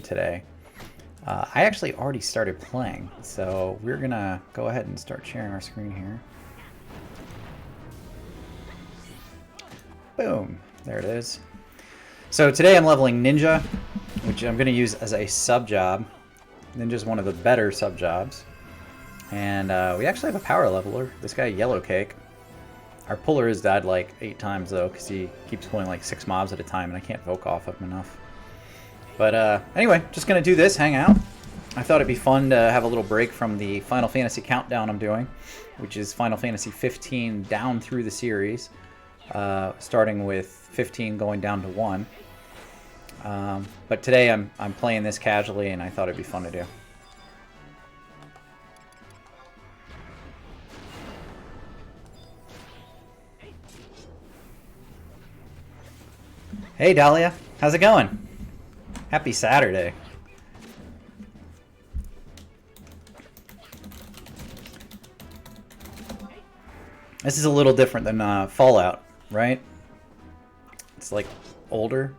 today. I actually already started playing, so we're gonna go ahead and start sharing our screen here. Boom, there it is. So today I'm leveling Ninja, which I'm gonna use as a sub job. Ninja's one of the better sub jobs. And we actually have a power leveler, this guy Yellow Cake. Our puller has died like 8 times though, because he keeps pulling like 6 mobs at a time and I can't voke off of him enough. But anyway, just going to do this, hang out. I thought it'd be fun to have a little break from the Final Fantasy countdown I'm doing, which is Final Fantasy 15 down through the series, starting with 15 going down to 1. But today I'm playing this casually and I thought it'd be fun to do. Hey Dahlia, how's it going? Happy Saturday. This is a little different than Fallout, right? It's like older.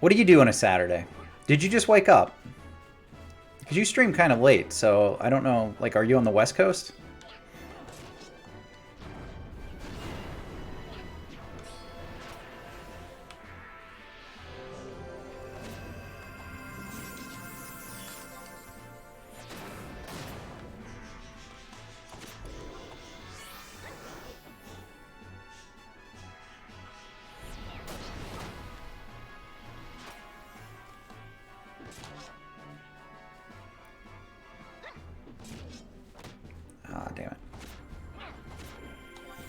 What do you do on a Saturday? Did you just wake up? Because you stream kind of late, so I don't know, like, are you on the West Coast? Ah, damn it.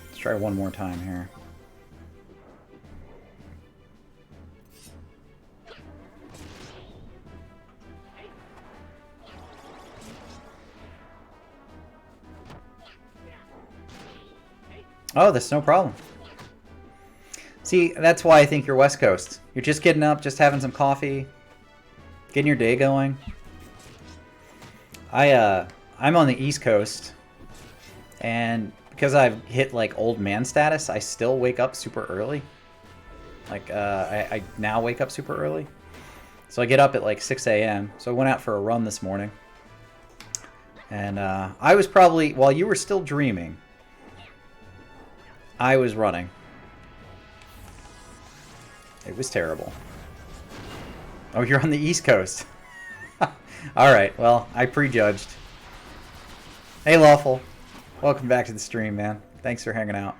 Let's try one more time here. Oh, that's no problem. See, that's why I think you're West Coast. You're just getting up, just having some coffee, getting your day going. I'm on the East Coast, and because I've hit like old man status, I still wake up super early. Like I now wake up super early, so I get up at like 6 a.m. So I went out for a run this morning, and I was probably, while you were still dreaming, I was running. It was terrible. Oh, you're on the East Coast. Alright, well, I prejudged. Hey, Lawful. Welcome back to the stream, man. Thanks for hanging out.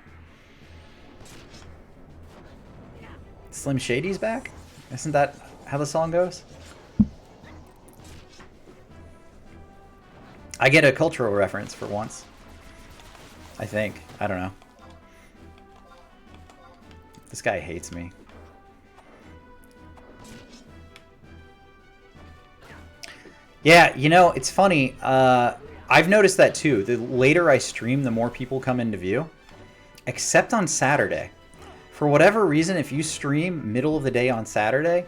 Slim Shady's back? Isn't that how the song goes? I get a cultural reference for once. I think. I don't know. This guy hates me. Yeah, you know, it's funny. I've noticed that too. The later I stream, the more people come into view. Except on Saturday. For whatever reason, if you stream middle of the day on Saturday,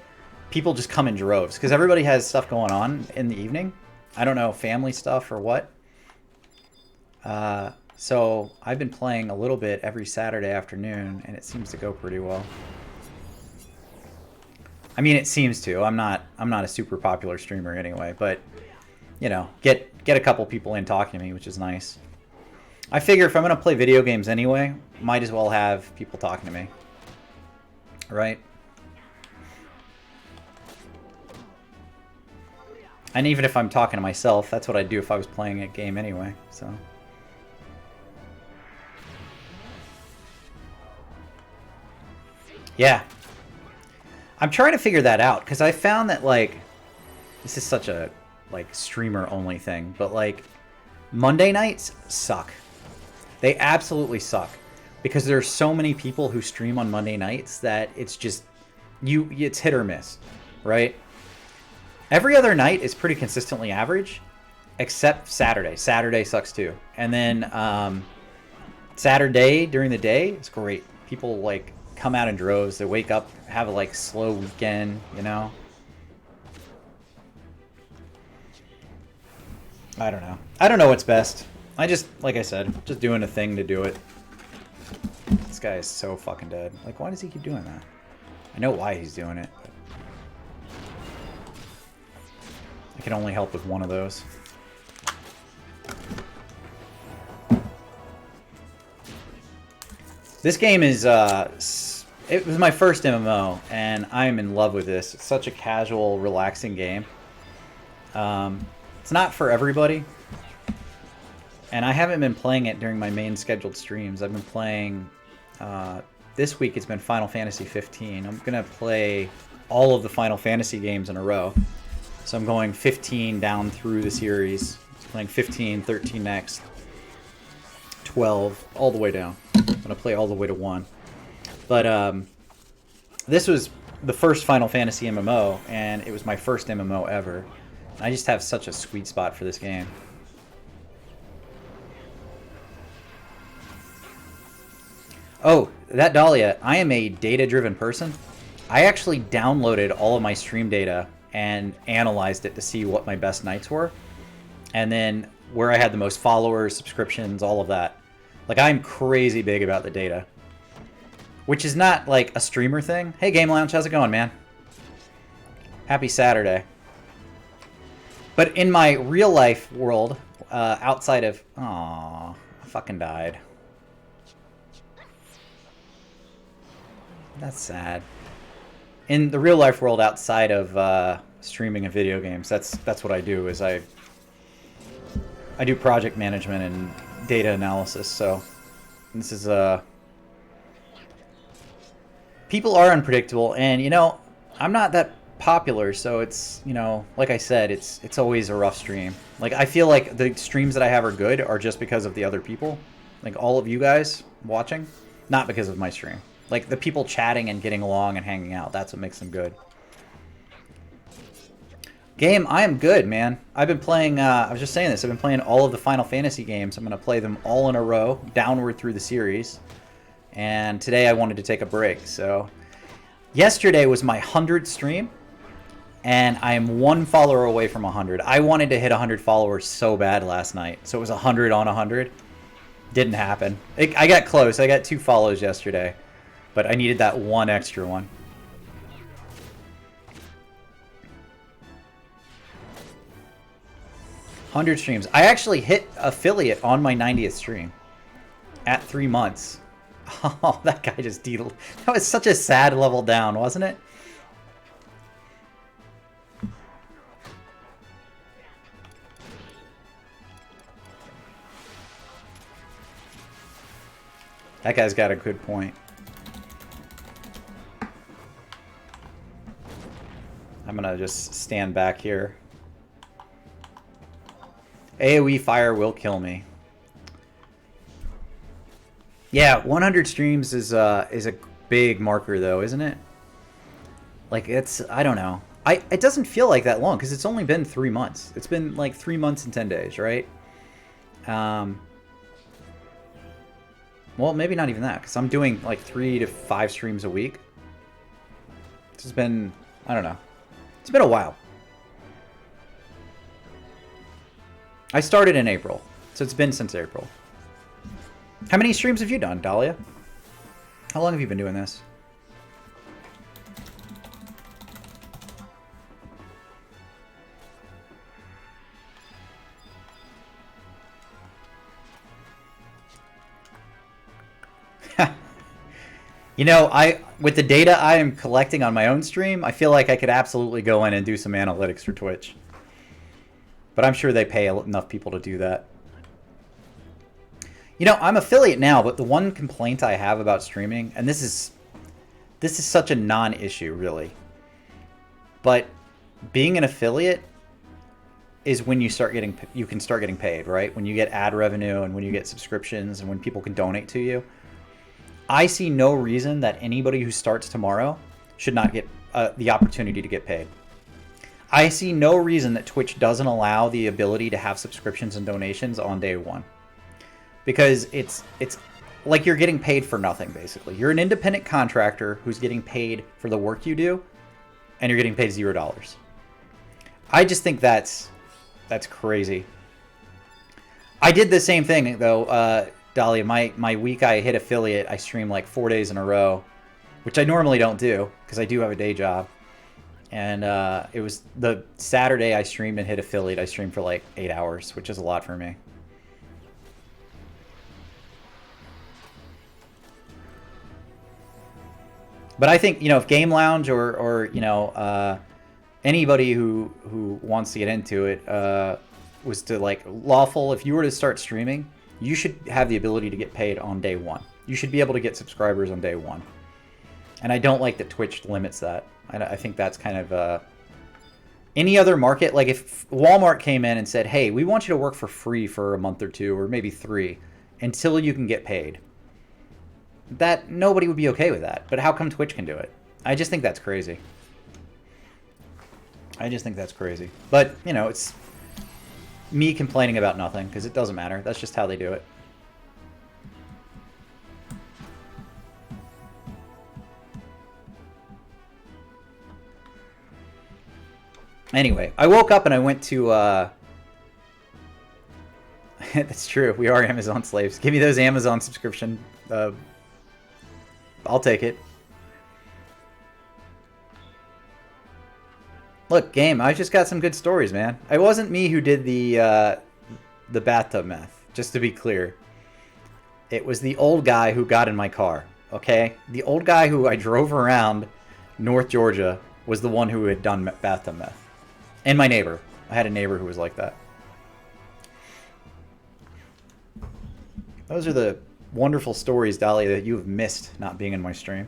people just come in droves. Because everybody has stuff going on in the evening. I don't know, family stuff or what. So I've been playing a little bit every Saturday afternoon, and it seems to go pretty well. I mean, it seems to. I'm not a super popular streamer anyway, but you know, get a couple people in talking to me, which is nice. I figure if I'm gonna play video games anyway, might as well have people talking to me, right? And even if I'm talking to myself, that's what I'd do if I was playing a game anyway. So. Yeah. I'm trying to figure that out, because I found that, like, this is such a, like, streamer-only thing, but, like, Monday nights suck. They absolutely suck. Because there's so many people who stream on Monday nights that it's just, it's hit or miss, right? Every other night is pretty consistently average, except Saturday. Saturday sucks too. And then Saturday during the day is great. People, like, come out in droves. They wake up, have a like slow weekend, you know. I don't know. I don't know what's best. I just, like I said, just doing a thing to do it. This guy is so fucking dead. Like, why does he keep doing that? I know why he's doing it, but I can only help with one of those. This game is, it was my first MMO, and I'm in love with this. It's such a casual, relaxing game. It's not for everybody. And I haven't been playing it during my main scheduled streams. I've been playing, this week it's been Final Fantasy 15. I'm going to play all of the Final Fantasy games in a row. So I'm going 15 down through the series. Playing 15, 13 next, 12, all the way down. I'm going to play all the way to 1. But this was the first Final Fantasy MMO, and it was my first MMO ever. I just have such a sweet spot for this game. Oh, that Dahlia, I am a data-driven person. I actually downloaded all of my stream data and analyzed it to see what my best nights were. And then where I had the most followers, subscriptions, all of that. Like, I'm crazy big about the data. Which is not, like, a streamer thing. Hey, Game Lounge, how's it going, man? Happy Saturday. But in my real-life world, outside of... Aww, I fucking died. That's sad. In the real-life world outside of streaming and video games, that's what I do, is I do project management and data analysis, so this is people are unpredictable, and you know, I'm not that popular, so it's, you know, like I said, it's always a rough stream. Like, I feel like the streams that I have are good are just because of the other people, like all of you guys watching, not because of my stream. Like, the people chatting and getting along and hanging out, that's what makes them good. Game, I am good, man. I've been playing, I was just saying this, I've been playing all of the Final Fantasy games. I'm going to play them all in a row, downward through the series. And today I wanted to take a break, so... Yesterday was my 100th stream, and I am 1 follower away from 100. I wanted to hit 100 followers so bad last night, so it was 100 on 100. Didn't happen. I got close. I got 2 follows yesterday, but I needed that 1 extra one. $100 streams. I actually hit affiliate on my 90th stream at 3 months. Oh, that guy just deedled. That was such a sad level down, wasn't it? That guy's got a good point. I'm gonna just stand back here. AoE fire will kill me. Yeah, 100 streams is a big marker though, isn't it? Like, it's, I don't know. It doesn't feel like that long because it's only been 3 months. It's been like 3 months and 10 days, right? Well, maybe not even that, because I'm doing like 3 to 5 streams a week. This has been, I don't know. It's been a while. I started in April, so it's been since April. How many streams have you done, Dahlia? How long have you been doing this? You know, with the data I am collecting on my own stream, I feel like I could absolutely go in and do some analytics for Twitch. But I'm sure they pay enough people to do that. You know, I'm affiliate now, but the one complaint I have about streaming, and this is such a non-issue, really. But being an affiliate is when you can start getting paid, right? When you get ad revenue and when you get subscriptions and when people can donate to you. I see no reason that anybody who starts tomorrow should not get the opportunity to get paid. I see no reason that Twitch doesn't allow the ability to have subscriptions and donations on day one. Because it's like you're getting paid for nothing, basically. You're an independent contractor who's getting paid for the work you do, and you're getting paid $0. I just think that's crazy. I did the same thing, though. Dahlia, my week I hit affiliate, I stream like 4 days in a row, which I normally don't do because I do have a day job. And it was the Saturday I streamed and hit affiliate. I streamed for like 8 hours, which is a lot for me. But I think, you know, if Game Lounge or you know, anybody who wants to get into it was to like lawful, if you were to start streaming, you should have the ability to get paid on day one. You should be able to get subscribers on day one. And I don't like that Twitch limits that. I think that's kind of any other market. Like if Walmart came in and said, hey, we want you to work for free for a month or two or maybe 3 until you can get paid. That nobody would be okay with that. But how come Twitch can do it? I just think that's crazy. I just think that's crazy. But, you know, it's me complaining about nothing because it doesn't matter. That's just how they do it. Anyway, I woke up and I went to, that's true, we are Amazon slaves. Give me those Amazon subscription, I'll take it. Look, game, I just got some good stories, man. It wasn't me who did the bathtub meth, just to be clear. It was the old guy who got in my car, okay? The old guy who I drove around North Georgia was the one who had done bathtub meth. And my neighbor. I had a neighbor who was like that. Those are the wonderful stories, Dahlia, that you have missed not being in my stream.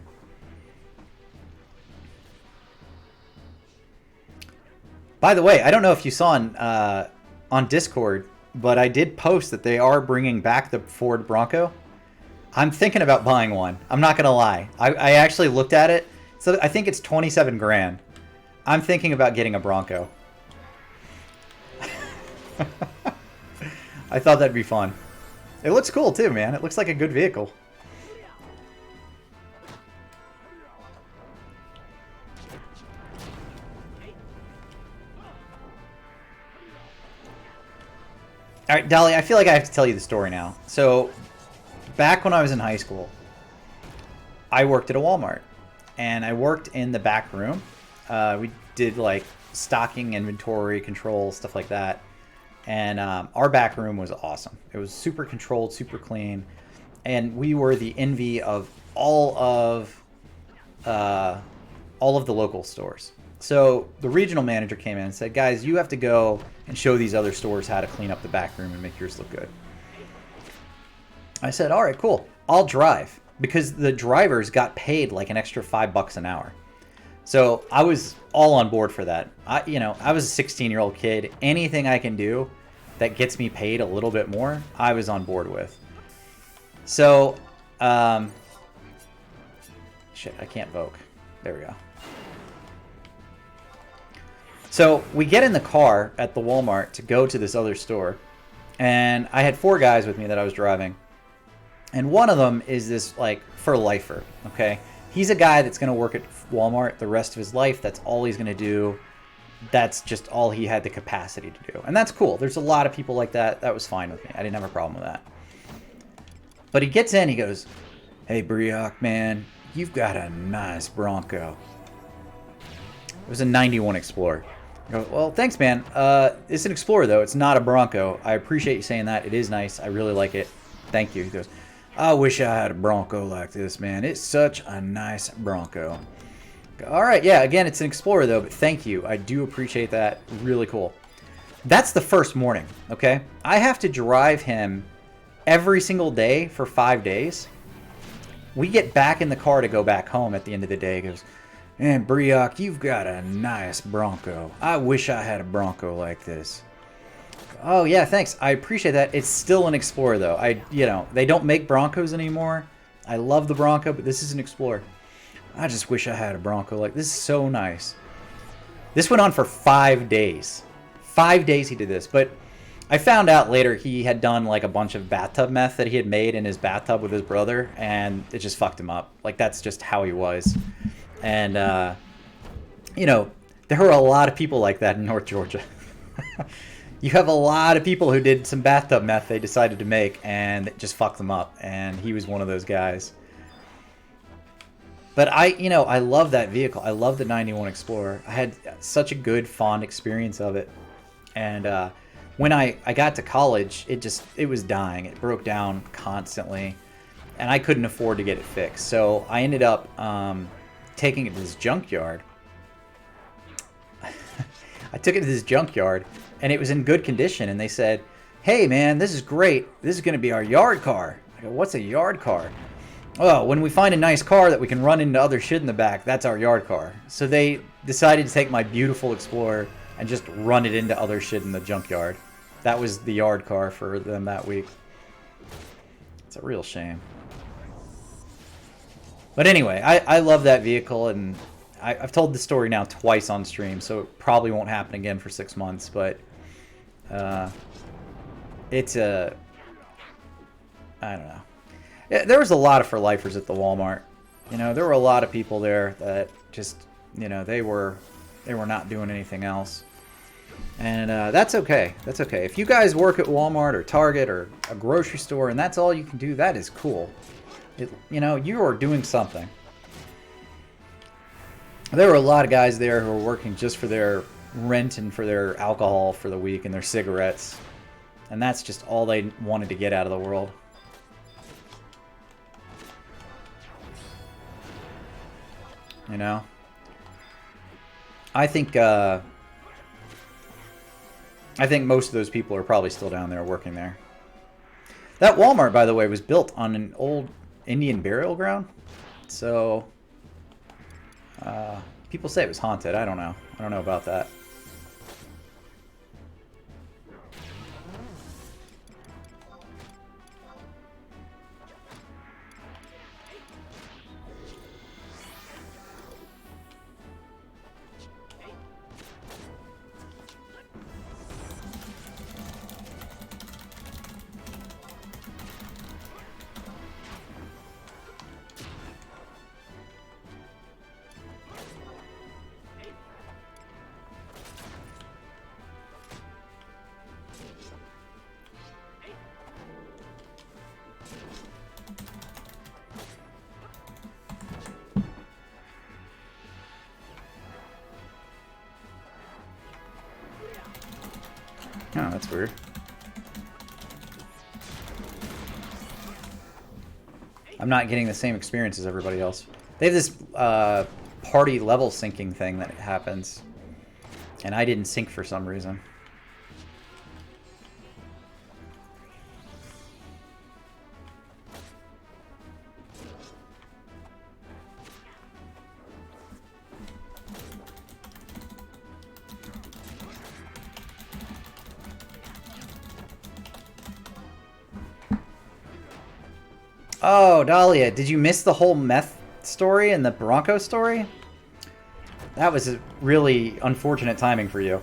By the way, I don't know if you saw on Discord, but I did post that they are bringing back the Ford Bronco. I'm thinking about buying one. I'm not going to lie. I actually looked at it. So I think it's 27 grand. I'm thinking about getting a Bronco. I thought that'd be fun. It looks cool too, man. It looks like a good vehicle. All right, Dolly, I feel like I have to tell you the story now. So, back when I was in high school, I worked at a Walmart. And I worked in the back room. We did like stocking, inventory, control, stuff like that. And our back room was awesome. It was super controlled, super clean. And we were the envy of all of the local stores. So the regional manager came in and said, guys, you have to go and show these other stores how to clean up the back room and make yours look good. I said, all right, cool. I'll drive. Because the drivers got paid like an extra $5 an hour. So I was all on board for that. I was a 16-year-old kid. Anything I can do that gets me paid a little bit more, I was on board with. So, shit, I can't vote. There we go. So we get in the car at the Walmart to go to this other store. And I had 4 guys with me that I was driving. And one of them is this, like, for lifer, okay? He's a guy that's going to work at Walmart the rest of his life. That's all he's going to do. That's just all he had the capacity to do. And that's cool. There's a lot of people like that. That was fine with me. I didn't have a problem with that. But he gets in, he goes, hey, Brioc, man, you've got a nice Bronco. It was a 91 Explorer. I go, well, thanks, man. It's an Explorer, though. It's not a Bronco. I appreciate you saying that. It is nice. I really like it. Thank you. He goes, I wish I had a Bronco like this, man. It's such a nice Bronco. All right, yeah, again, it's an Explorer, though, but thank you. I do appreciate that. Really cool. That's the first morning, okay? I have to drive him every single day for 5 days. We get back in the car to go back home at the end of the day. He goes, man, Brioc, you've got a nice Bronco. I wish I had a Bronco like this. Oh, yeah, thanks. I appreciate that. It's still an Explorer, though. They don't make Broncos anymore. I love the Bronco, but this is an Explorer. I just wish I had a Bronco like this. Is so nice. This went on for 5 days. 5 days he did this, but I found out later he had done like a bunch of bathtub meth that he had made in his bathtub with his brother, and it just fucked him up. Like, that's just how he was. And, there were a lot of people like that in North Georgia. You have a lot of people who did some bathtub meth they decided to make, and it just fucked them up, and he was one of those guys. But I love that vehicle. I love the 91 Explorer. I had such a good, fond experience of it. And when I got to college, it was dying. It broke down constantly, and I couldn't afford to get it fixed. So I ended up taking it to this junkyard. I took it to this junkyard, and it was in good condition. And they said, "Hey, man, this is great. This is going to be our yard car." I go, "What's a yard car?" "Oh, when we find a nice car that we can run into other shit in the back, that's our yard car." So they decided to take my beautiful Explorer and just run it into other shit in the junkyard. That was the yard car for them that week. It's a real shame. But anyway, I love that vehicle, and I've told the story now twice on stream, so it probably won't happen again for 6 months, but it's a... I don't know. There was a lot of for-lifers at the Walmart. There were a lot of people there that just, they were not doing anything else. And that's okay. That's okay. If you guys work at Walmart or Target or a grocery store and that's all you can do, that is cool. You are doing something. There were a lot of guys there who were working just for their rent and for their alcohol for the week and their cigarettes. And that's just all they wanted to get out of the world. I think most of those people are probably still down there working there. That Walmart, by the way, was built on an old Indian burial ground. So people say it was haunted. I don't know. I don't know about that. Oh, that's weird. I'm not getting the same experience as everybody else. They have this party level syncing thing that happens, and I didn't sync for some reason. Oh, Dahlia, did you miss the whole meth story and the Bronco story? That was a really unfortunate timing for you.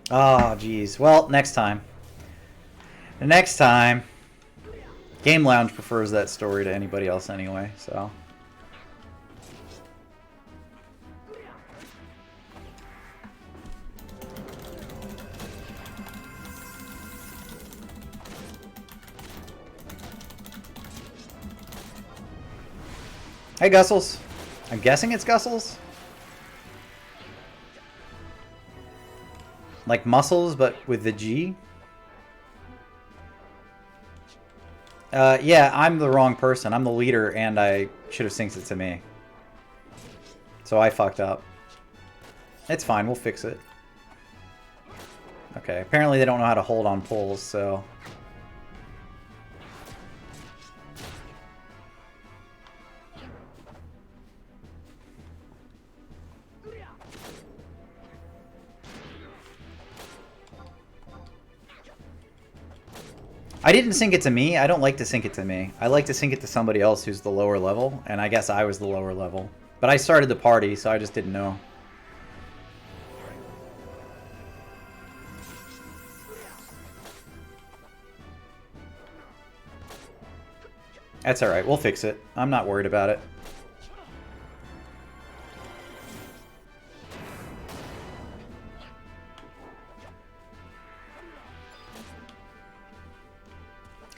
Oh, geez. Well, next time. Next time. Game Lounge prefers that story to anybody else anyway, so... Hey, Gussels. I'm guessing it's Gussels? Like muscles, but with the G? Yeah, I'm the wrong person. I'm the leader, and I should have synced it to me. So I fucked up. It's fine, we'll fix it. Okay, apparently they don't know how to hold on poles, so... I didn't sync it to me. I don't like to sync it to me. I like to sync it to somebody else who's the lower level, and I guess I was the lower level. But I started the party, so I just didn't know. That's alright, we'll fix it. I'm not worried about it.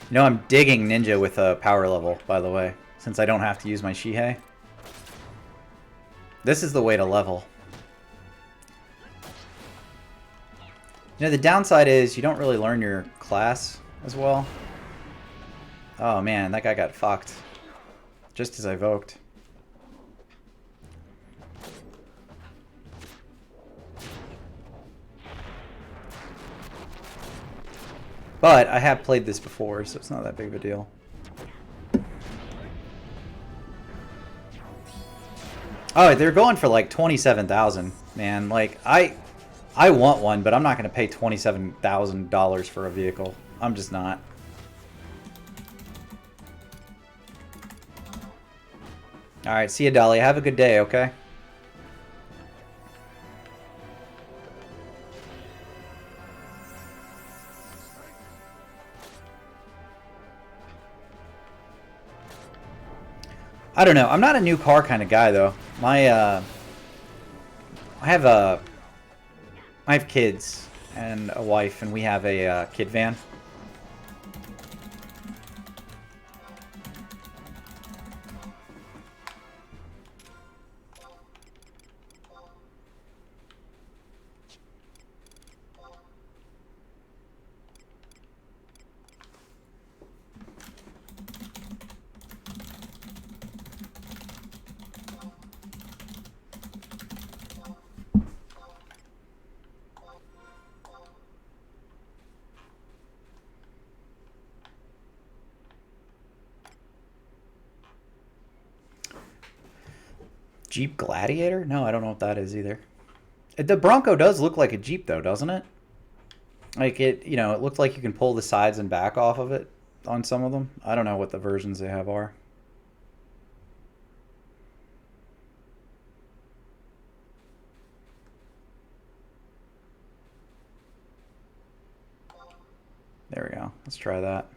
You know, I'm digging Ninja with a power level, by the way, since I don't have to use my Shihei. This is the way to level. You know, the downside is you don't really learn your class as well. Oh man, that guy got fucked. Just as I evoked. But I have played this before, so it's not that big of a deal. Oh, they're going for like 27,000, man. Like, I want one, but I'm not going to pay $27,000 for a vehicle. I'm just not. Alright, see you, Dolly. Have a good day, okay? I don't know. I'm not a new car kind of guy, though. I have kids and a wife, and we have a kid van. Jeep Gladiator? No, I don't know what that is either. The Bronco does look like a Jeep, though, doesn't it? Like, it looked like you can pull the sides and back off of it on some of them. I don't know what the versions they have are. There we go. Let's try that.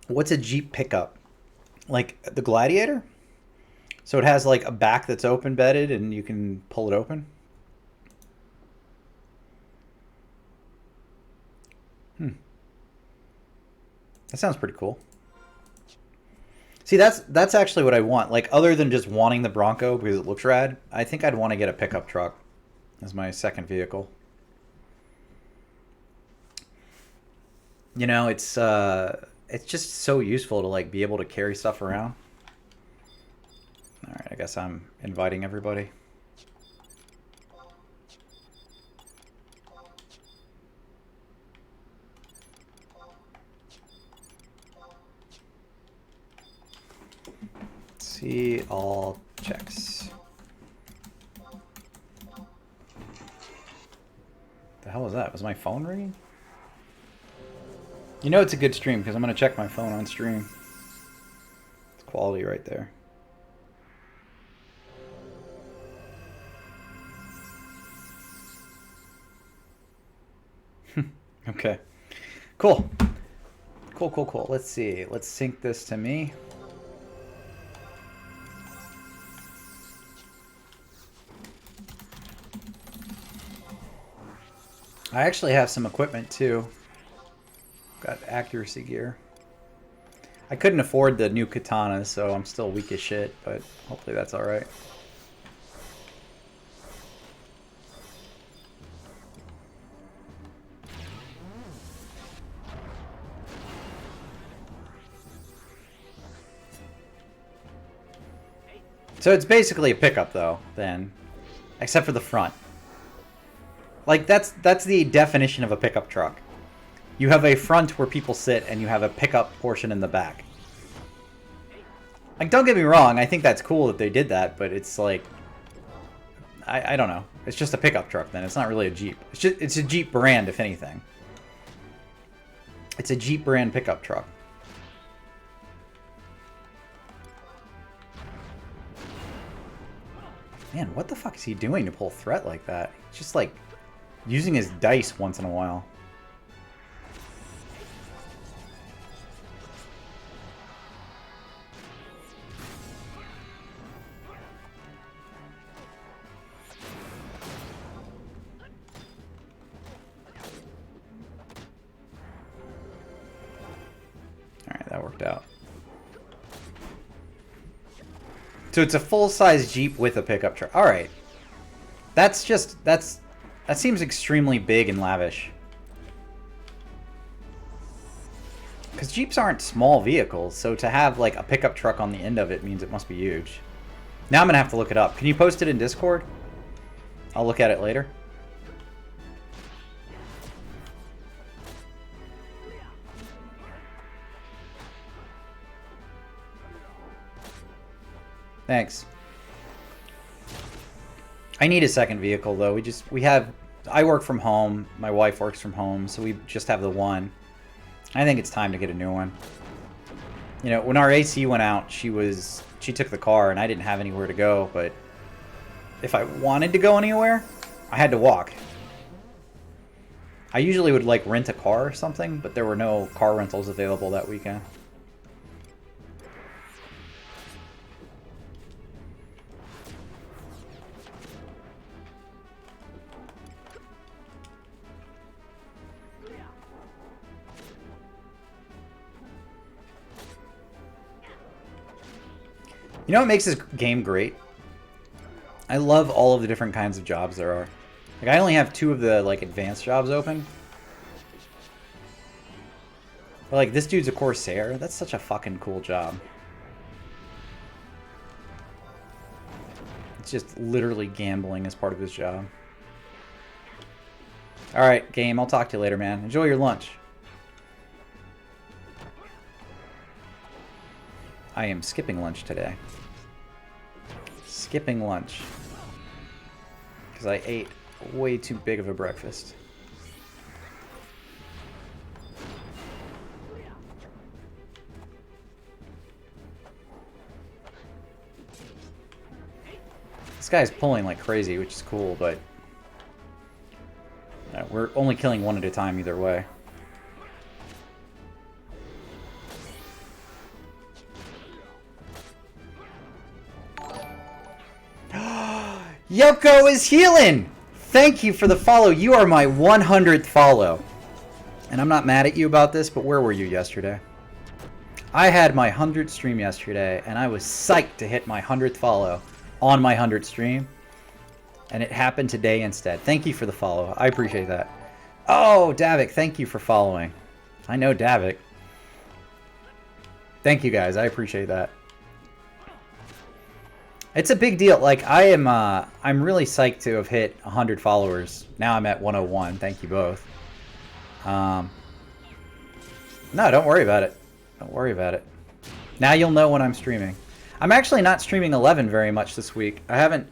What's a Jeep pickup? Like the Gladiator? So it has like a back that's open bedded and you can pull it open? That sounds pretty cool. See, that's actually what I want. Like, other than just wanting the Bronco because it looks rad, I think I'd want to get a pickup truck as my second vehicle. You know, it's just so useful to like be able to carry stuff around. All right, I guess I'm inviting everybody. See all checks. The hell was that? Was my phone ringing? You know it's a good stream because I'm going to check my phone on stream. It's quality right there. Okay. Cool. Cool. Let's see. Let's sync this to me. I actually have some equipment too. Got accuracy gear. I couldn't afford the new katana, so I'm still weak as shit, but hopefully that's alright. So it's basically a pickup though, then. Except for the front. Like, that's the definition of a pickup truck. You have a front where people sit, and you have a pickup portion in the back. Like, don't get me wrong, I think that's cool that they did that, but it's like... I don't know. It's just a pickup truck, then. It's not really a Jeep. It's a Jeep brand, if anything. It's a Jeep brand pickup truck. Man, what the fuck is he doing to pull threat like that? He's just like using his dice once in a while. Alright, that worked out. So it's a full-size Jeep with a pickup truck. Alright. That seems extremely big and lavish. Because Jeeps aren't small vehicles, so to have like a pickup truck on the end of it means it must be huge. Now I'm going to have to look it up. Can you post it in Discord? I'll look at it later. Thanks. I need a second vehicle though. I work from home, my wife works from home, so we just have the one. I think it's time to get a new one. You know, when our AC went out, she took the car and I didn't have anywhere to go, but if I wanted to go anywhere, I had to walk. I usually would like rent a car or something, but there were no car rentals available that weekend. You know what makes this game great? I love all of the different kinds of jobs there are. Like, I only have 2 of the, like, advanced jobs open. But, like, this dude's a Corsair. That's such a fucking cool job. It's just literally gambling as part of his job. Alright, game. I'll talk to you later, man. Enjoy your lunch. I am skipping lunch today. Skipping lunch. Because I ate way too big of a breakfast. This guy's pulling like crazy, which is cool, but we're only killing one at a time either way. Yoko is healing! Thank you for the follow. You are my 100th follow. And I'm not mad at you about this, but where were you yesterday? I had my 100th stream yesterday, and I was psyched to hit my 100th follow on my 100th stream. And it happened today instead. Thank you for the follow. I appreciate that. Oh, Davik, thank you for following. I know Davik. Thank you guys. I appreciate that. It's a big deal. Like, I'm really psyched to have hit 100 followers. Now I'm at 101. Thank you both. No, don't worry about it. Don't worry about it. Now you'll know when I'm streaming. I'm actually not streaming 11 very much this week. I haven't...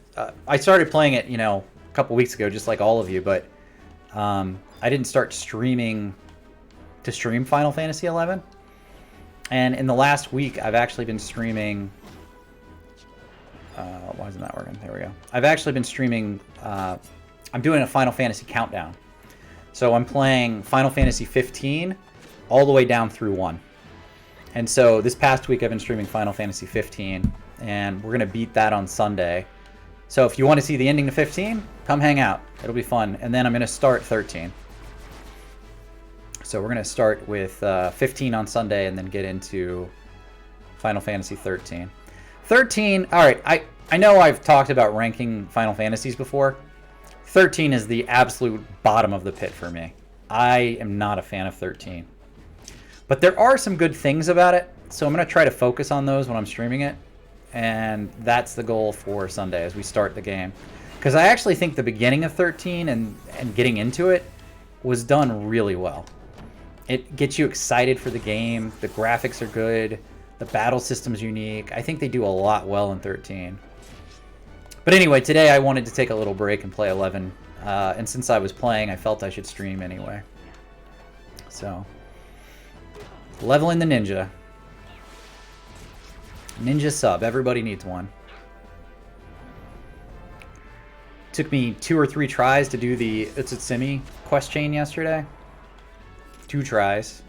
I started playing it, you know, a couple weeks ago, just like all of you, but I didn't start streaming to stream Final Fantasy 11. And in the last week, I've actually been streaming... why isn't that working? There we go. I've actually been streaming... I'm doing a Final Fantasy countdown. So I'm playing Final Fantasy 15 all the way down through 1. And so this past week I've been streaming Final Fantasy 15, and we're going to beat that on Sunday. So if you want to see the ending to 15, come hang out. It'll be fun. And then I'm going to start 13. So we're going to start with 15 on Sunday and then get into Final Fantasy 13. 13, alright, I know I've talked about ranking Final Fantasies before. 13 is the absolute bottom of the pit for me. I am not a fan of 13. But there are some good things about it, so I'm going to try to focus on those when I'm streaming it. And that's the goal for Sunday as we start the game. Because I actually think the beginning of 13 and getting into it was done really well. It gets you excited for the game, the graphics are good, the battle system's unique. I think they do a lot well in 13. But anyway, today I wanted to take a little break and play 11. And since I was playing, I felt I should stream anyway. So, leveling the ninja. Ninja sub. Everybody needs one. Took me 2 or 3 tries to do the Utsutsumi quest chain yesterday. 2 tries.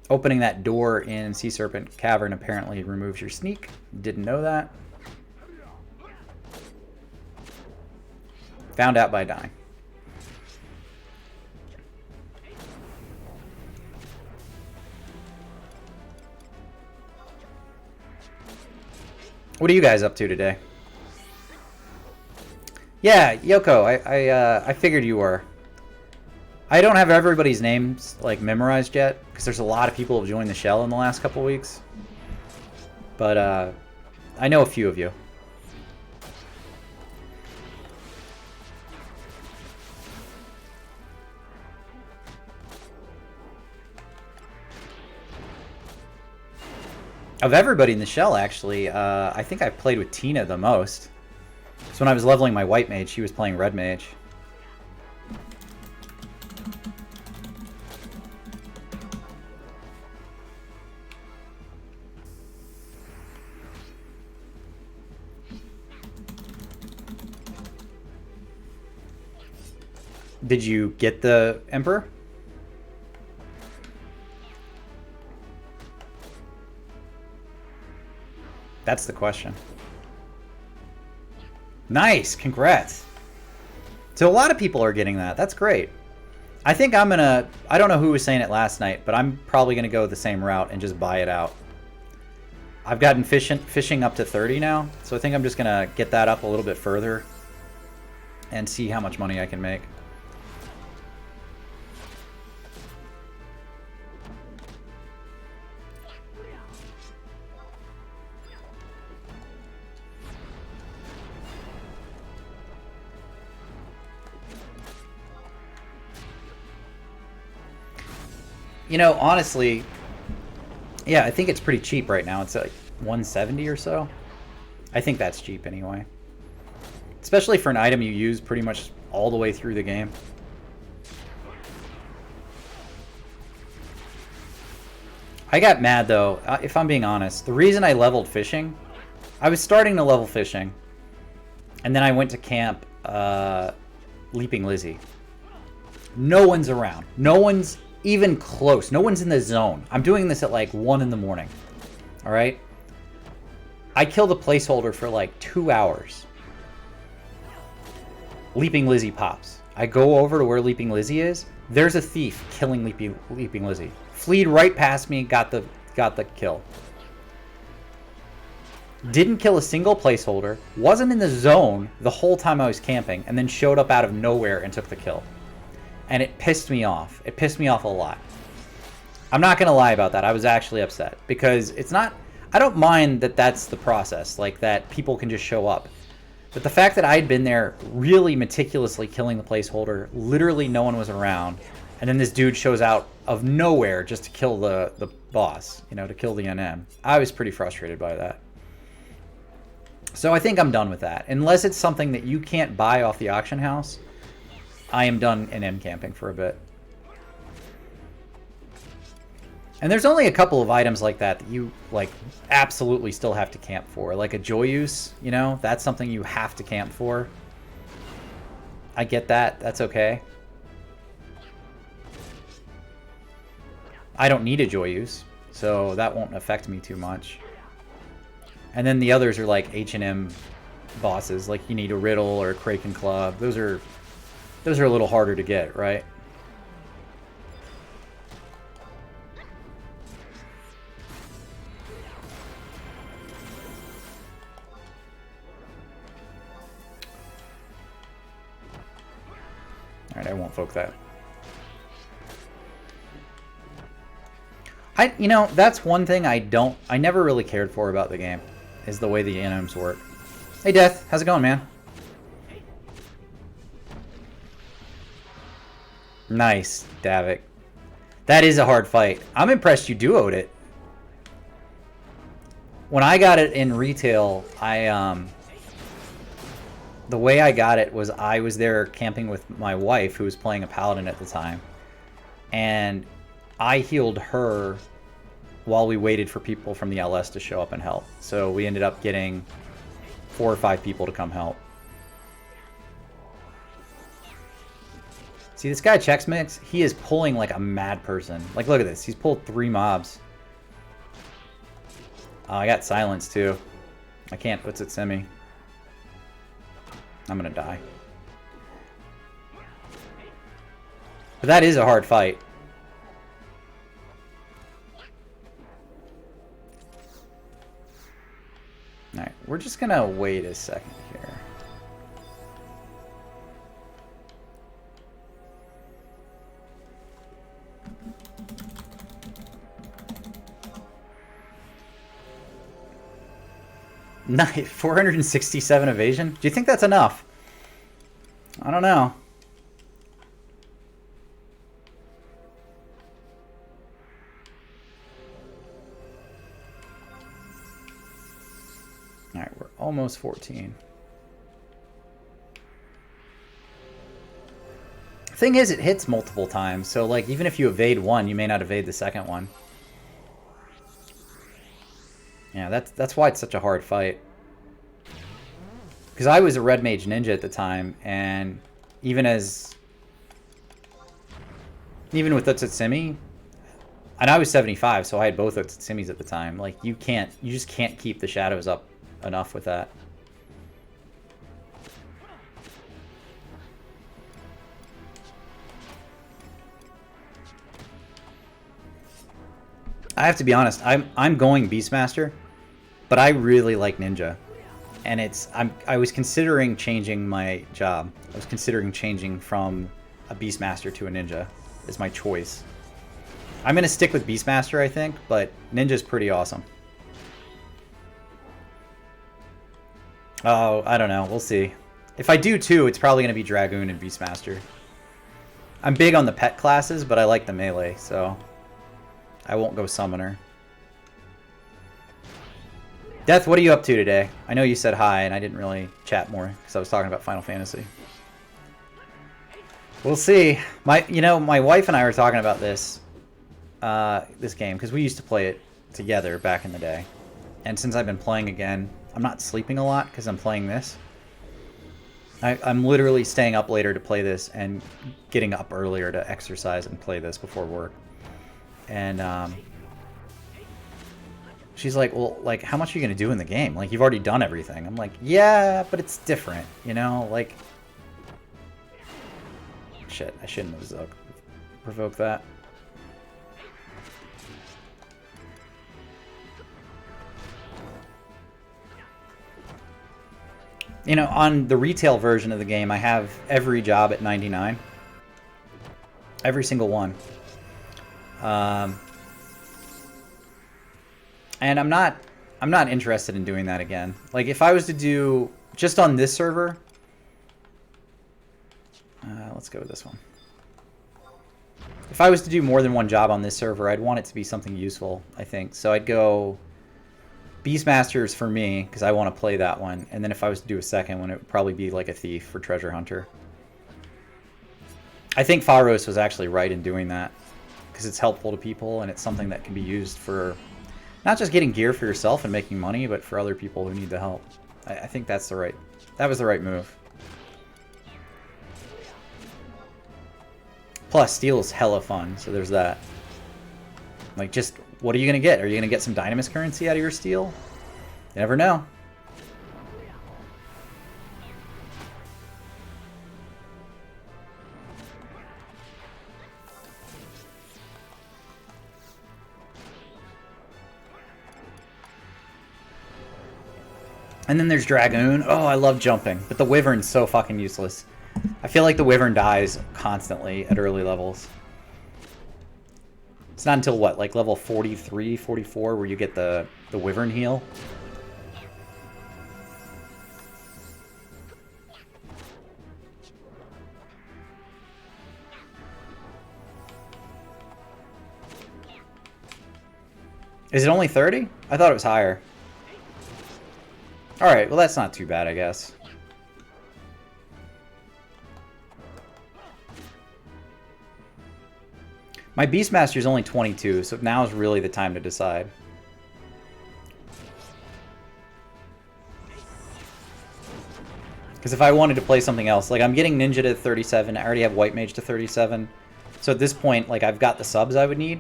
Opening that door in Sea Serpent Cavern apparently removes your sneak. Didn't know that. Found out by dying. What are you guys up to today? Yeah, Yoko, I figured you were. I don't have everybody's names like memorized yet because there's a lot of people who have joined the shell in the last couple weeks. But I know a few of you. Of everybody in the shell, actually, I think I played with Tina the most. So when I was leveling my white mage, she was playing red mage. Did you get the Emperor? That's the question. Nice, congrats. So a lot of people are getting that. That's great. I think I'm gonna, I don't know who was saying it last night, but I'm probably gonna go the same route and just buy it out. I've gotten fishing up to 30 now, so I think I'm just gonna get that up a little bit further and see how much money I can make. You know, honestly, yeah, I think it's pretty cheap right now. It's like 170 or so. I think that's cheap anyway. Especially for an item you use pretty much all the way through the game. I got mad though, if I'm being honest. The reason I leveled fishing, I was starting to level fishing, and then I went to camp Leaping Lizzie. No one's around. No one's even close. No one's in the zone. I'm doing this at like 1 in the morning. All right. I killed a placeholder for like 2 hours. Leaping Lizzie pops. I go over to where Leaping Lizzie is. There's a thief killing Leaping Lizzie. Fleed right past me. Got the kill. Didn't kill a single placeholder. Wasn't in the zone the whole time I was camping, and then showed up out of nowhere and took the kill. And it pissed me off. It pissed me off a lot. I'm not going to lie about that. I was actually upset. Because it's not... I don't mind that that's the process. Like, that people can just show up. But the fact that I'd been there really meticulously killing the placeholder, literally no one was around, and then this dude shows out of nowhere just to kill the boss, you know, to kill the NM. I was pretty frustrated by that. So I think I'm done with that. Unless it's something that you can't buy off the auction house, I am done in M camping for a bit. And there's only a couple of items like that that you like absolutely still have to camp for. Like a Joyous, you know, that's something you have to camp for. I get that. That's okay. I don't need a Joyous, so that won't affect me too much. And then the others are like H&M bosses. Like you need a Riddle or a Kraken Club. Those are a little harder to get, right? Alright, I won't folk that. You know, that's one thing I never really cared for about the game, is the way the NMs work. Hey Death, how's it going, man? Nice, Davik. That is a hard fight. I'm impressed you duoed it. When I got it in retail, the way I got it was I was there camping with my wife, who was playing a paladin at the time, and I healed her while we waited for people from the LS to show up and help. So we ended up getting 4 or 5 people to come help. See, this guy Chex Mix, he is pulling like a mad person. Like, look at this. He's pulled 3 mobs. Oh, I got silence too. I can't. What's it send me? I'm gonna die. But that is a hard fight. Alright, we're just gonna wait a second here. Nice. 467 evasion? Do you think that's enough? I don't know. Alright, we're almost 14. Thing is, it hits multiple times, so like even if you evade one, you may not evade the second one. Yeah, that's why it's such a hard fight. Because I was a red mage ninja at the time, and even with Otsutsumi, and I was 75, so I had both Otsutsimis at the time. Like you just can't keep the shadows up enough with that. I have to be honest, I'm going Beastmaster, but I really like Ninja. And I was considering changing my job. I was considering changing from a Beastmaster to a Ninja as my choice. I'm going to stick with Beastmaster, I think, but Ninja's pretty awesome. Oh, I don't know. We'll see. If I do too, it's probably going to be Dragoon and Beastmaster. I'm big on the pet classes, but I like the melee, so I won't go Summoner. Death, what are you up to today? I know you said hi, and I didn't really chat more because I was talking about Final Fantasy. We'll see. My wife and I were talking about this game because we used to play it together back in the day. And since I've been playing again, I'm not sleeping a lot because I'm playing this. I'm literally staying up later to play this and getting up earlier to exercise and play this before work. And she's like, well, like, how much are you going to do in the game? Like, you've already done everything. I'm like, yeah, but it's different, you know? Like, shit, I shouldn't have provoked that. You know, on the retail version of the game, I have every job at 99. Every single one. And I'm not interested in doing that again. Like, if I was to do just on this server, let's go with this one. If I was to do more than one job on this server, I'd want it to be something useful, I think. So I'd go Beastmasters for me, because I want to play that one. And then if I was to do a second one, it would probably be like a Thief or Treasure Hunter. I think Faros was actually right in doing that, because it's helpful to people, and it's something that can be used for not just getting gear for yourself and making money, but for other people who need the help. I think that was the right move. Plus, steel is hella fun, so there's that. Like, just, what are you going to get? Are you going to get some Dynamis currency out of your steel? You never know. And then there's Dragoon. Oh, I love jumping, but the Wyvern's so fucking useless. I feel like the Wyvern dies constantly at early levels. It's not until, what, like level 43, 44 where you get the Wyvern heal? Is it only 30? I thought it was higher. Alright, well that's not too bad, I guess. My Beastmaster is only 22, so now is really the time to decide. Because if I wanted to play something else, like I'm getting Ninja to 37, I already have White Mage to 37. So at this point, like I've got the subs I would need.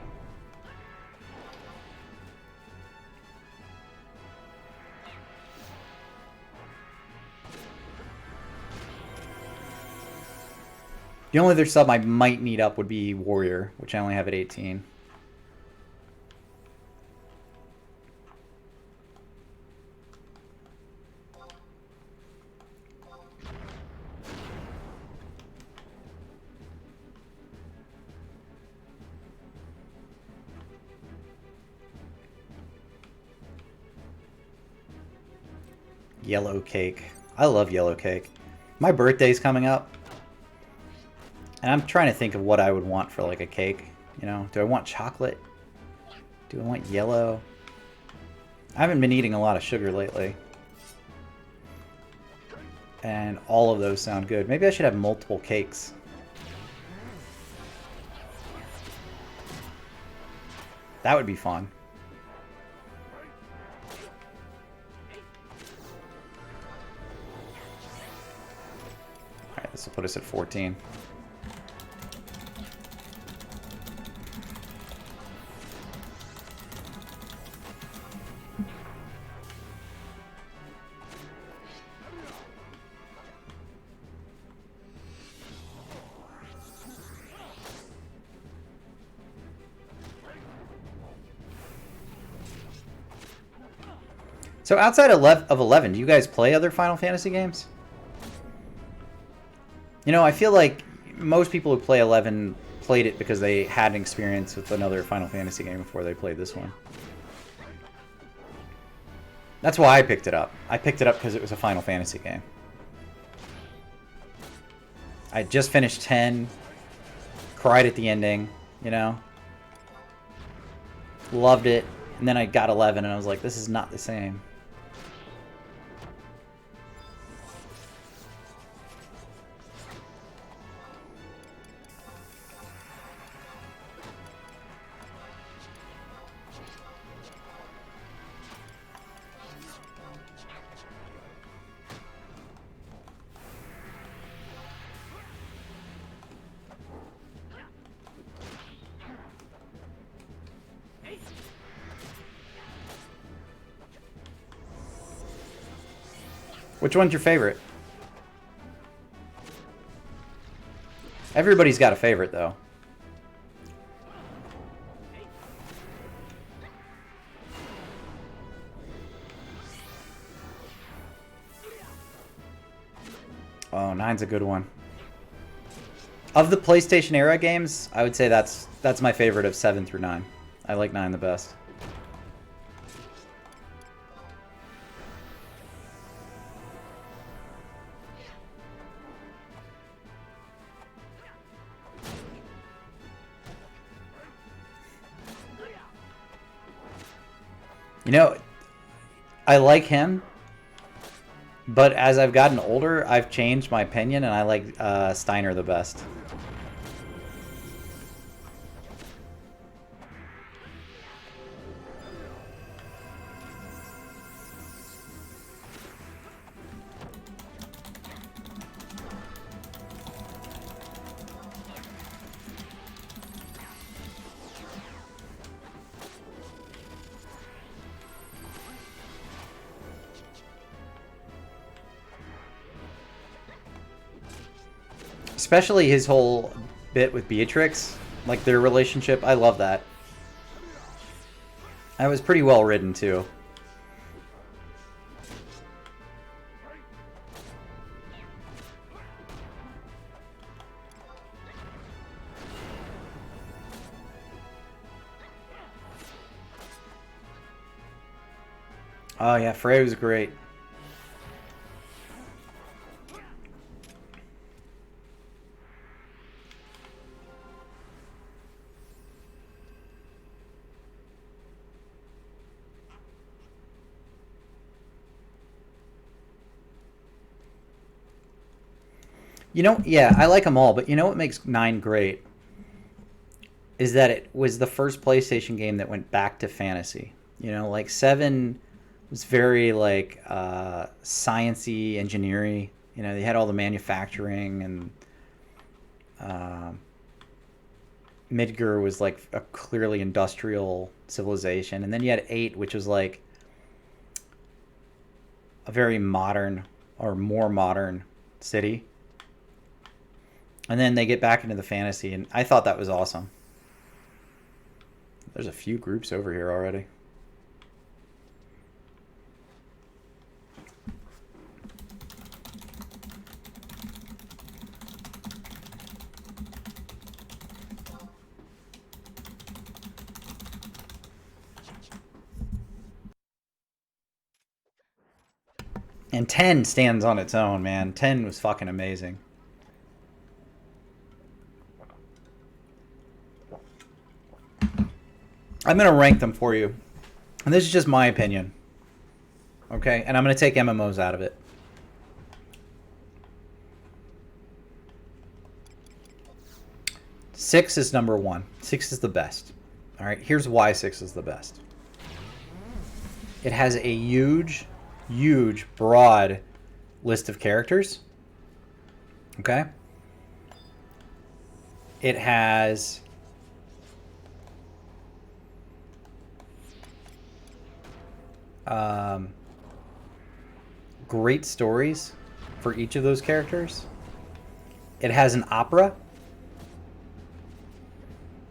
The only other sub I might need up would be Warrior, which I only have at 18. Yellow cake. I love yellow cake. My birthday's coming up. And I'm trying to think of what I would want for like a cake. You know, do I want chocolate? Do I want yellow? I haven't been eating a lot of sugar lately. And all of those sound good. Maybe I should have multiple cakes. That would be fun. Alright, this will put us at 14. So outside of 11, do you guys play other Final Fantasy games? You know, I feel like most people who play 11 played it because they had an experience with another Final Fantasy game before they played this one. That's why I picked it up. I picked it up because it was a Final Fantasy game. I just finished 10, cried at the ending, you know? Loved it, and then I got 11 and I was like, this is not the same. Which one's your favorite? Everybody's got a favorite, though. Oh, 9's a good one. Of the PlayStation era games, I would say that's my favorite of 7 through 9. I like 9 the best. You know, I like him, but as I've gotten older, I've changed my opinion, and I like Steiner the best. Especially his whole bit with Beatrix, like their relationship. I love that. That was pretty well written, too. Oh yeah, Frey was great. You know, yeah, I like them all, but you know what makes 9 great? Is that it was the first PlayStation game that went back to fantasy. You know, like 7 was very like science-y, engineering, You know, they had all the manufacturing, and Midgar was like a clearly industrial civilization. And then you had 8, which was like a very modern or more modern city. And then they get back into the fantasy, and I thought that was awesome. There's a few groups over here already. And 10 stands on its own, man. 10 was fucking amazing. I'm going to rank them for you. And this is just my opinion. Okay? And I'm going to take MMOs out of it. Six is number 1. 6 is the best. Alright, here's why 6 is the best. It has a huge, broad list of characters. Okay? It has great stories for each of those characters. It has an opera,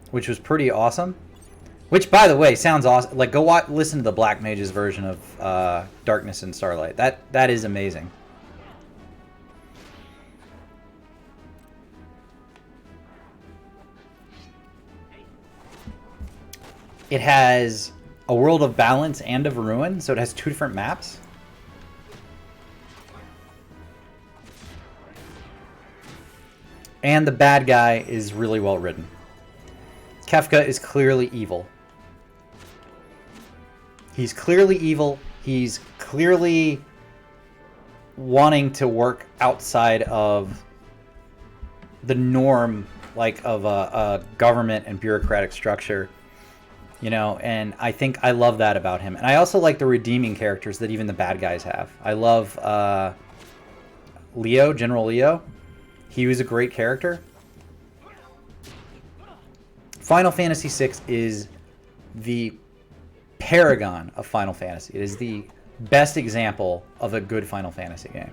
which was pretty awesome. Which, by the way, sounds awesome. Like, go listen to the Black Mage's version of Darkness and Starlight. That is amazing. It has a World of Balance and of Ruin, so it has 2 different maps. And the bad guy is really well written. Kefka is clearly evil. He's clearly evil. He's clearly wanting to work outside of the norm, like, of a government and bureaucratic structure. You know, and I think I love that about him. And I also like the redeeming characters that even the bad guys have. I love Leo, General Leo. He was a great character. Final Fantasy VI is the paragon of Final Fantasy. It is the best example of a good Final Fantasy game.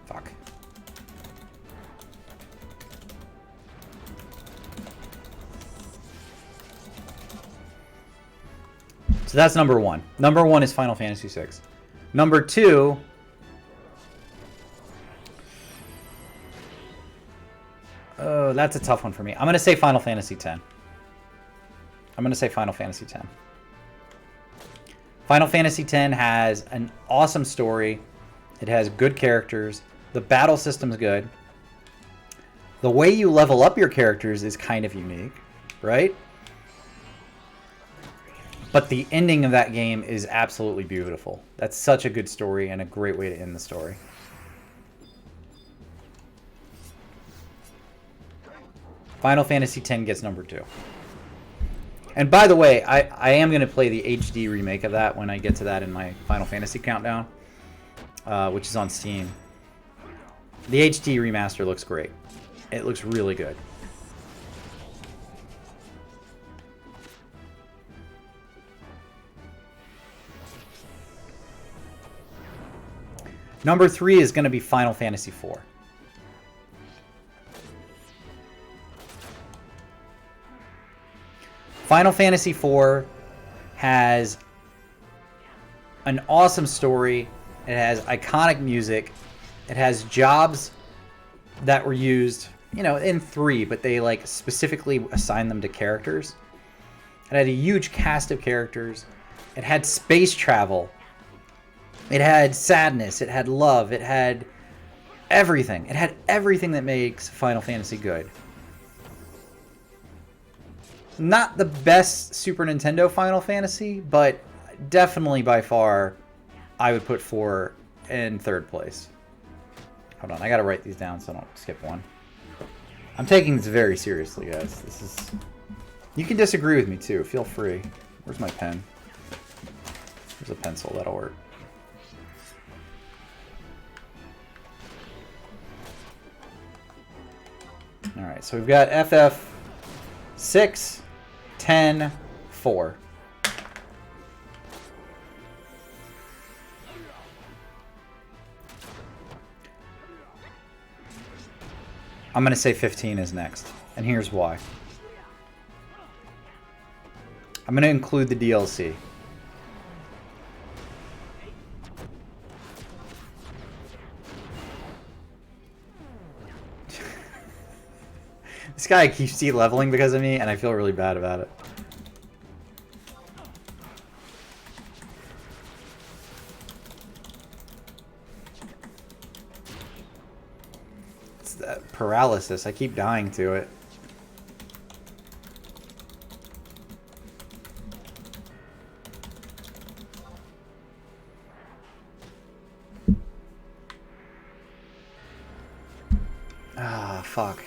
Fuck. So that's number 1. Number 1 is Final Fantasy VI. Number 2... oh, that's a tough one for me. I'm going to say Final Fantasy X. Final Fantasy X has an awesome story. It has good characters. The battle system's good. The way you level up your characters is kind of unique, right? But the ending of that game is absolutely beautiful. That's such a good story and a great way to end the story. Final Fantasy X gets number 2. And by the way, I am going to play the HD remake of that when I get to that in my Final Fantasy countdown, which is on Steam. The HD remaster looks great. It looks really good. Number 3 is going to be Final Fantasy IV. Final Fantasy IV has an awesome story. It has iconic music. It has jobs that were used, you know, in 3, but they like specifically assigned them to characters. It had a huge cast of characters. It had space travel. It had sadness. It had love. It had everything. It had everything that makes Final Fantasy good. Not the best Super Nintendo Final Fantasy, but definitely by far, I would put 4 in 3rd place. Hold on, I gotta write these down so I don't skip one. I'm taking this very seriously, guys. This is... you can disagree with me too, feel free. Where's my pen? There's a pencil, that'll work. Alright, so we've got FF6, 10, 4. I'm going to say 15 is next, and here's why. I'm going to include the DLC. This guy keeps de-leveling because of me, and I feel really bad about it. It's that paralysis. I keep dying to it. Ah, fuck.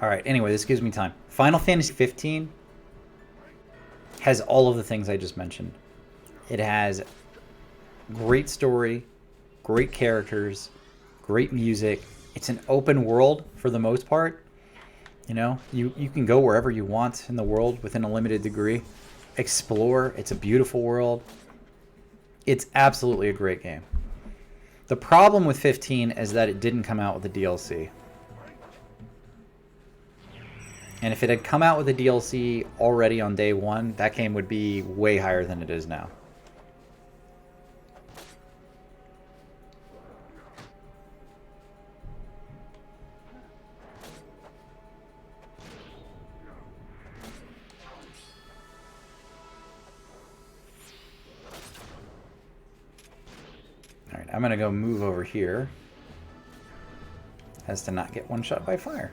Alright, anyway, this gives me time. Final Fantasy 15 has all of the things I just mentioned. It has great story, great characters, great music. It's an open world for the most part. You know, you can go wherever you want in the world within a limited degree. Explore. It's a beautiful world. It's absolutely a great game. The problem with 15 is that it didn't come out with the DLC. And if it had come out with a DLC already on day one, that game would be way higher than it is now. Alright, I'm going to go move over here as to not get one shot by fire.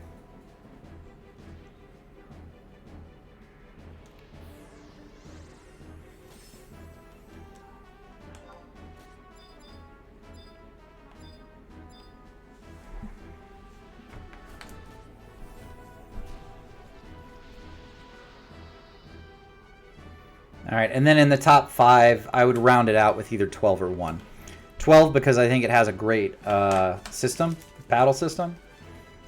All right, and then in the top 5, I would round it out with either 12 or 1. 12 because I think it has a great system, battle system.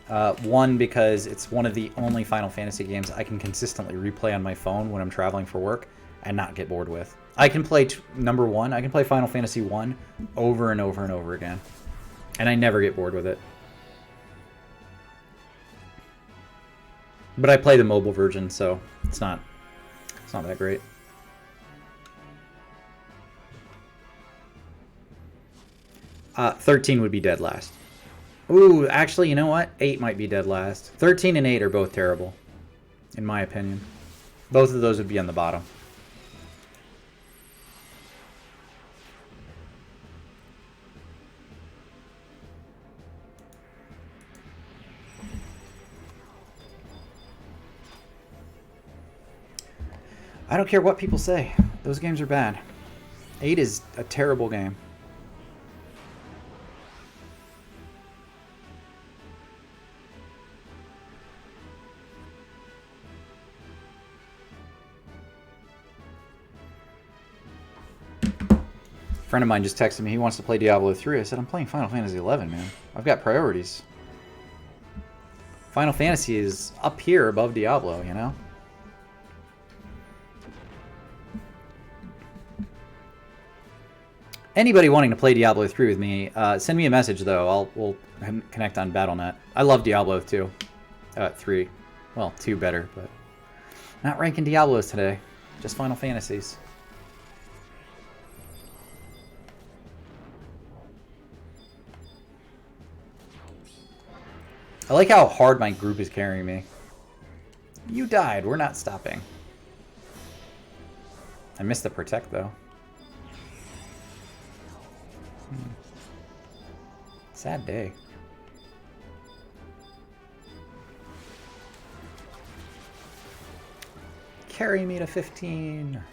1 because it's one of the only Final Fantasy games I can consistently replay on my phone when I'm traveling for work and not get bored with. I can play number 1. I can play Final Fantasy 1 over and over and over again, and I never get bored with it. But I play the mobile version, so it's not that great. 13 would be dead last. Ooh, actually, you know what? 8 might be dead last. 13 and 8 are both terrible, in my opinion. Both of those would be on the bottom. I don't care what people say. Those games are bad. 8 is a terrible game. A friend of mine just texted me. He wants to play Diablo 3. I said, I'm playing Final Fantasy 11, man. I've got priorities. Final Fantasy is up here above Diablo, you know? Anybody wanting to play Diablo 3 with me, send me a message, though. We'll connect on Battle.net. I love Diablo 2. 3. Well, 2 better, but not ranking Diablos today. Just Final Fantasies. I like how hard my group is carrying me. You died. We're not stopping. I missed the protect, though. Sad day. Carry me to 15.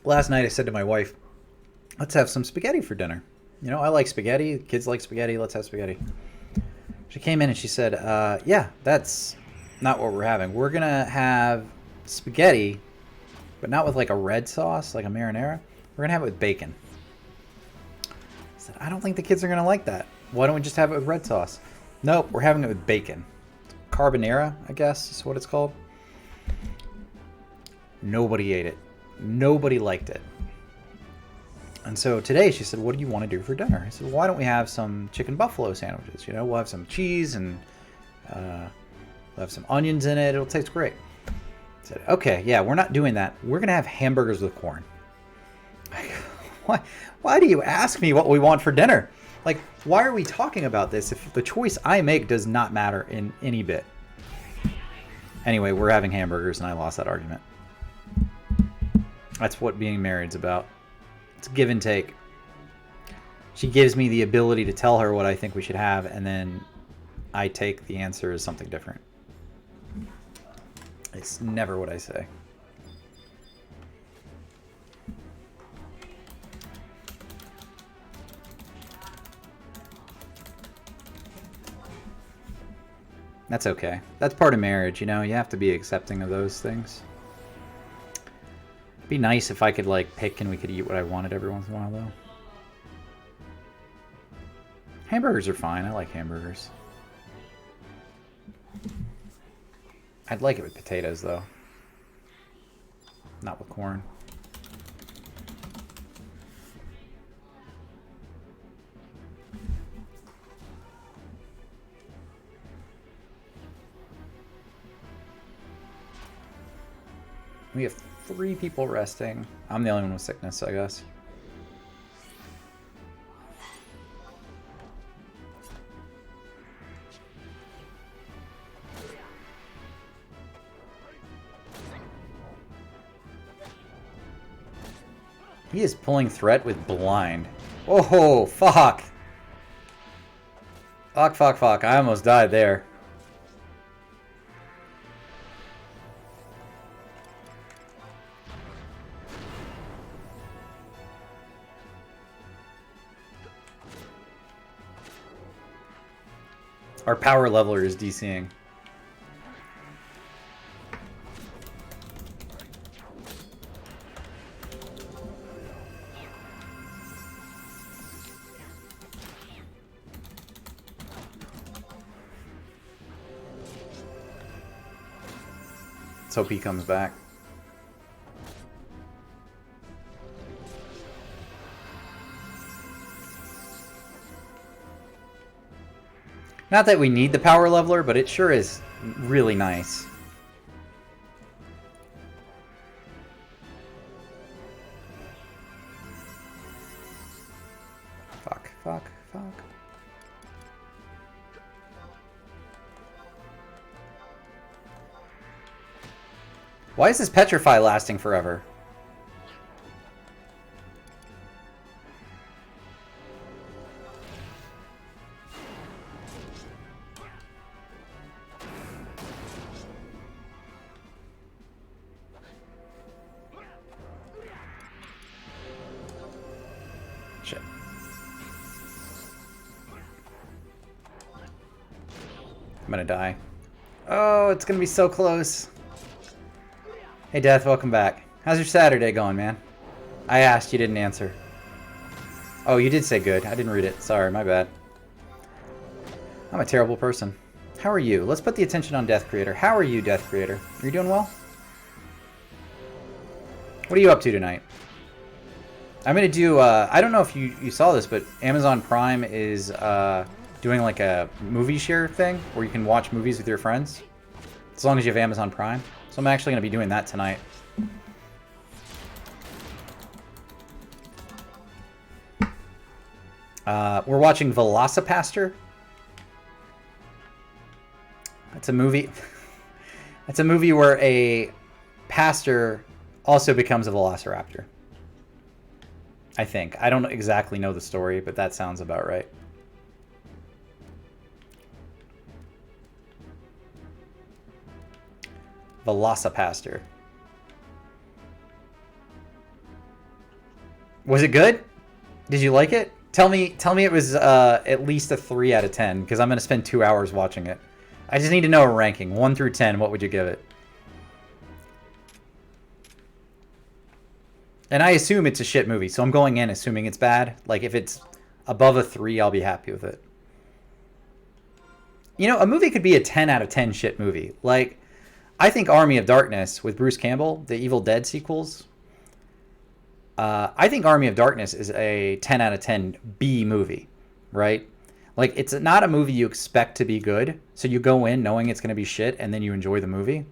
Last night I said to my wife, let's have some spaghetti for dinner. You know, I like spaghetti. Kids like spaghetti. Let's have spaghetti. She came in and she said, yeah, that's not what we're having. We're gonna have spaghetti, but not with like a red sauce, like a marinara. We're gonna have it with bacon. I said, I don't think the kids are gonna like that. Why don't we just have it with red sauce? Nope, we're having it with bacon. Carbonara, I guess is what it's called. Nobody ate it. Nobody liked it. And so today she said, what do you want to do for dinner? I said, well, why don't we have some chicken buffalo sandwiches? You know, we'll have some cheese and we'll have some onions in it. It'll taste great. I said, okay, yeah, we're not doing that. We're going to have hamburgers with corn. Why do you ask me what we want for dinner? Like, why are we talking about this if the choice I make does not matter in any bit? Anyway, we're having hamburgers and I lost that argument. That's what being married's about. It's give and take. She gives me the ability to tell her what I think we should have, and then I take the answer as something different. It's never what I say. That's okay. That's part of marriage, you know? You have to be accepting of those things. It'd be nice if I could, like, pick and we could eat what I wanted every once in a while, though. Hamburgers are fine. I like hamburgers. I'd like it with potatoes, though. Not with corn. We have 3 people resting. I'm the only one with sickness, I guess. He is pulling threat with blind. Oh, fuck. Fuck. I almost died there. Our power leveler is DCing. Let's hope he comes back. Not that we need the power leveler, but it sure is really nice. Fuck. Why is this petrify lasting forever? Shit. I'm gonna die. Oh, it's gonna be so close. Hey Death, welcome back. How's your Saturday going, man? I asked, you didn't answer. Oh, you did say good. I didn't read it. Sorry, my bad. I'm a terrible person. How are you? Let's put the attention on Death Creator. How are you, Death Creator? Are you doing well? What are you up to tonight? I'm going to do, I don't know if you saw this, but Amazon Prime is doing like a movie share thing where you can watch movies with your friends. As long as you have Amazon Prime. So I'm actually going to be doing that tonight. We're watching Velocipaster. It's a movie. It's a movie where a pastor also becomes a velociraptor. I think. I don't exactly know the story, but that sounds about right. Velocipaster. Was it good? Did you like it? Tell me it was at least a 3 out of 10, because I'm going to spend 2 hours watching it. I just need to know a ranking. 1 through 10, what would you give it? And I assume it's a shit movie, so I'm going in assuming it's bad. Like, if it's above a 3, I'll be happy with it. You know, a movie could be a 10 out of 10 shit movie. Like, I think Army of Darkness with Bruce Campbell, the Evil Dead sequels, I think Army of Darkness is a 10 out of 10 B movie, right? Like, it's not a movie you expect to be good, so you go in knowing it's going to be shit, and then you enjoy the movie.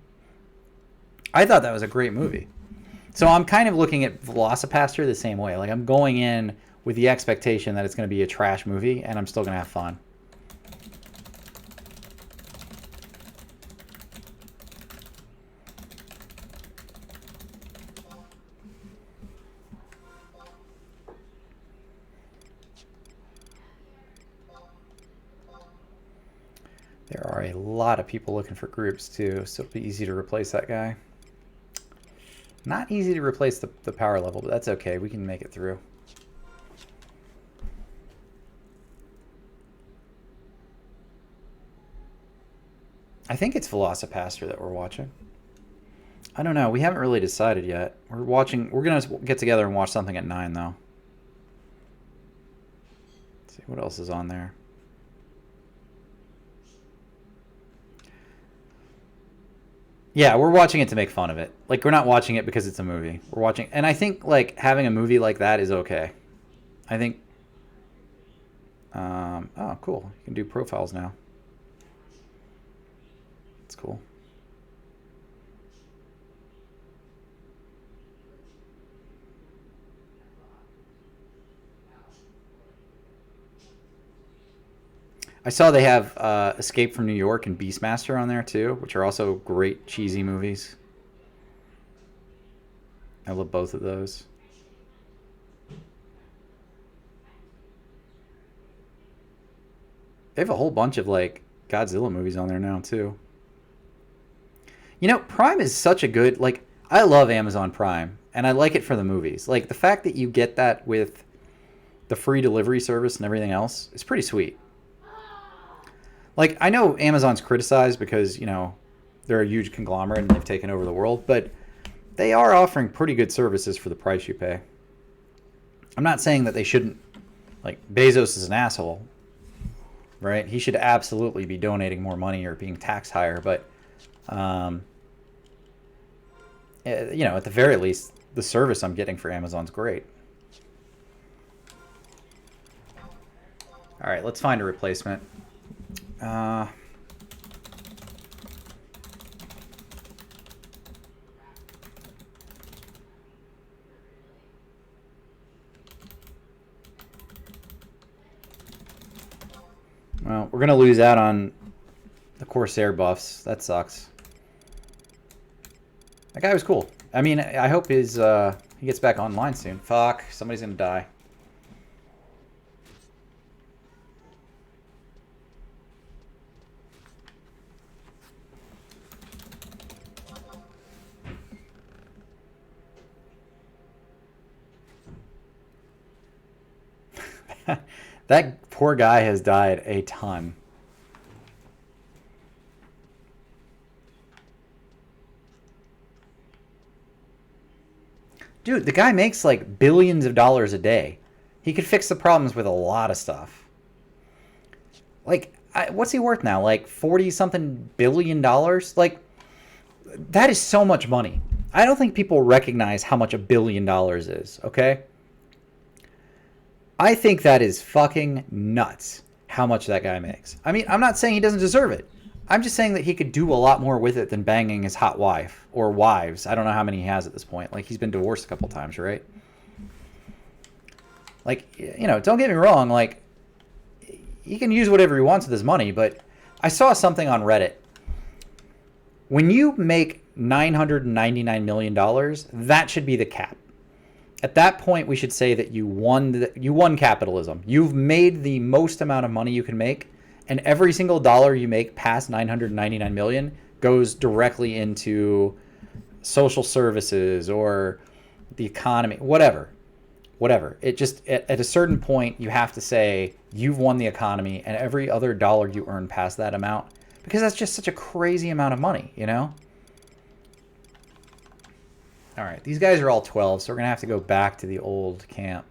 I thought that was a great movie. So I'm kind of looking at Velocipaster the same way. Like, I'm going in with the expectation that it's going to be a trash movie, and I'm still going to have fun. There are a lot of people looking for groups, too, so it'll be easy to replace that guy. Not easy to replace the power level, but that's okay. We can make it through. I think it's Velocipaster that we're watching. I don't know. We haven't really decided yet. We're going to get together and watch something at 9, though. Let's see what else is on there. Yeah, we're watching it to make fun of it. Like, we're not watching it because it's a movie. We're watching... And I think, like, having a movie like that is okay. I think... oh, cool. You can do profiles now. That's cool. I saw they have Escape from New York and Beastmaster on there too, which are also great cheesy movies. I love both of those. They have a whole bunch of like Godzilla movies on there now too. You know, Prime is such a good, like, I love Amazon Prime and I like it for the movies. Like, the fact that you get that with the free delivery service and everything else is pretty sweet. Like, I know Amazon's criticized because, you know, they're a huge conglomerate and they've taken over the world, but they are offering pretty good services for the price you pay. I'm not saying that they shouldn't, like, Bezos is an asshole, right? He should absolutely be donating more money or being taxed higher, but, you know, at the very least, the service I'm getting for Amazon's great. All right, let's find a replacement. Well, we're going to lose out on the Corsair buffs. That sucks. That guy was cool. I mean, I hope he gets back online soon. Fuck, somebody's going to die. That poor guy has died a ton. Dude, the guy makes like billions of dollars a day. He could fix the problems with a lot of stuff. Like, what's he worth now? Like 40-something billion dollars? Like, that is so much money. I don't think people recognize how much $1 billion is, okay? I think that is fucking nuts how much that guy makes. I mean, I'm not saying he doesn't deserve it. I'm just saying that he could do a lot more with it than banging his hot wife or wives. I don't know how many he has at this point. Like, he's been divorced a couple times, right? Like, you know, don't get me wrong. Like, he can use whatever he wants with his money, but I saw something on Reddit. When you make $999 million, that should be the cap. At that point, we should say that you won capitalism. You've made the most amount of money you can make, and every single dollar you make past $999 million goes directly into social services or the economy, whatever. It just, at a certain point, you have to say you've won the economy, and every other dollar you earn past that amount Because that's just such a crazy amount of money, you know? All right, these guys are all 12, so we're going to have to go back to the old camp.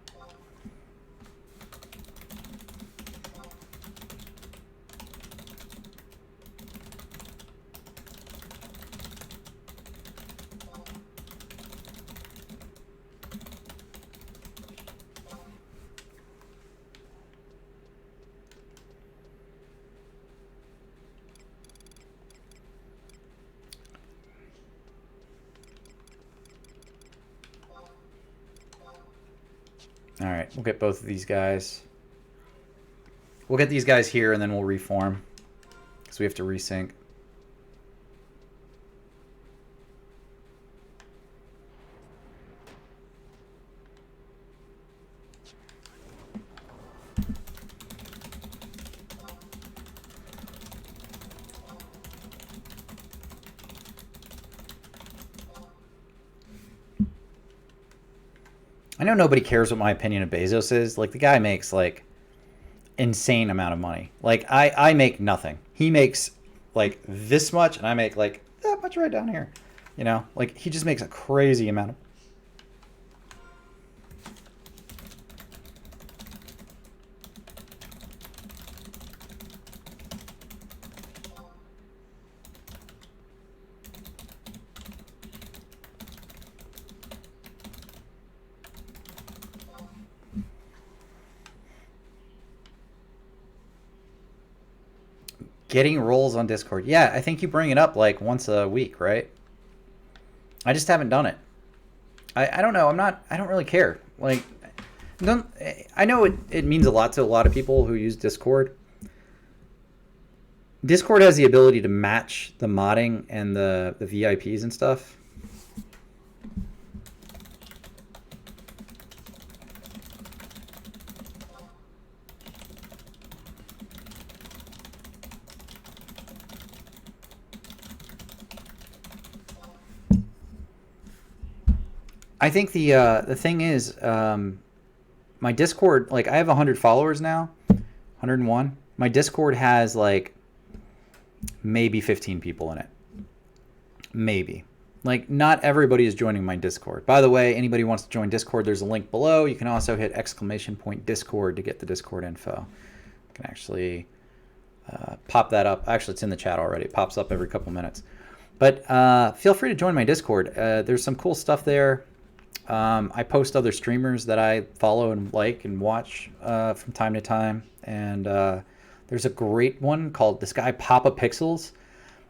All right, we'll get both of these guys. We'll get these guys here, and then we'll reform. Because we have to resync. I know nobody cares what my opinion of Bezos is. Like, the guy makes, like, insane amount of money. Like, I make nothing. He makes, like, this much, and I make, like, that much right down here. You know? Like, he just makes a crazy amount of... Getting roles on Discord. Yeah, I think you bring it up like once a week, right? I just haven't done it. I don't know. I don't really care. Like, I know it means a lot to a lot of people who use Discord. Discord has the ability to match the modding and the VIPs and stuff. I think the thing is, my Discord, like, I have 100 followers now, 101. My Discord has like maybe 15 people in it. Maybe. Like, not everybody is joining my Discord. By the way, anybody who wants to join Discord, there's a link below. You can also hit !Discord to get the Discord info. You can actually pop that up. Actually, it's in the chat already. It pops up every couple minutes. But feel free to join my Discord. There's some cool stuff there. I post other streamers that I follow and like and watch from time to time. And there's a great one called this guy, Papa Pixels.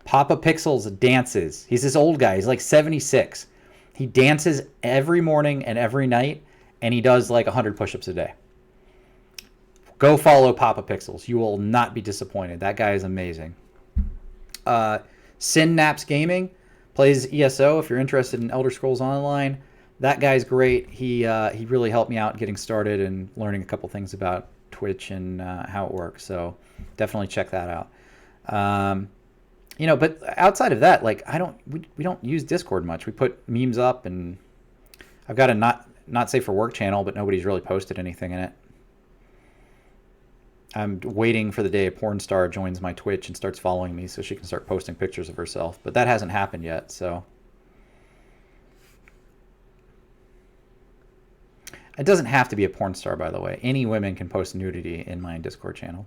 Papa Pixels dances. He's this old guy. He's like 76. He dances every morning and every night, and he does like 100 push-ups a day. Go follow Papa Pixels. You will not be disappointed. That guy is amazing. Synapse Gaming plays ESO. If you're interested in Elder Scrolls Online, that guy's great. He really helped me out getting started and learning a couple things about Twitch and how it works. So definitely check that out. You know, but outside of that, like, we don't use Discord much. We put memes up, and I've got a not safe for work channel, but nobody's really posted anything in it. I'm waiting for the day a porn star joins my Twitch and starts following me so she can start posting pictures of herself, but that hasn't happened yet. So it doesn't have to be a porn star, by the way. Any women can post nudity in my Discord channel.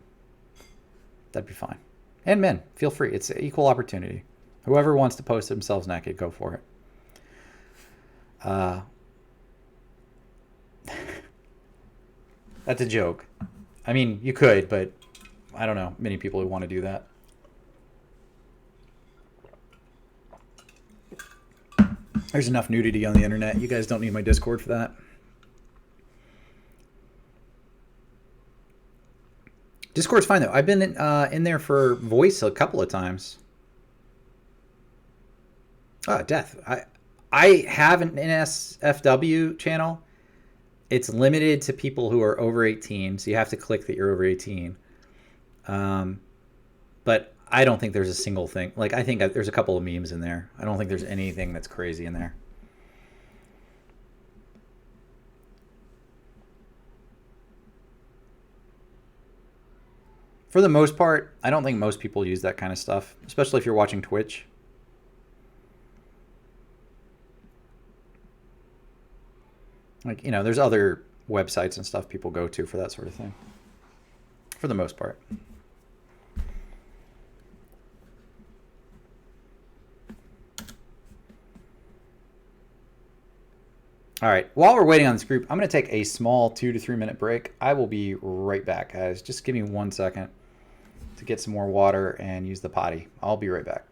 That'd be fine. And men, feel free. It's equal opportunity. Whoever wants to post themselves naked, go for it. That's a joke. I mean, you could, but I don't know many people who want to do that. There's enough nudity on the internet. You guys don't need my Discord for that. Discord's fine, though. I've been in there for voice a couple of times. Oh, death. I have an NSFW channel. It's limited to people who are over 18, so you have to click that you're over 18. But I don't think there's a single thing. Like, I think there's a couple of memes in there. I don't think there's anything that's crazy in there. For the most part, I don't think most people use that kind of stuff, especially if you're watching Twitch. Like, you know, there's other websites and stuff people go to for that sort of thing. For the most part. All right, while we're waiting on this group, I'm going to take a small 2 to 3 minute break. I will be right back, guys. Just give me 1 second to get some more water and use the potty. I'll be right back.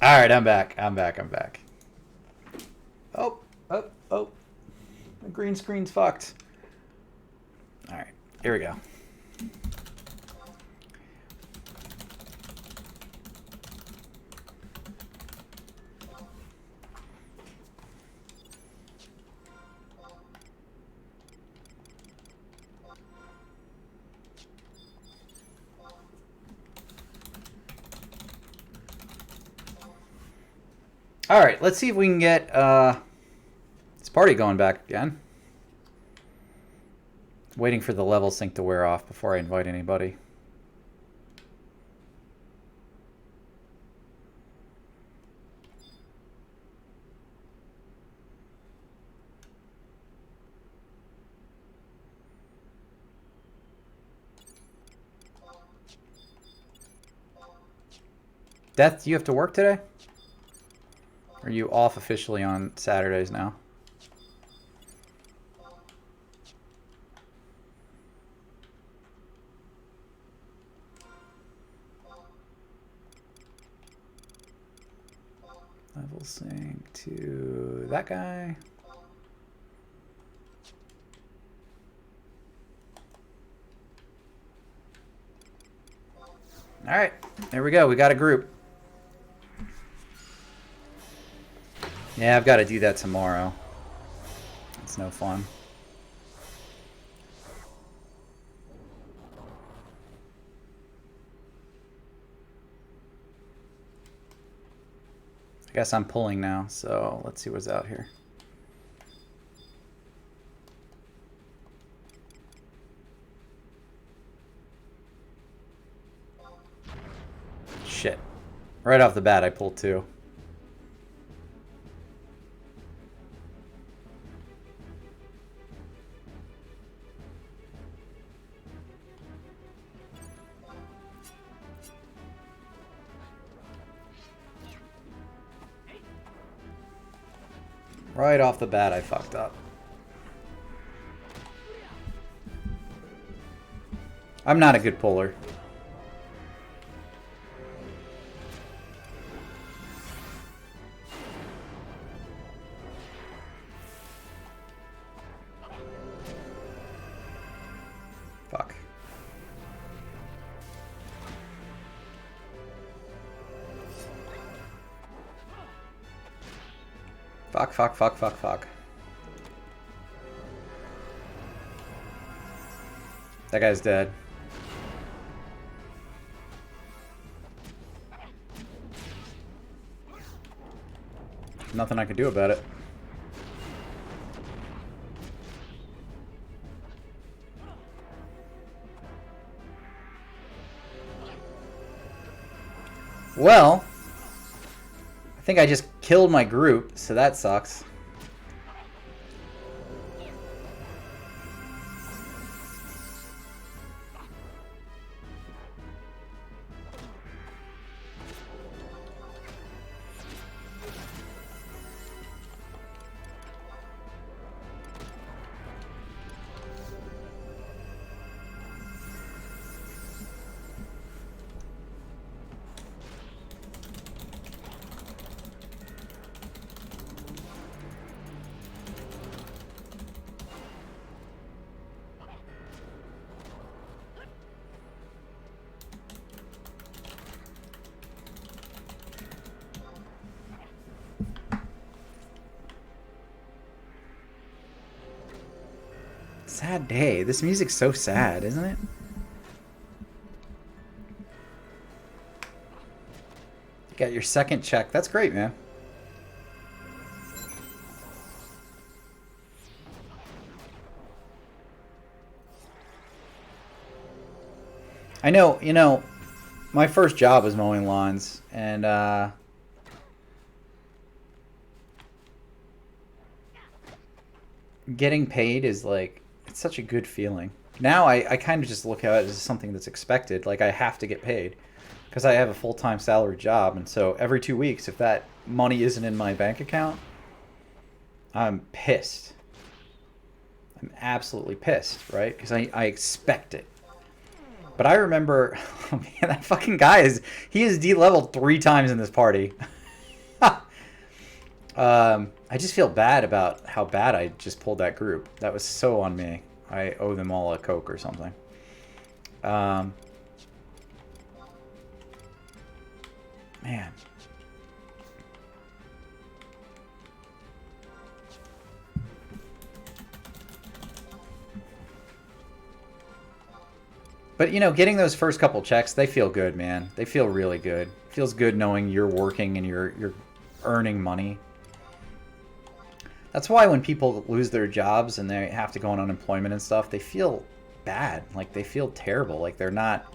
All right, I'm back. I'm back. Oh, oh. The green screen's fucked. All right, here we go. All right, let's see if we can get this party going back again. Waiting for the level sync to wear off before I invite anybody. Death, do you have to work today? Or are you off officially on Saturdays now? Level sync to that guy. All right, there we go. We got a group. Yeah, I've got to do that tomorrow. It's no fun. I guess I'm pulling now, so let's see what's out here. Shit. Right off the bat, I pulled 2. Right off the bat, I fucked up. I'm not a good puller. Fuck. Fuck, fuck, fuck, fuck, fuck. That guy's dead. Nothing I could do about it. Well, I think I just killed my group, so that sucks. Sad day. This music's so sad, isn't it? You got your second check. That's great, man. I know, you know, my first job was mowing lawns, and getting paid is like, it's such a good feeling. Now I kind of just look at it as something that's expected. Like, I have to get paid because I have a full-time salary job. And so every 2 weeks, if that money isn't in my bank account, I'm pissed. I'm absolutely pissed, right? Because I expect it. But I remember, oh man, that fucking guy he is de-leveled 3 times in this party. I just feel bad about how bad I just pulled that group. That was so on me. I owe them all a Coke or something. Man. But, you know, getting those first couple checks, they feel good, man. They feel really good. It feels good knowing you're working and you're earning money. That's why when people lose their jobs and they have to go on unemployment and stuff, they feel bad. Like, they feel terrible. Like, they're not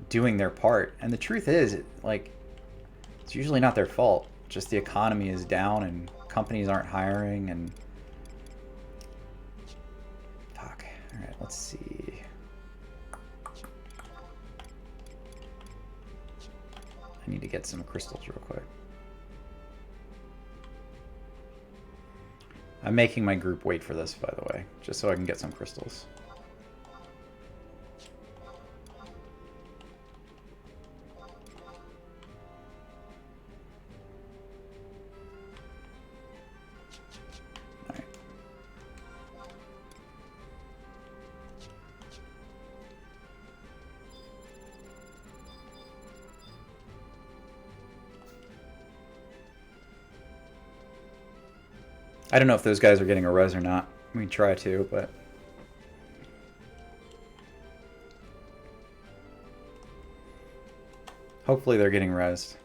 doing their part. And the truth is, like, it's usually not their fault. Just the economy is down and companies aren't hiring and... Fuck. Alright, let's see. get some crystals real quick. I'm making my group wait for this, by the way, just so I can get some crystals. I don't know if those guys are getting a res or not. We can try to, but... hopefully they're getting res.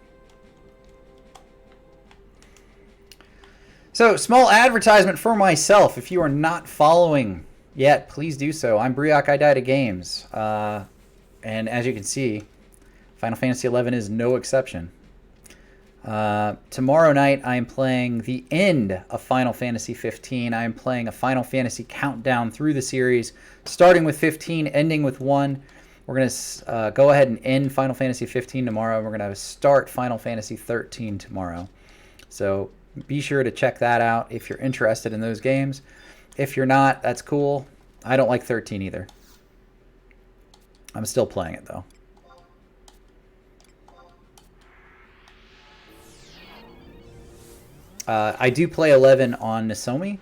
So, small advertisement for myself. If you are not following yet, please do so. I'm Briok, I Died at Games. And as you can see, Final Fantasy 11 is no exception. Tomorrow night, I am playing the end of Final Fantasy 15. I am playing a Final Fantasy countdown through the series, starting with 15, ending with 1. We're going to go ahead and end Final Fantasy 15 tomorrow. We're going to start Final Fantasy 13 tomorrow. So be sure to check that out if you're interested in those games. If you're not, that's cool. I don't like 13 either. I'm still playing it, though. I do play 11 on Nasomi.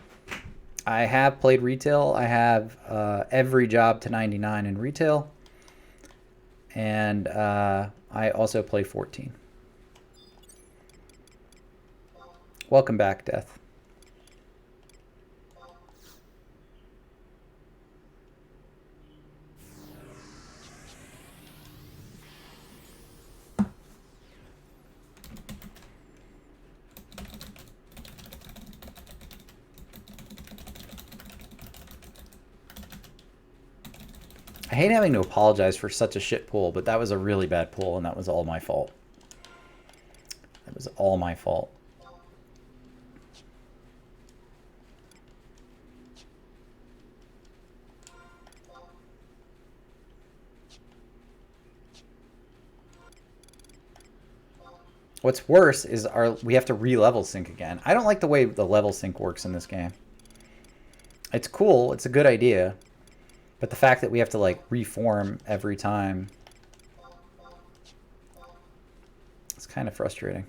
I have played retail. I have every job to 99 in retail. And I also play 14. Welcome back, Death. I hate having to apologize for such a shit pull, but that was a really bad pull, and that was all my fault. That was all my fault. What's worse is we have to re-level sync again. I don't like the way the level sync works in this game. It's cool. It's a good idea. But the fact that we have to, like, reform every time, it's kind of frustrating.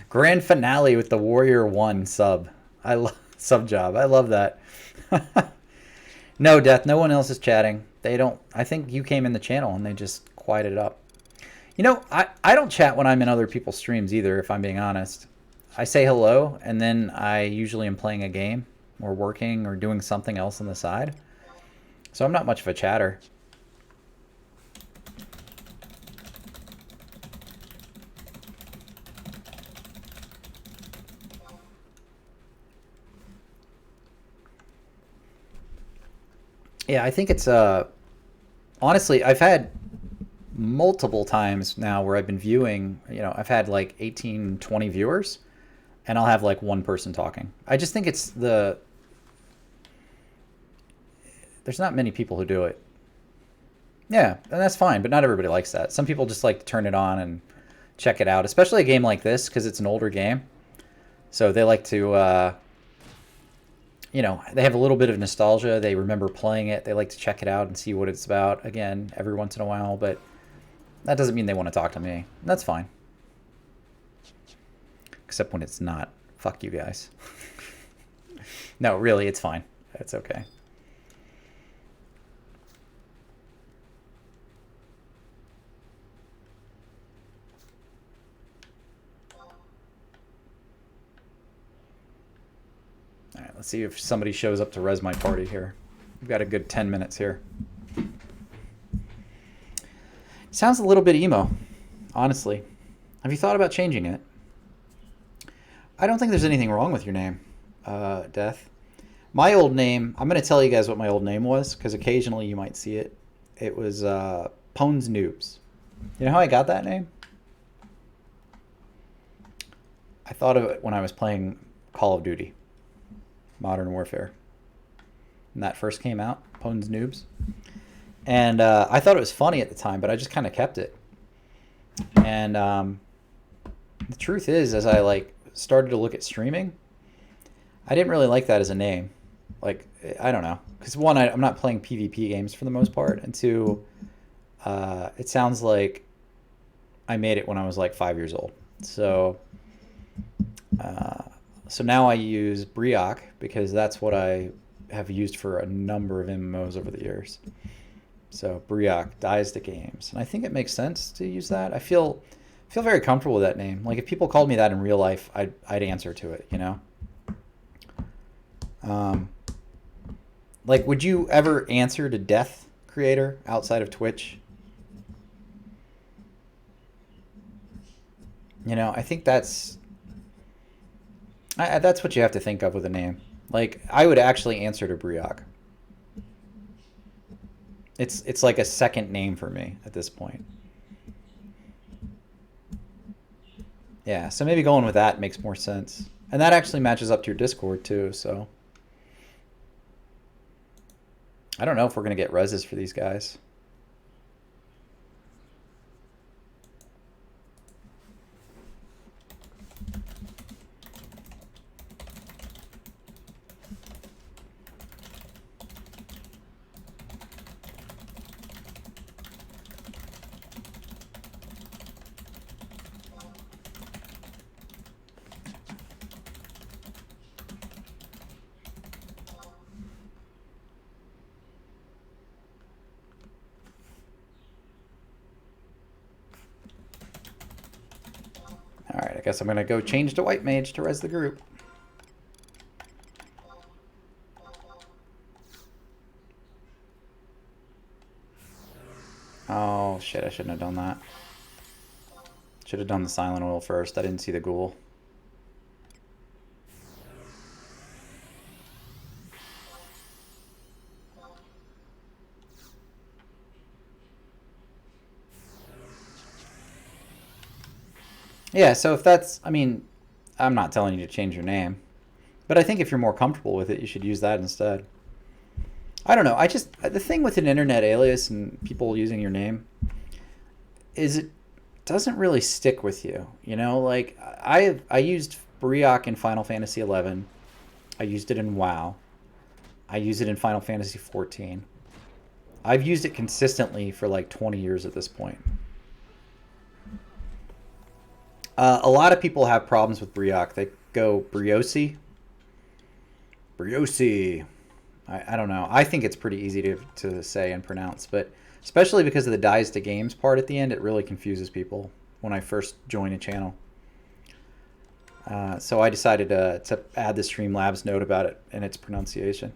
Grand finale with the Warrior 1 sub. Sub job. I love that. No, Death. No one else is chatting. They don't. I think you came in the channel and they just quieted it up. You know, I don't chat when I'm in other people's streams either, if I'm being honest. I say hello, and then I usually am playing a game or working or doing something else on the side. So I'm not much of a chatter. Yeah, I think it's honestly, I've had multiple times now where I've been viewing, you know, I've had like 18, 20 viewers, and I'll have like one person talking. I just think it's there's not many people who do it. Yeah, and that's fine, but not everybody likes that. Some people just like to turn it on and check it out, especially a game like this, because it's an older game. So they like to, you know, they have a little bit of nostalgia. They remember playing it. They like to check it out and see what it's about, again, every once in a while. But that doesn't mean they want to talk to me. That's fine. Except when it's not. Fuck you guys. No, really, it's fine. It's okay. All right, let's see if somebody shows up to res my party here. We've got a good 10 minutes here. Sounds a little bit emo, honestly. Have you thought about changing it? I don't think there's anything wrong with your name, Death. My old name, I'm going to tell you guys what my old name was, because occasionally you might see it. It was Pones Noobs. You know how I got that name? I thought of it when I was playing Call of Duty, Modern Warfare. When that first came out, Pones Noobs. And I thought it was funny at the time, but I just kind of kept it. And the truth is, as I like started to look at streaming, I didn't really like that as a name. Like, I don't know. Because one, I'm not playing PvP games for the most part. And two, it sounds like I made it when I was like 5 years old. So so now I use Brioc because that's what I have used for a number of MMOs over the years. So Brioc dies to games, and I think it makes sense to use that. I feel very comfortable with that name. Like if people called me that in real life, I'd answer to it. You know. Like, would you ever answer to Death Creator outside of Twitch? You know, I think that's what you have to think of with a name. Like, I would actually answer to Brioc. It's like a second name for me at this point. Yeah, so maybe going with that makes more sense. And that actually matches up to your Discord too, so. I don't know if we're going to get reses for these guys. Alright, I guess I'm going to go change to White Mage to res the group. Oh, shit, I shouldn't have done that. Should have done the Silent Oil first. I didn't see the ghoul. Yeah, so if that's, I mean, I'm not telling you to change your name, but I think if you're more comfortable with it, you should use that instead. I don't know. The thing with an internet alias and people using your name is it doesn't really stick with you. You know, like I used Brioc in Final Fantasy 11. I used it in WoW. I use it in Final Fantasy 14. I've used it consistently for like 20 years at this point. A lot of people have problems with Brioc. They go Briosi. Briosi. I don't know. I think it's pretty easy to say and pronounce, but especially because of the dies to games part at the end, it really confuses people when I first join a channel. So I decided to add the Streamlabs note about it and its pronunciation.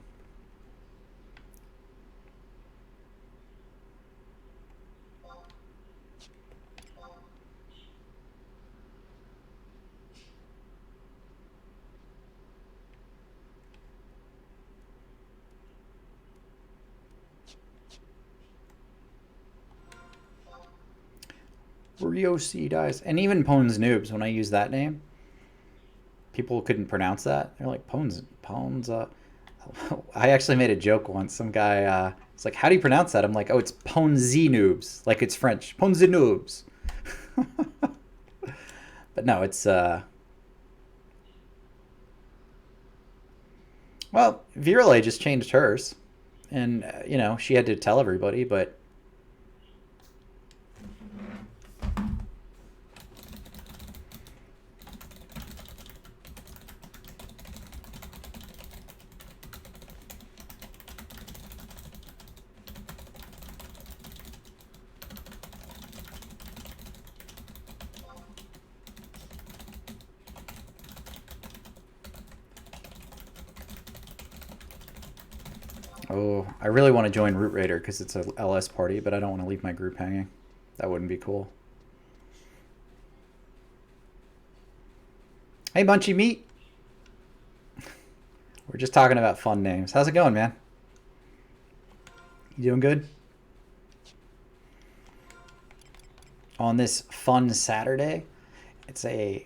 Riosi dies. And even Pones Noobs, when I use that name, people couldn't pronounce that. They're like, Pones. I actually made a joke once. Some guy was like, how do you pronounce that? I'm like, oh, it's Ponzi Noobs. Like it's French. Ponzi Noobs. But no, it's... Well, Virale just changed hers. And, you know, she had to tell everybody, but... Oh, I really want to join Root Raider because it's a LS party, but I don't want to leave my group hanging. That wouldn't be cool. Hey, Munchy Meat. We're just talking about fun names. How's it going, man? You doing good? On this fun Saturday, it's a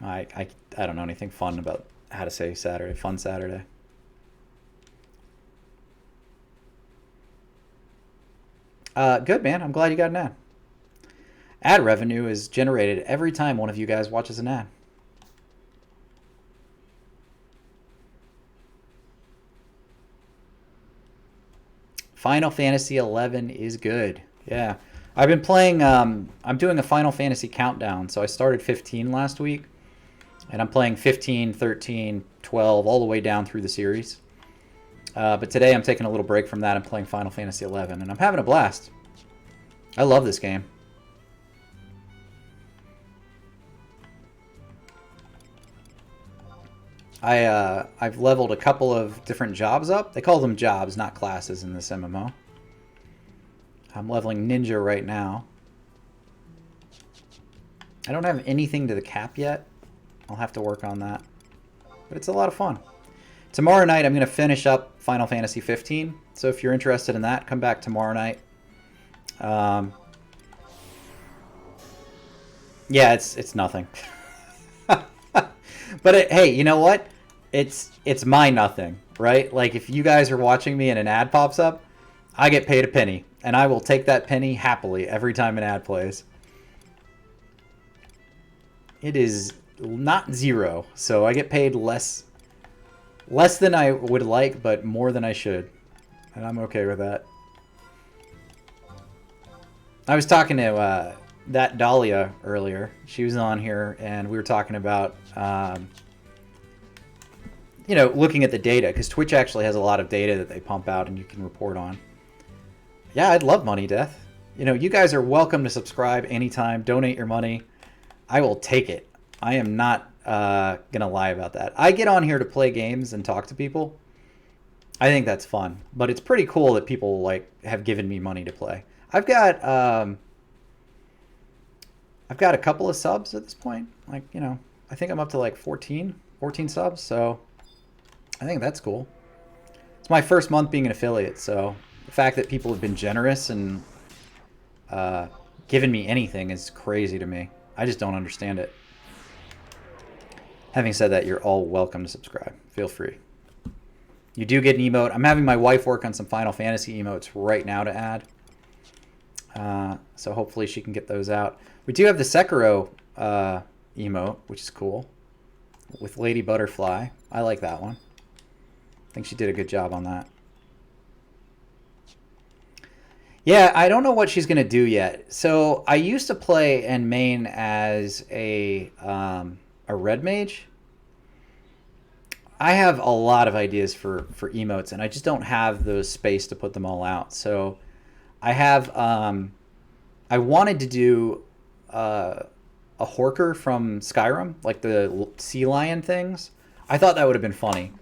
I don't know anything fun about how to say Saturday. Fun Saturday. Good, man. I'm glad you got an ad. Ad revenue is generated every time one of you guys watches an ad. Final Fantasy 11 is good. Yeah. I've been playing, I'm doing a Final Fantasy countdown. So I started 15 last week. And I'm playing 15, 13, 12, all the way down through the series. But today I'm taking a little break from that. I'm playing Final Fantasy 11. And I'm having a blast. I love this game. I've leveled a couple of different jobs up. They call them jobs, not classes in this MMO. I'm leveling Ninja right now. I don't have anything to the cap yet. I'll have to work on that. But it's a lot of fun. Tomorrow night I'm going to finish up Final Fantasy 15. So if you're interested in that, come back tomorrow night. Yeah, it's nothing. But hey, you know what? It's my nothing, right? Like if you guys are watching me and an ad pops up, I get paid a penny, and I will take that penny happily every time an ad plays. It is not zero, so I get paid less than I would like, but more than I should, and I'm okay with that. I was talking to that Dahlia earlier. She was on here, and we were talking about, you know, looking at the data, because Twitch actually has a lot of data that they pump out and you can report on. Yeah, I'd love money, Death. You know, you guys are welcome to subscribe anytime. Donate your money. I will take it. I am not going to lie about that. I get on here to play games and talk to people. I think that's fun. But it's pretty cool that people, like, have given me money to play. I've got a couple of subs at this point. Like, you know, I think I'm up to like 14 subs, so I think that's cool. It's my first month being an affiliate, so the fact that people have been generous and given me anything is crazy to me. I just don't understand it. Having said that, you're all welcome to subscribe. Feel free. You do get an emote. I'm having my wife work on some Final Fantasy emotes right now to add. So hopefully she can get those out. We do have the Sekiro emote, which is cool, with Lady Butterfly. I like that one. I think she did a good job on that. Yeah, I don't know what she's going to do yet. So I used to play and main as a red mage. I have a lot of ideas for emotes, and I just don't have the space to put them all out. So I have... I wanted to do a Horker from Skyrim, like the sea lion things. I thought that would have been funny.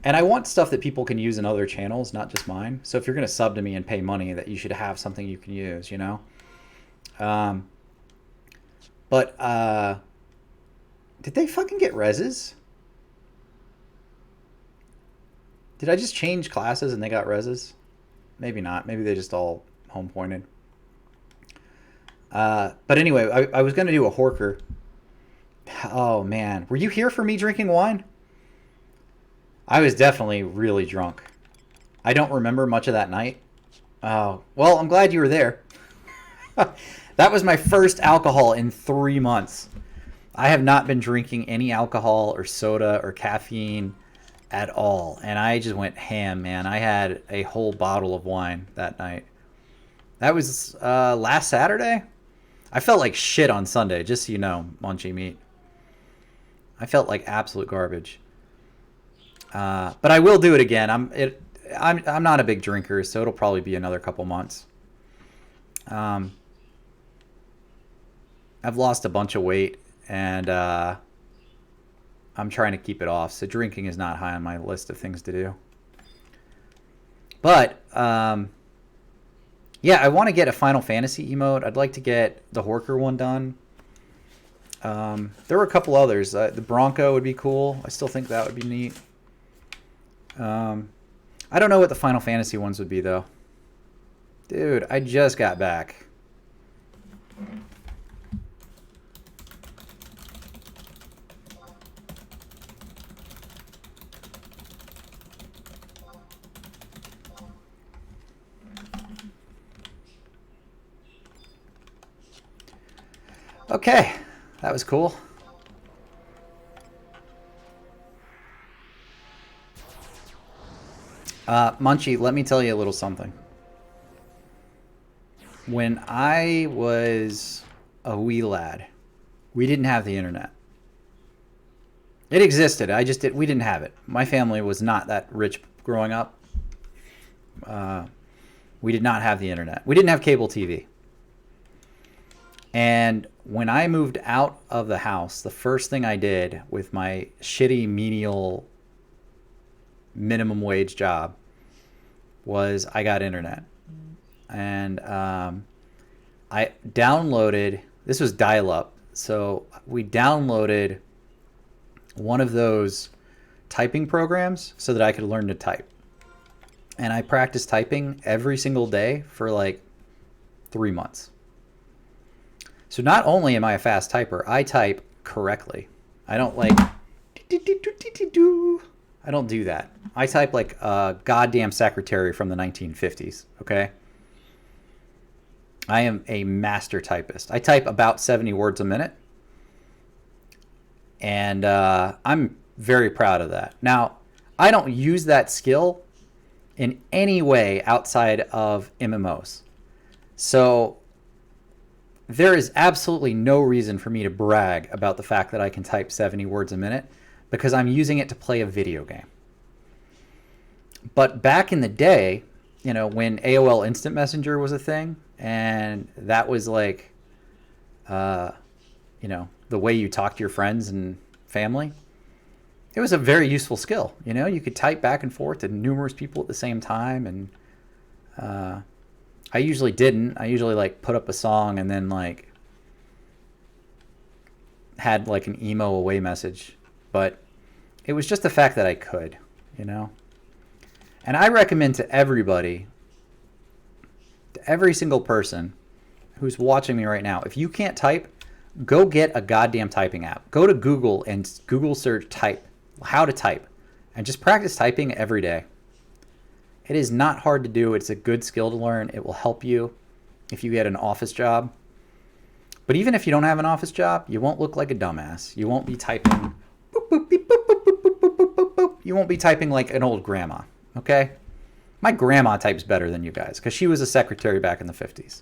And I want stuff that people can use in other channels, not just mine. So if you're going to sub to me and pay money, that you should have something you can use, you know? But did they fucking get reses? Did I just change classes and they got reses? Maybe not. Maybe they just all home pointed. But anyway, I was going to do a Horker. Oh, man. Were you here for me drinking wine? I was definitely really drunk. I don't remember much of that night. Oh, well, I'm glad you were there. That was my first alcohol in 3 months. I have not been drinking any alcohol or soda or caffeine at all. And I just went ham, man. I had a whole bottle of wine that night. That was last Saturday. I felt like shit on Sunday, just so you know, Munchy Meat. I felt like absolute garbage. But I will do it again. I'm not a big drinker, so it'll probably be another couple months. I've lost a bunch of weight, and I'm trying to keep it off. So drinking is not high on my list of things to do. But yeah, I want to get a Final Fantasy emote. I'd like to get the Horker one done. There were a couple others. The Bronco would be cool. I still think that would be neat. I don't know what the Final Fantasy ones would be, though. Dude, I just got back. Okay, that was cool. Munchie, let me tell you a little something. When I was a wee lad, we didn't have the internet. It existed. We didn't have it. My family was not that rich growing up. We did not have the internet. We didn't have cable TV. And when I moved out of the house, the first thing I did with my shitty menial minimum wage job was I got internet. And I downloaded, this was dial-up, so we downloaded one of those typing programs so that I could learn to type. And I practiced typing every single day for like 3 months. So not only am I a fast typer, I type correctly. I don't like... I don't do that. I type like a goddamn secretary from the 1950s, okay? I am a master typist. I type about 70 words a minute. And I'm very proud of that. Now, I don't use that skill in any way outside of MMOs. So there is absolutely no reason for me to brag about the fact that I can type 70 words a minute because I'm using it to play a video game. But back in the day, you know, when AOL Instant Messenger was a thing, and that was like, you know, the way you talk to your friends and family, it was a very useful skill. You know, you could type back and forth to numerous people at the same time, and I usually didn't. I usually like put up a song and then like had like an emo away message, but it was just the fact that I could, you know. And I recommend to everybody, to every single person who's watching me right now, if you can't type, go get a goddamn typing app. Go to Google and Google search type, how to type, and just practice typing every day. It is not hard to do. It's a good skill to learn. It will help you if you get an office job. But even if you don't have an office job, you won't look like a dumbass. You won't be typing boop, boop, beep, boop, boop, boop, boop, boop, boop, boop. You won't be typing like an old grandma, okay? My grandma types better than you guys because she was a secretary back in the 50s.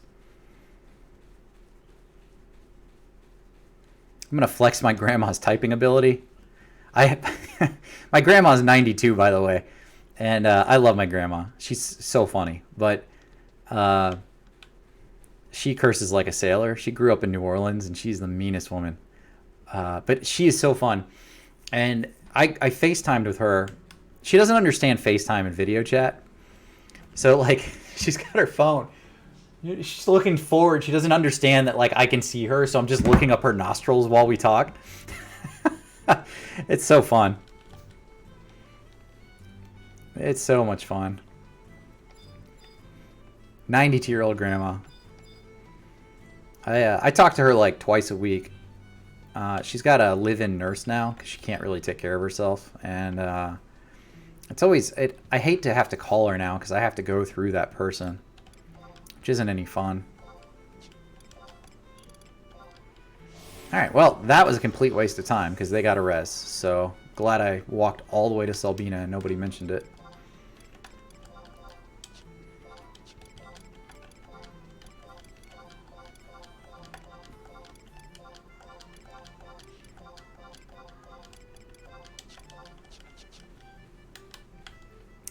I'm going to flex my grandma's typing ability. My grandma's 92, by the way. And I love my grandma. She's so funny. But she curses like a sailor. She grew up in New Orleans, and she's the meanest woman. But she is so fun. And I FaceTimed with her. She doesn't understand FaceTime and video chat. So, like, she's got her phone. She's looking forward. She doesn't understand that, like, I can see her. So I'm just looking up her nostrils while we talk. It's so fun. It's so much fun. 92-year-old grandma. I talk to her like twice a week. She's got a live-in nurse now because she can't really take care of herself. And it's always... I hate to have to call her now because I have to go through that person, which isn't any fun. Alright, well, that was a complete waste of time because they got a res. So, glad I walked all the way to Selbina and nobody mentioned it.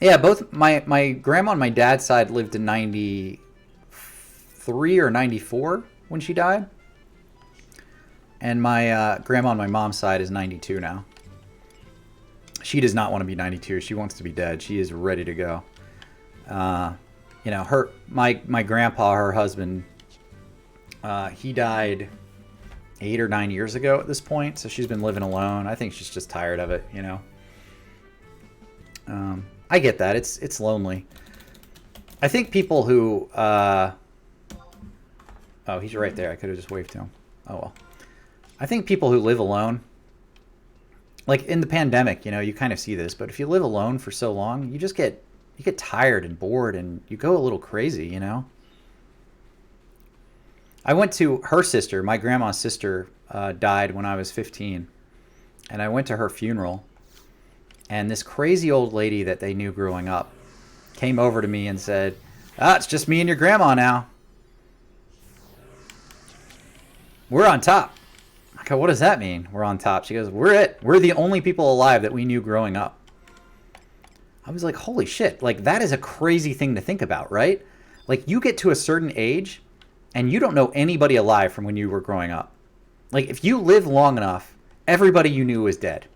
Yeah, both my grandma on my dad's side lived to 93 or 94 when she died. And my grandma on my mom's side is 92 now. She does not want to be 92. She wants to be dead. She is ready to go. You know, my grandpa, her husband, he died 8 or 9 years ago at this point. So she's been living alone. I think she's just tired of it, you know. I get that. It's lonely. I think people who... oh, he's right there. I could have just waved to him. Oh, well. I think people who live alone... Like, in the pandemic, you know, you kind of see this. But if you live alone for so long, you just get... You get tired and bored and you go a little crazy, you know? I went to her sister. My grandma's sister died when I was 15. And I went to her funeral. And this crazy old lady that they knew growing up came over to me and said, it's just me and your grandma now. We're on top. I go, what does that mean? We're on top. She goes, we're it. We're the only people alive that we knew growing up. I was like, holy shit. Like, that is a crazy thing to think about, right? Like, you get to a certain age and you don't know anybody alive from when you were growing up. Like, if you live long enough, everybody you knew is dead.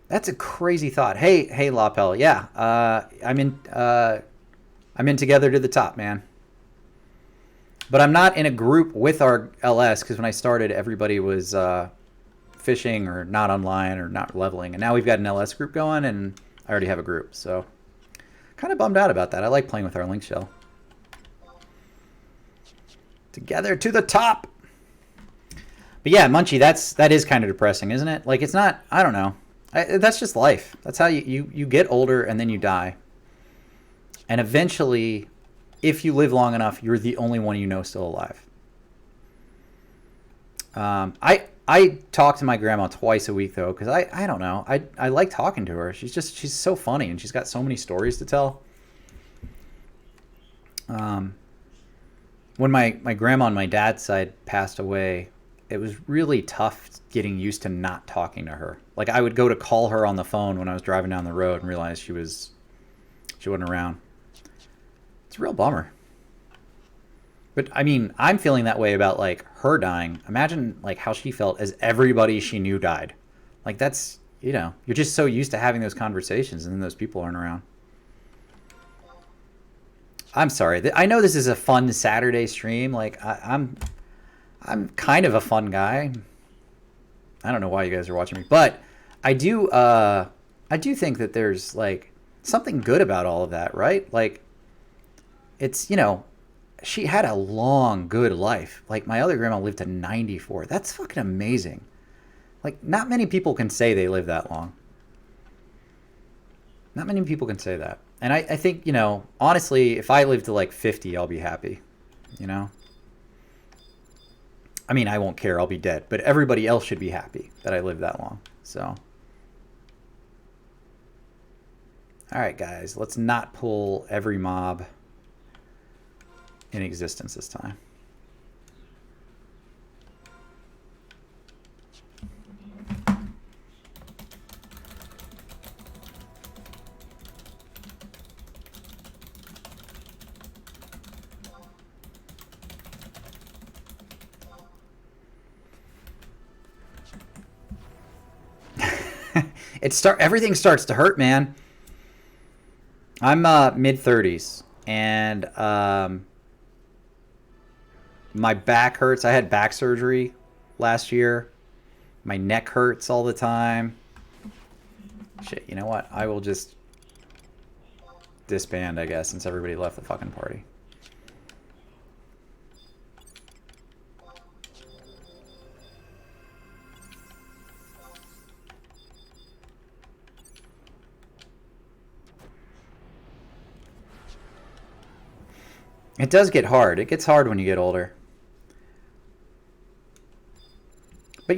That's a crazy thought. Hey, Lapel. Yeah, I'm in together to the top, man. But I'm not in a group with our LS because when I started, everybody was fishing or not online or not leveling. And now we've got an LS group going, and I already have a group. So kind of bummed out about that. I like playing with our link shell. Together to the top. But yeah, Munchie, that is kind of depressing, isn't it? Like, it's not, I don't know. That's just life. That's how you get older and then you die. And eventually, if you live long enough, you're the only one you know still alive. I talk to my grandma twice a week, though, because I don't know. I like talking to her. She's so funny, and she's got so many stories to tell. When my grandma on my dad's side passed away, it was really tough getting used to not talking to her. Like, I would go to call her on the phone when I was driving down the road and realize she wasn't around. It's a real bummer. But I mean, I'm feeling that way about like her dying. Imagine like how she felt as everybody she knew died. Like, that's, you're just so used to having those conversations and then those people aren't around. I'm sorry. I know this is a fun Saturday stream. Like, I'm kind of a fun guy. I don't know why you guys are watching me, but I do think that there's like something good about all of that, right? Like, it's, she had a long, good life. Like, my other grandma lived to 94. That's fucking amazing. Like, not many people can say they live that long. Not many people can say that. And I think, honestly, if I live to like 50, I'll be happy, I mean, I won't care. I'll be dead. But everybody else should be happy that I lived that long. So. All right, guys. Let's not pull every mob in existence this time. Everything starts to hurt, man. I'm mid-30s, and my back hurts. I had back surgery last year. My neck hurts all the time. Shit, you know what? I will just disband, I guess, since everybody left the fucking party. It does get hard. It gets hard when you get older. But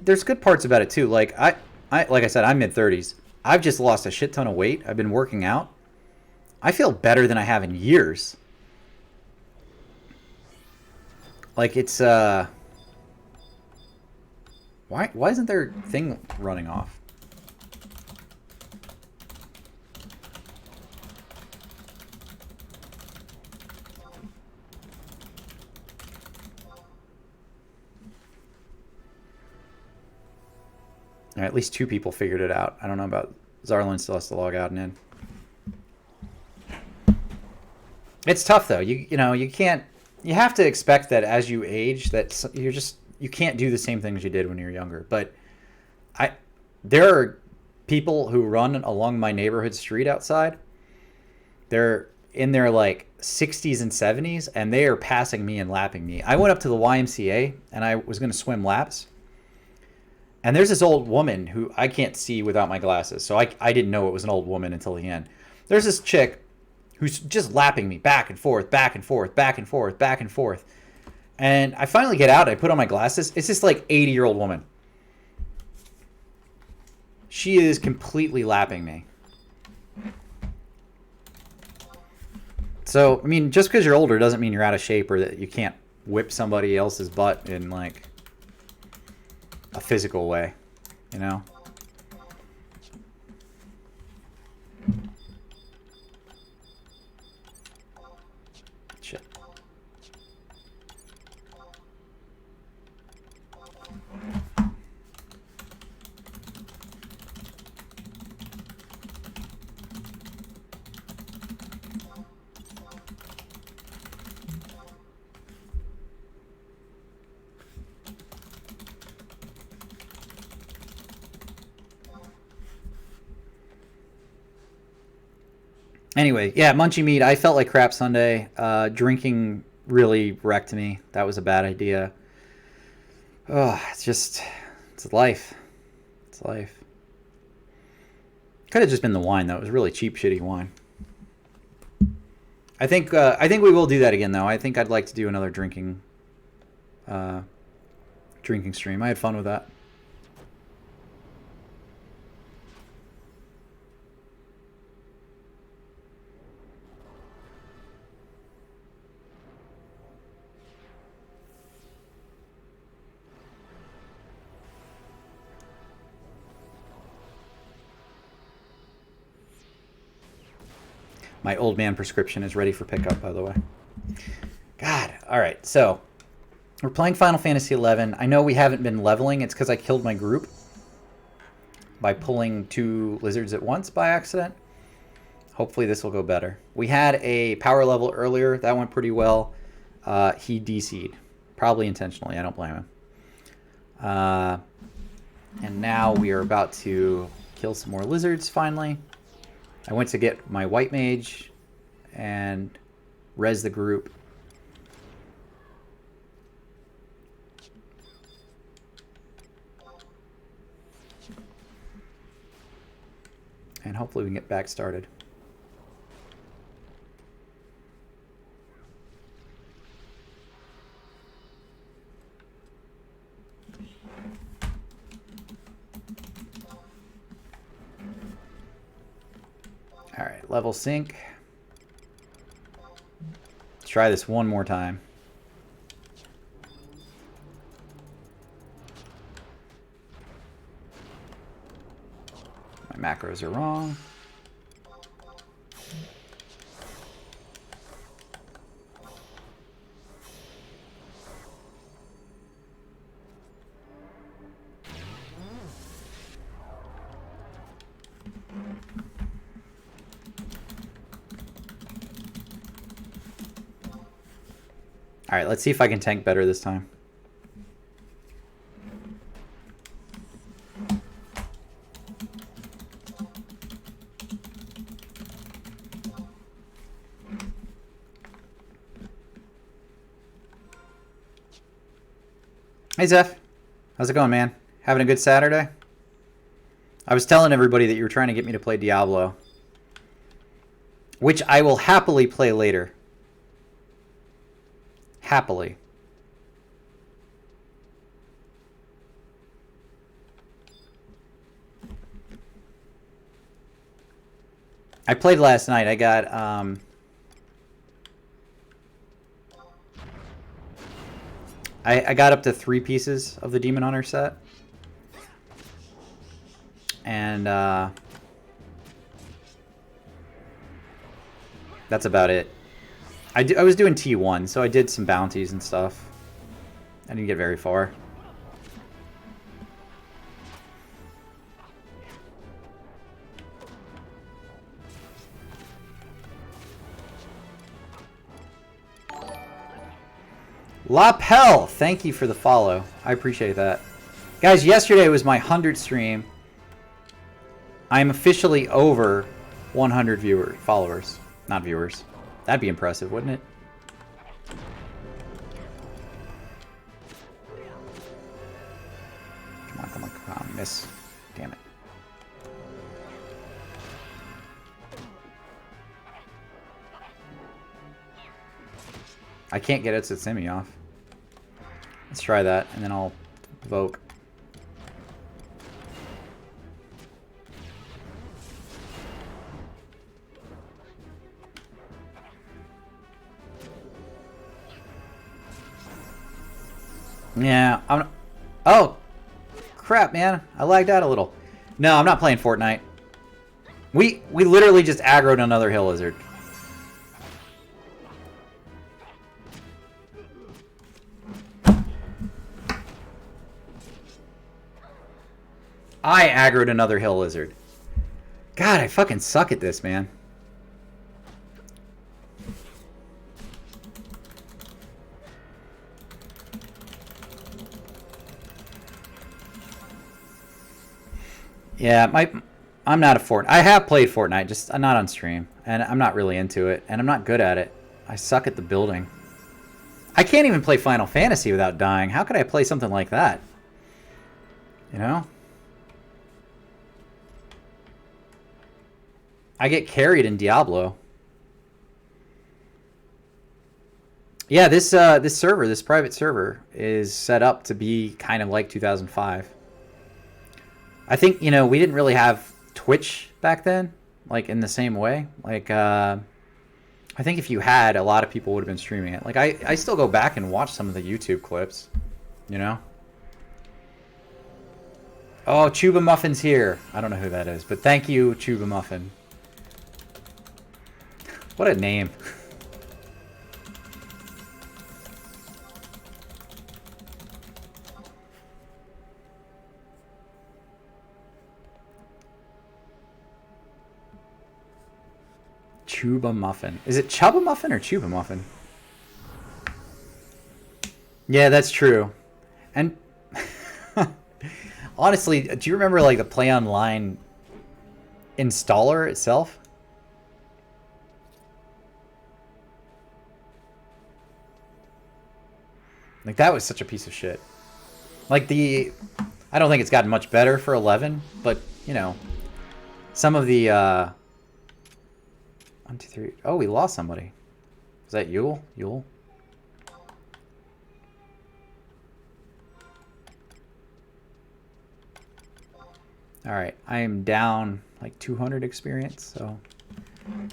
there's good parts about it too. Like like I said, I'm mid-30s. I've just lost a shit ton of weight. I've been working out. I feel better than I have in years. Like, it's why isn't their thing running off? At least 2 people figured it out. I don't know about Zarlin. Still has to log out and in. It's tough though. You can't. You have to expect that as you age, that you can't do the same things you did when you were younger. But there are people who run along my neighborhood street outside. They're in their like 60s and 70s, and they are passing me and lapping me. I went up to the YMCA and I was going to swim laps. And there's this old woman who I can't see without my glasses. So I didn't know it was an old woman until the end. There's this chick who's just lapping me back and forth, back and forth, back and forth, back and forth. And I finally get out. I put on my glasses. It's this like 80-year-old woman. She is completely lapping me. So, I mean, just because you're older doesn't mean you're out of shape or that you can't whip somebody else's butt in, like, a physical way, you know? Shit. Anyway, yeah, Munchie Meat. I felt like crap Sunday. Drinking really wrecked me. That was a bad idea. Oh, it's life. It's life. Could have just been the wine, though. It was really cheap, shitty wine. I think we will do that again, though. I think I'd like to do another drinking stream. I had fun with that. My old man prescription is ready for pickup, by the way. God. All right. So we're playing Final Fantasy XI. I know we haven't been leveling. It's because I killed my group by pulling 2 lizards at once by accident. Hopefully this will go better. We had a power level earlier. That went pretty well. He DC'd. Probably intentionally. I don't blame him. And now we are about to kill some more lizards, finally. I went to get my white mage and res the group. And hopefully we can get back started. All right, level sync. Let's try this one more time. My macros are wrong. All right, let's see if I can tank better this time. Hey, Zeph. How's it going, man? Having a good Saturday? I was telling everybody that you were trying to get me to play Diablo, which I will happily play later. Happily. I played last night. I got I got up to 3 pieces of the Demon Hunter set. And that's about it. I was doing T1, so I did some bounties and stuff. I didn't get very far. Lapel, thank you for the follow. I appreciate that. Guys, yesterday was my 100th stream. I'm officially over 100 followers. Not viewers. That'd be impressive, wouldn't it? Come on, come on, come on. Miss. Damn it. I can't get Utsutsumi off. Let's try that, and then I'll evoke. Yeah, I'm... Oh! Crap, man. I lagged out a little. No, I'm not playing Fortnite. We literally just aggroed another hill lizard. I aggroed another hill lizard. God, I fucking suck at this, man. Yeah, I'm not a Fortnite. I have played Fortnite, just not on stream, and I'm not really into it, and I'm not good at it. I suck at the building. I can't even play Final Fantasy without dying. How could I play something like that? You know? I get carried in Diablo. Yeah, this server, this private server, is set up to be kind of like 2005. I think, you know, we didn't really have Twitch back then, like in the same way. Like, I think if you had, a lot of people would have been streaming it. Like, I still go back and watch some of the YouTube clips, you know? Oh, Chuba Muffin's here. I don't know who that is, but thank you, Chuba Muffin. What a name. Chuba Muffin. Is it Chubba Muffin or Chuba Muffin? Yeah, that's true. And honestly, do you remember like the Play Online installer itself? Like that was such a piece of shit. Like I don't think it's gotten much better for 11, but you know, some of the 1, 2, 3. Oh, we lost somebody. Is that Yule? Yule? All right, I am down like 200 experience, so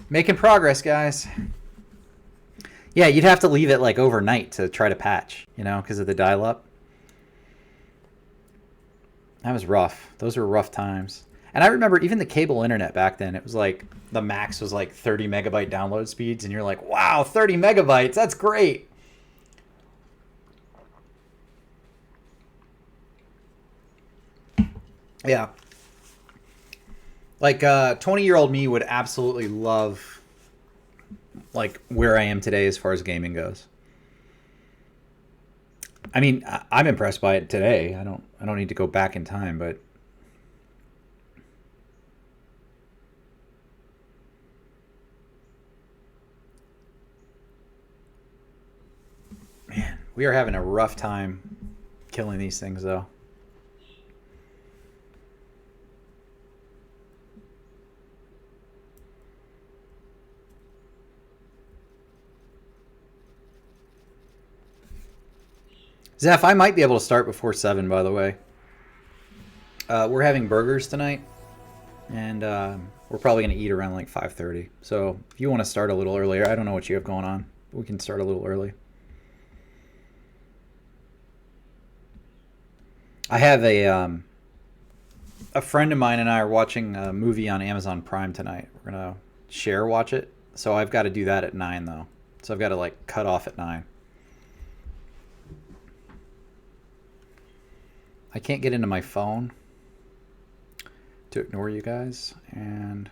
making progress, guys. Yeah, you'd have to leave it like overnight to try to patch, you know, because of the dial-up. That was rough. Those were rough times. And I remember even the cable internet back then, it was like the max was like 30 megabyte download speeds, and you're like, wow, 30 megabytes, that's great. Yeah. Like 20-year-old me would absolutely love like where I am today as far as gaming goes. I mean, I'm impressed by it today. I don't need to go back in time, but man, we are having a rough time killing these things though. Zeph, I might be able to start before 7, by the way. We're having burgers tonight, and we're probably going to eat around like 5:30. So if you want to start a little earlier, I don't know what you have going on. We can start a little early. I have a friend of mine and I are watching a movie on Amazon Prime tonight. We're going to share watch it. So I've got to do that at 9, though. So I've got to like cut off at 9. I can't get into my phone to ignore you guys, and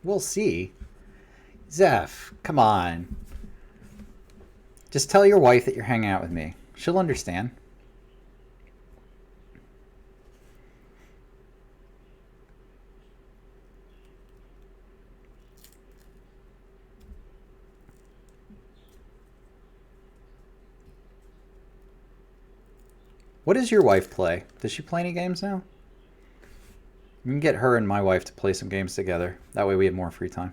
we'll see. Zeph, come on. Just tell your wife that you're hanging out with me. She'll understand. What does your wife play? Does she play any games now? We can get her and my wife to play some games together. That way we have more free time.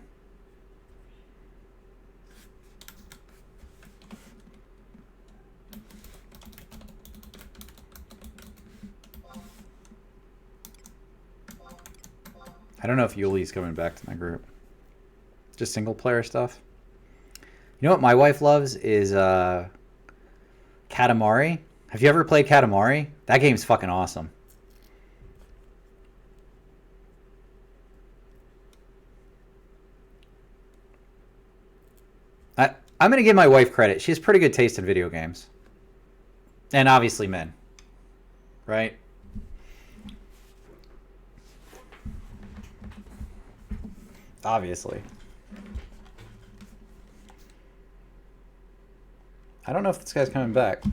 I don't know if Yuli's coming back to my group. Just single player stuff. You know what my wife loves is Katamari. Have you ever played Katamari? That game's fucking awesome. I'm going to give my wife credit. She has pretty good taste in video games. And obviously men. Right? Obviously. I don't know if this guy's coming back.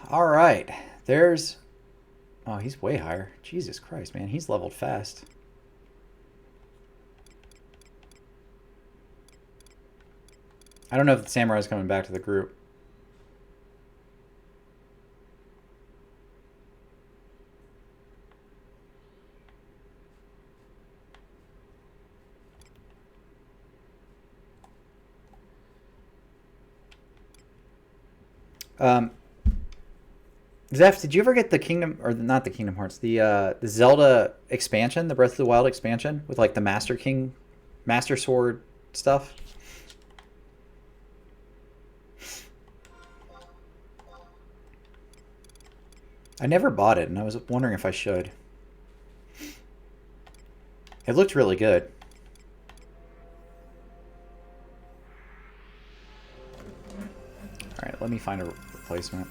All right. There's... Oh, he's way higher. Jesus Christ, man. He's leveled fast. I don't know if the samurai's coming back to the group. Zeph, did you ever get the Kingdom, or not the Kingdom Hearts, the Zelda expansion, the Breath of the Wild expansion, with like the Master King, Master Sword stuff? I never bought it, and I was wondering if I should. It looked really good. Alright, let me find a replacement.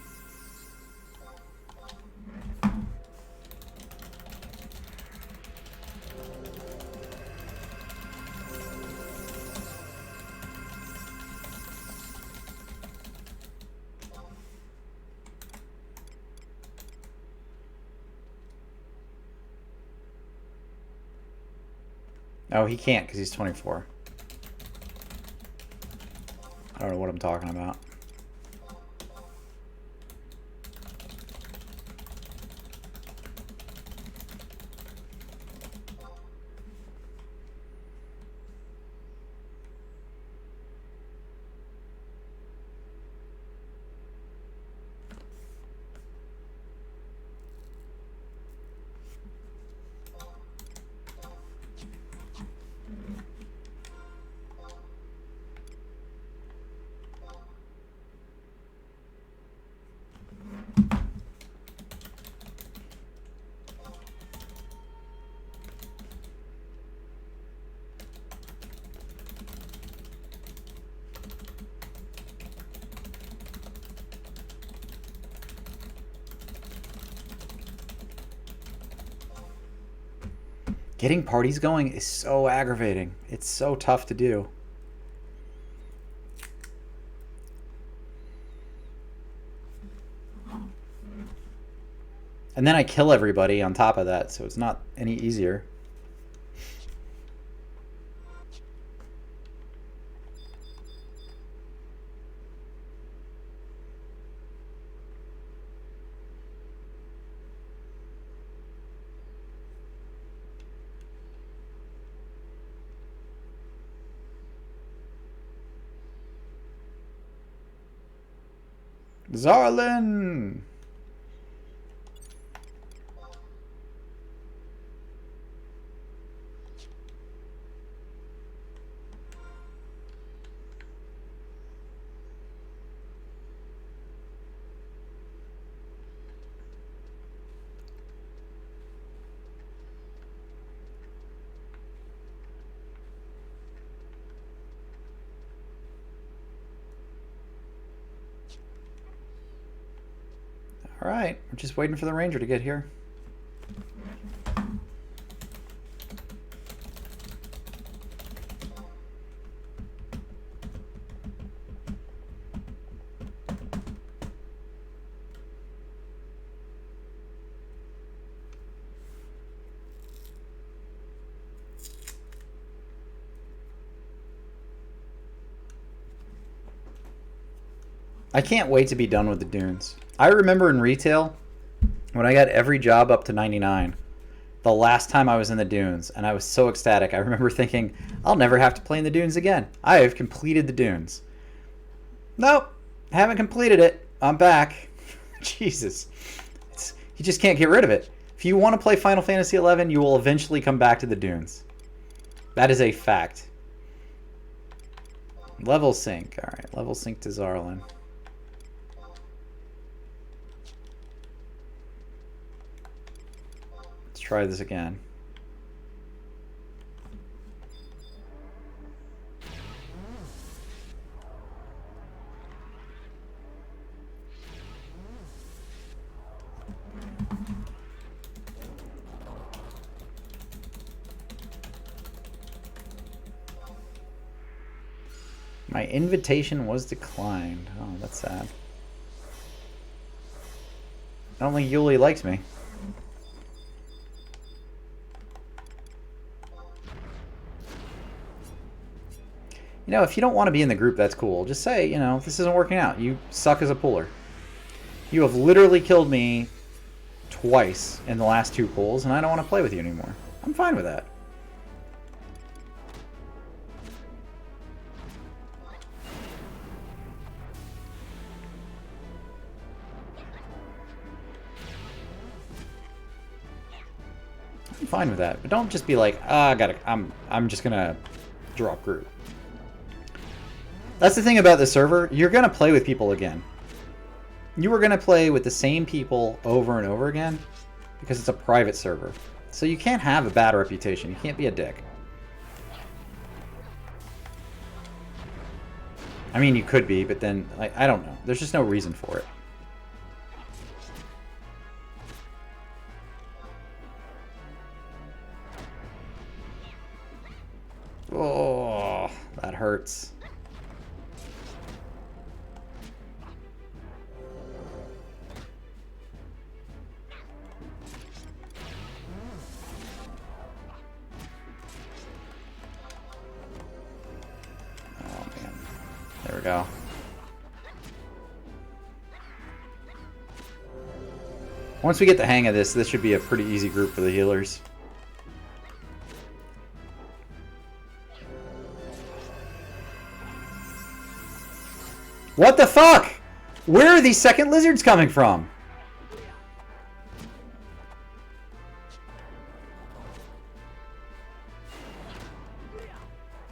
Oh, he can't because he's 24. I don't know what I'm talking about. Getting parties going is so aggravating. It's so tough to do. And then I kill everybody on top of that, so it's not any easier. Zarlin! All right, we're just waiting for the ranger to get here. I can't wait to be done with the dunes. I remember in retail, when I got every job up to 99, the last time I was in the dunes, and I was so ecstatic. I remember thinking, I'll never have to play in the dunes again. I have completed the dunes. Nope, haven't completed it. I'm back. Jesus. You just can't get rid of it. If you want to play Final Fantasy XI, you will eventually come back to the dunes. That is a fact. Level sync. All right, level sync to Zarlin. Let's try this again. My invitation was declined. Oh, that's sad. I don't think Yuli likes me. You know, if you don't want to be in the group, that's cool. Just say, you know, this isn't working out. You suck as a puller. You have literally killed me twice in the last 2 pulls, and I don't want to play with you anymore. I'm fine with that. I'm fine with that. But don't just be like, I'm just gonna drop group. That's the thing about the server. You're gonna play with people again. You are gonna play with the same people over and over again because it's a private server. So you can't have a bad reputation. You can't be a dick. I mean, you could be, but then I don't know. There's just no reason for it. Oh, that hurts. Oh, man. There we go. Once we get the hang of this, this should be a pretty easy group for the healers. What the fuck? Where are these second lizards coming from?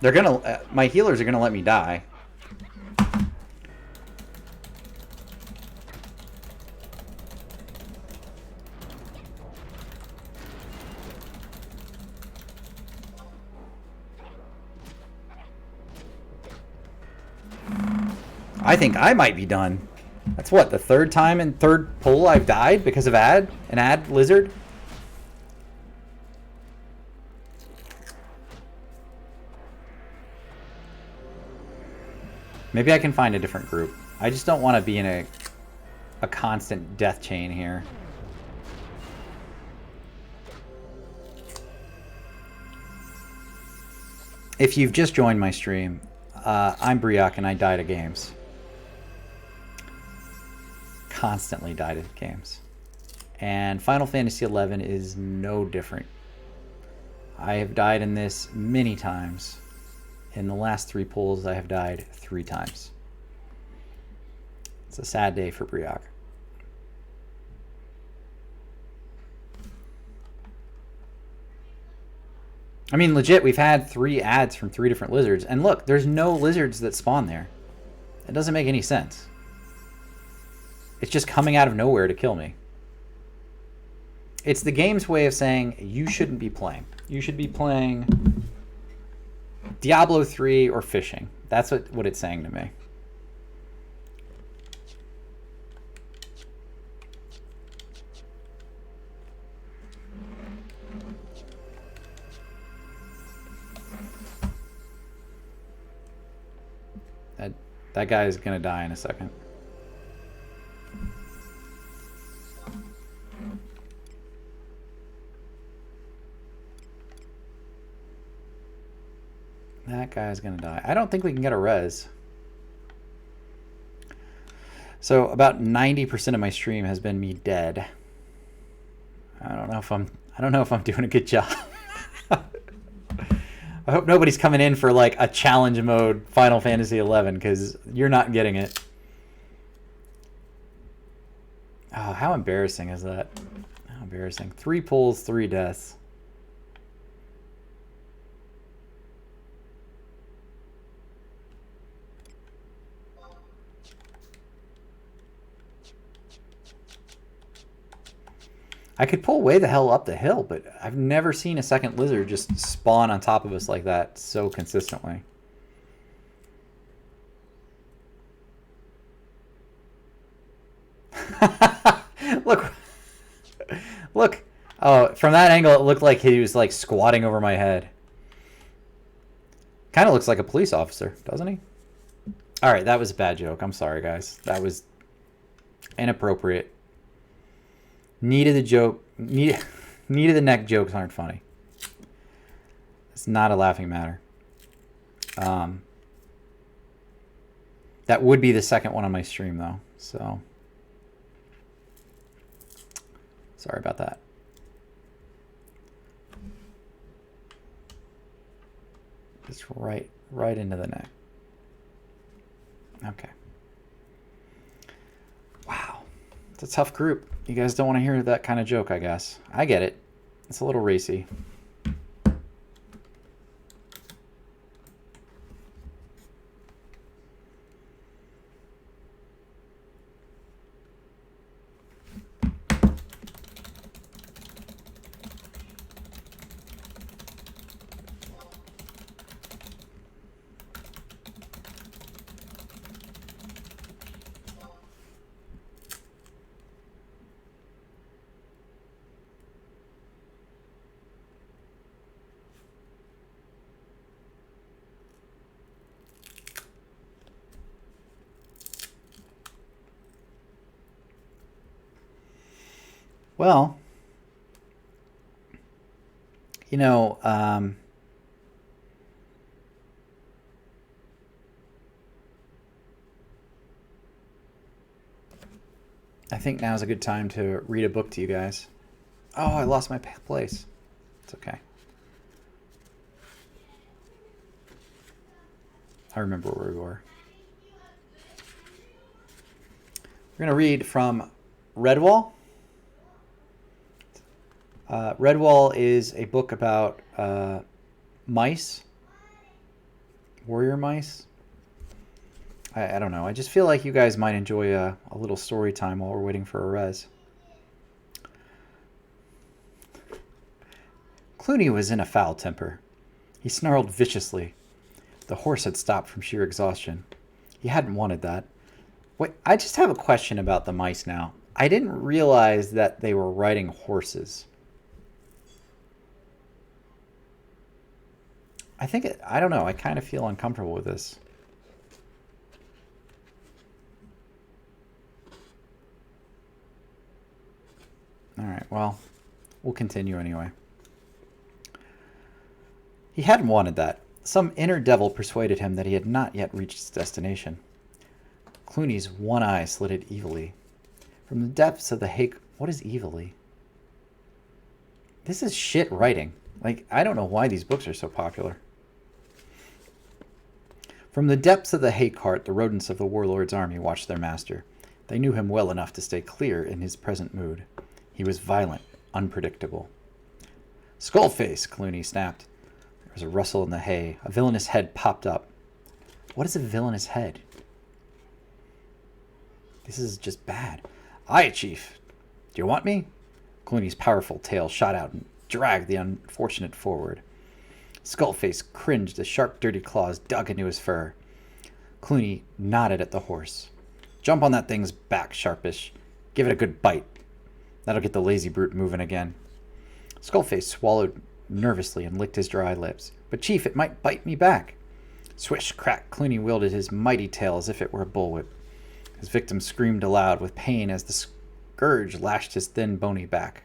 They're gonna... my healers are gonna let me die. I think I might be done. That's what, the 3rd time in 3rd pull I've died because of an ad lizard? Maybe I can find a different group. I just don't want to be in a constant death chain here. If you've just joined my stream, I'm Briak and I died at games. Constantly died at games. And Final Fantasy XI is no different. I have died in this many times. In the last 3 pulls, I have died 3 times. It's a sad day for Briak. I mean, legit, we've had 3 ads from 3 different lizards. And look, there's no lizards that spawn there. It doesn't make any sense. It's just coming out of nowhere to kill me. It's the game's way of saying you shouldn't be playing. You should be playing Diablo 3 or fishing. That's what it's saying to me. That guy is going to die in a second. That guy's going to die. I don't think we can get a res. So about 90% of my stream has been me dead. I don't know if I'm doing a good job. I hope nobody's coming in for like a challenge mode Final Fantasy 11 because you're not getting it. Oh, how embarrassing is that? How embarrassing. 3 pulls, 3 deaths. I could pull way the hell up the hill, but I've never seen a second lizard just spawn on top of us like that so consistently. Look. Look. Oh, from that angle, it looked like he was like squatting over my head. Kind of looks like a police officer, doesn't he? All right, that was a bad joke. I'm sorry, guys. That was inappropriate. Knee to the joke, knee to the neck jokes aren't funny. It's not a laughing matter. That would be the second one on my stream, though. So, sorry about that. Just right into the neck. Okay. Wow, it's a tough group. You guys don't want to hear that kind of joke, I guess. I get it. It's a little racy. Well, you know, I think now's a good time to read a book to you guys. Oh, I lost my place. It's okay. I remember where we were. We're going to read from Redwall. Redwall is a book about mice, warrior mice. I don't know. I just feel like you guys might enjoy a little story time while we're waiting for a res. Clooney was in a foul temper. He snarled viciously. The horse had stopped from sheer exhaustion. He hadn't wanted that. Wait, I just have a question about the mice now. I didn't realize that they were riding horses. I don't know, I kind of feel uncomfortable with this. Alright, well, we'll continue anyway. He hadn't wanted that. Some inner devil persuaded him that he had not yet reached his destination. Clooney's one eye slitted evilly. From the depths of the hay... What is evilly? This is shit writing. Like, I don't know why these books are so popular. From the depths of the hay cart, the rodents of the warlord's army watched their master. They knew him well enough to stay clear in his present mood. He was violent, unpredictable. Skullface, Clooney snapped. There was a rustle in the hay. A villainous head popped up. What is a villainous head? This is just bad. Aye, Chief. Do you want me? Clooney's powerful tail shot out and dragged the unfortunate forward. Skullface cringed as sharp, dirty claws dug into his fur. Clooney nodded at the horse. Jump on that thing's back, Sharpish. Give it a good bite. That'll get the lazy brute moving again. Skullface swallowed nervously and licked his dry lips. But, Chief, it might bite me back. Swish, crack, Clooney wielded his mighty tail as if it were a bullwhip. His victim screamed aloud with pain as the scourge lashed his thin, bony back.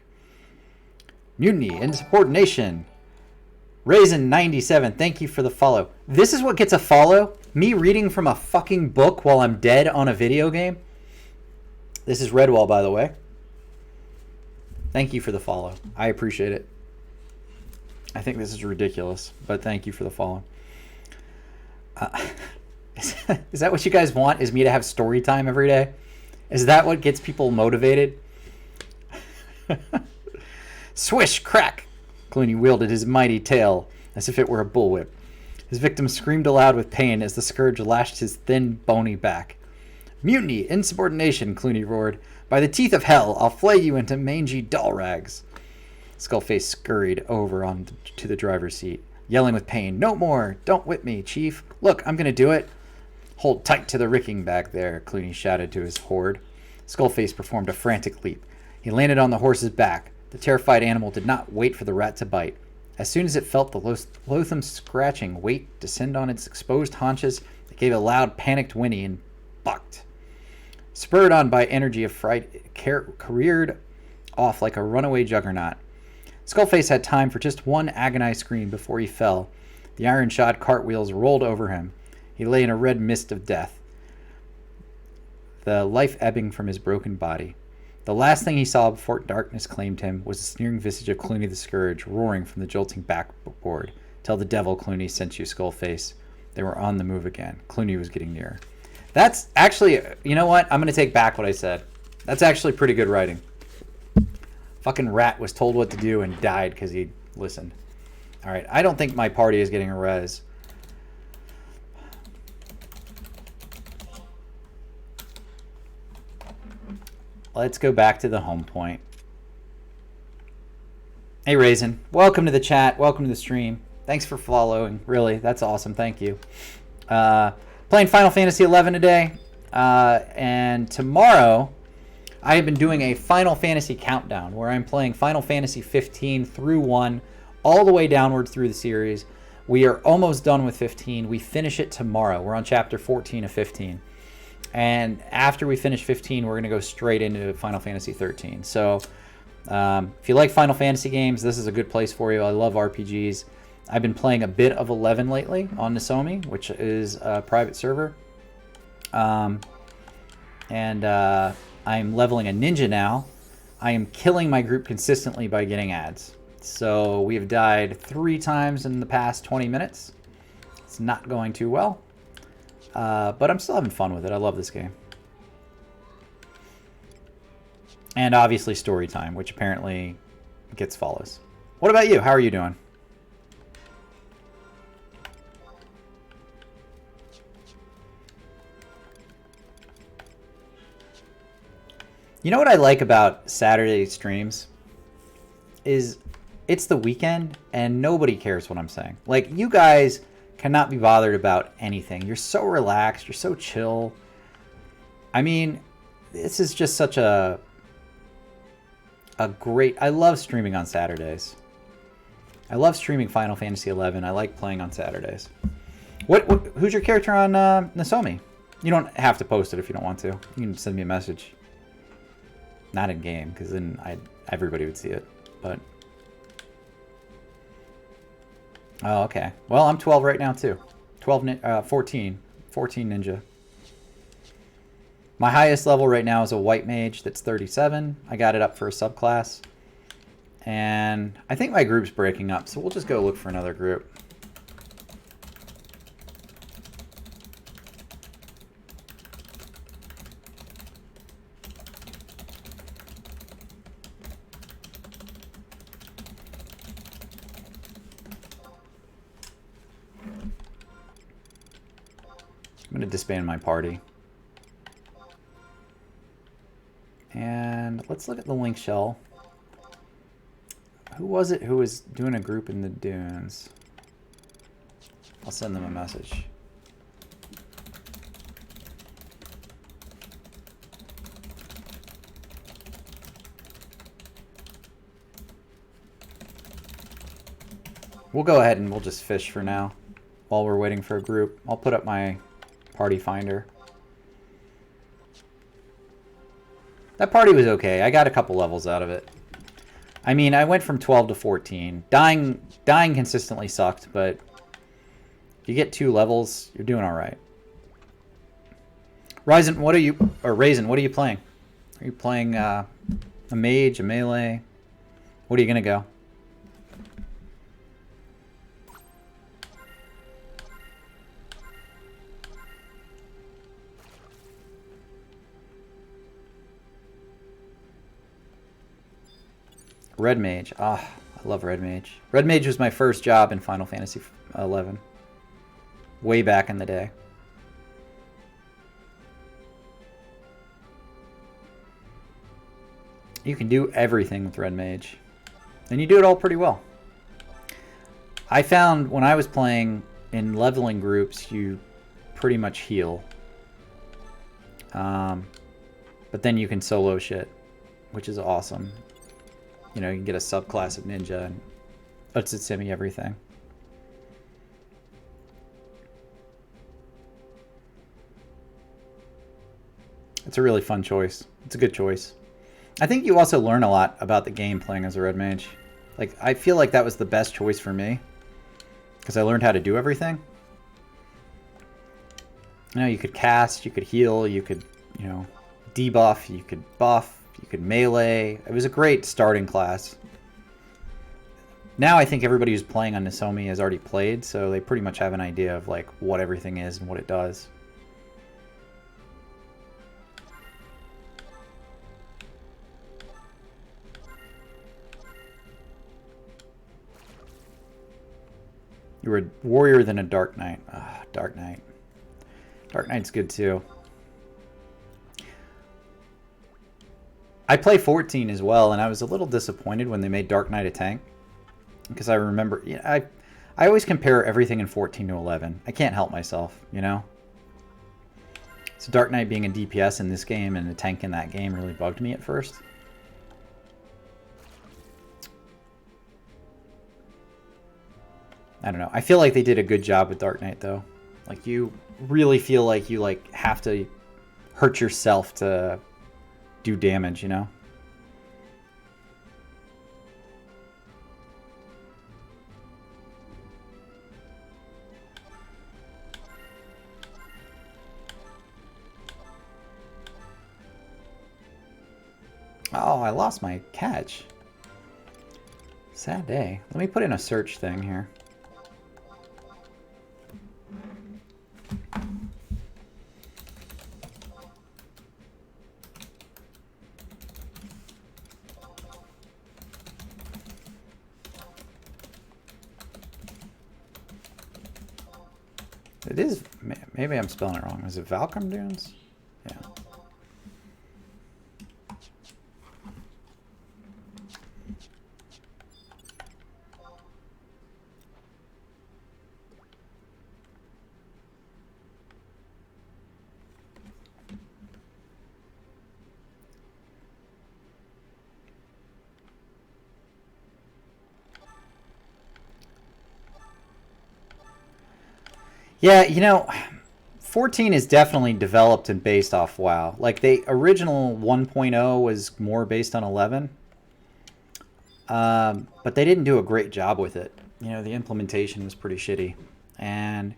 Mutiny, insubordination. Raisin97, thank you for the follow. This is what gets a follow? Me reading from a fucking book while I'm dead on a video game? This is Redwall, by the way. Thank you for the follow. I appreciate it. I think this is ridiculous, but thank you for the follow. Is that what you guys want? Is me to have story time every day? Is that what gets people motivated? Swish, crack! Clooney wielded his mighty tail as if it were a bullwhip. His victim screamed aloud with pain as the scourge lashed his thin, bony back. Mutiny, insubordination, Clooney roared. By the teeth of hell, I'll flay you into mangy doll rags. Skullface scurried over to the driver's seat, yelling with pain. No more! Don't whip me, Chief. Look, I'm going to do it. Hold tight to the rigging back there, Clooney shouted to his horde. Skullface performed a frantic leap. He landed on the horse's back. The terrified animal did not wait for the rat to bite. As soon as it felt the loathsome scratching weight descend on its exposed haunches, it gave a loud, panicked whinny and bucked. Spurred on by energy of fright, it careered off like a runaway juggernaut. Skullface had time for just one agonized scream before he fell. The iron-shod cartwheels rolled over him. He lay in a red mist of death, the life ebbing from his broken body. The last thing he saw before darkness claimed him was the sneering visage of Clooney the Scourge roaring from the jolting backboard. Tell the devil Clooney sent you, Skullface. They were on the move again. Clooney was getting nearer. That's actually, you know what? I'm going to take back what I said. That's actually pretty good writing. Fucking rat was told what to do and died because he listened. All right, I don't think my party is getting a res. Let's go back to the home point. Hey, Raisin. Welcome to the chat. Welcome to the stream. Thanks for following. Really, that's awesome. Thank you. Playing Final Fantasy 11 today. And tomorrow, I have been doing a Final Fantasy countdown where I'm playing Final Fantasy 15 through 1, all the way downward through the series. We are almost done with 15. We finish it tomorrow. We're on chapter 14 of 15. And after we finish 15, we're going to go straight into Final Fantasy 13. So if you like Final Fantasy games, this is a good place for you. I love RPGs. I've been playing a bit of 11 lately on Nasomi, which is a private server. I'm leveling a ninja now. I am killing my group consistently by getting ads. So we have died 3 times in the past 20 minutes. It's not going too well. But I'm still having fun with it. I love this game. And obviously story time, which apparently gets follows. What about you? How are you doing? You know what I like about Saturday streams? Is it's the weekend and nobody cares what I'm saying. Like, you guys cannot be bothered about anything. You're so relaxed. You're so chill. I mean, this is just such a great... I love streaming on Saturdays. I love streaming Final Fantasy 11. I like playing on Saturdays. Who's your character on Nasomi? You don't have to post it if you don't want to. You can send me a message. Not in game, because then everybody would see it. But... oh, okay. Well, I'm 12 right now, too. 14 ninja. My highest level right now is a white mage that's 37. I got it up for a subclass. And I think my group's breaking up, so we'll just go look for another group. I'm going to disband my party. And let's look at the link shell. Who was it who was doing a group in the dunes? I'll send them a message. We'll go ahead and we'll just fish for now. while we're waiting for a group. I'll put up my party finder. That party was okay. I got a couple levels out of it. I mean, I went from 12 to 14. Dying consistently sucked, but if you get 2 levels, you're doing all right. Raisin, what are you playing? Are you playing a mage, a melee? What are you gonna go? Red Mage. Ah, I love Red Mage. Red Mage was my first job in Final Fantasy 11. Way back in the day. You can do everything with Red Mage. And you do it all pretty well. I found when I was playing in leveling groups, you pretty much heal. But then you can solo shit, which is awesome. You know, you can get a subclass of ninja and Utsutsumi everything. It's a really fun choice. It's a good choice. I think you also learn a lot about the game playing as a red mage. Like, I feel like that was the best choice for me because I learned how to do everything. You know, you could cast, you could heal, you could, you know, debuff, you could buff, you could melee. It was a great starting class. Now I think everybody who's playing on Nasomi has already played, so they pretty much have an idea of like what everything is and what it does. You were a warrior than a Dark Knight. Ah, Dark Knight. Dark Knight's good too. I play 14 as well, and I was a little disappointed when they made Dark Knight a tank. Because I remember, you know, I always compare everything in 14 to 11. I can't help myself, you know? So Dark Knight being a DPS in this game and a tank in that game really bugged me at first. I don't know. I feel like they did a good job with Dark Knight, though. Like, you really feel like you, like, have to hurt yourself to do damage, you know? Oh, I lost my catch. Sad day. Let me put in a search thing here. It is, maybe I'm spelling it wrong. Is it Valcom Dunes? Yeah. Yeah, you know, 14 is definitely developed and based off WoW. Like, the original 1.0 was more based on 11. But they didn't do a great job with it. You know, the implementation was pretty shitty. And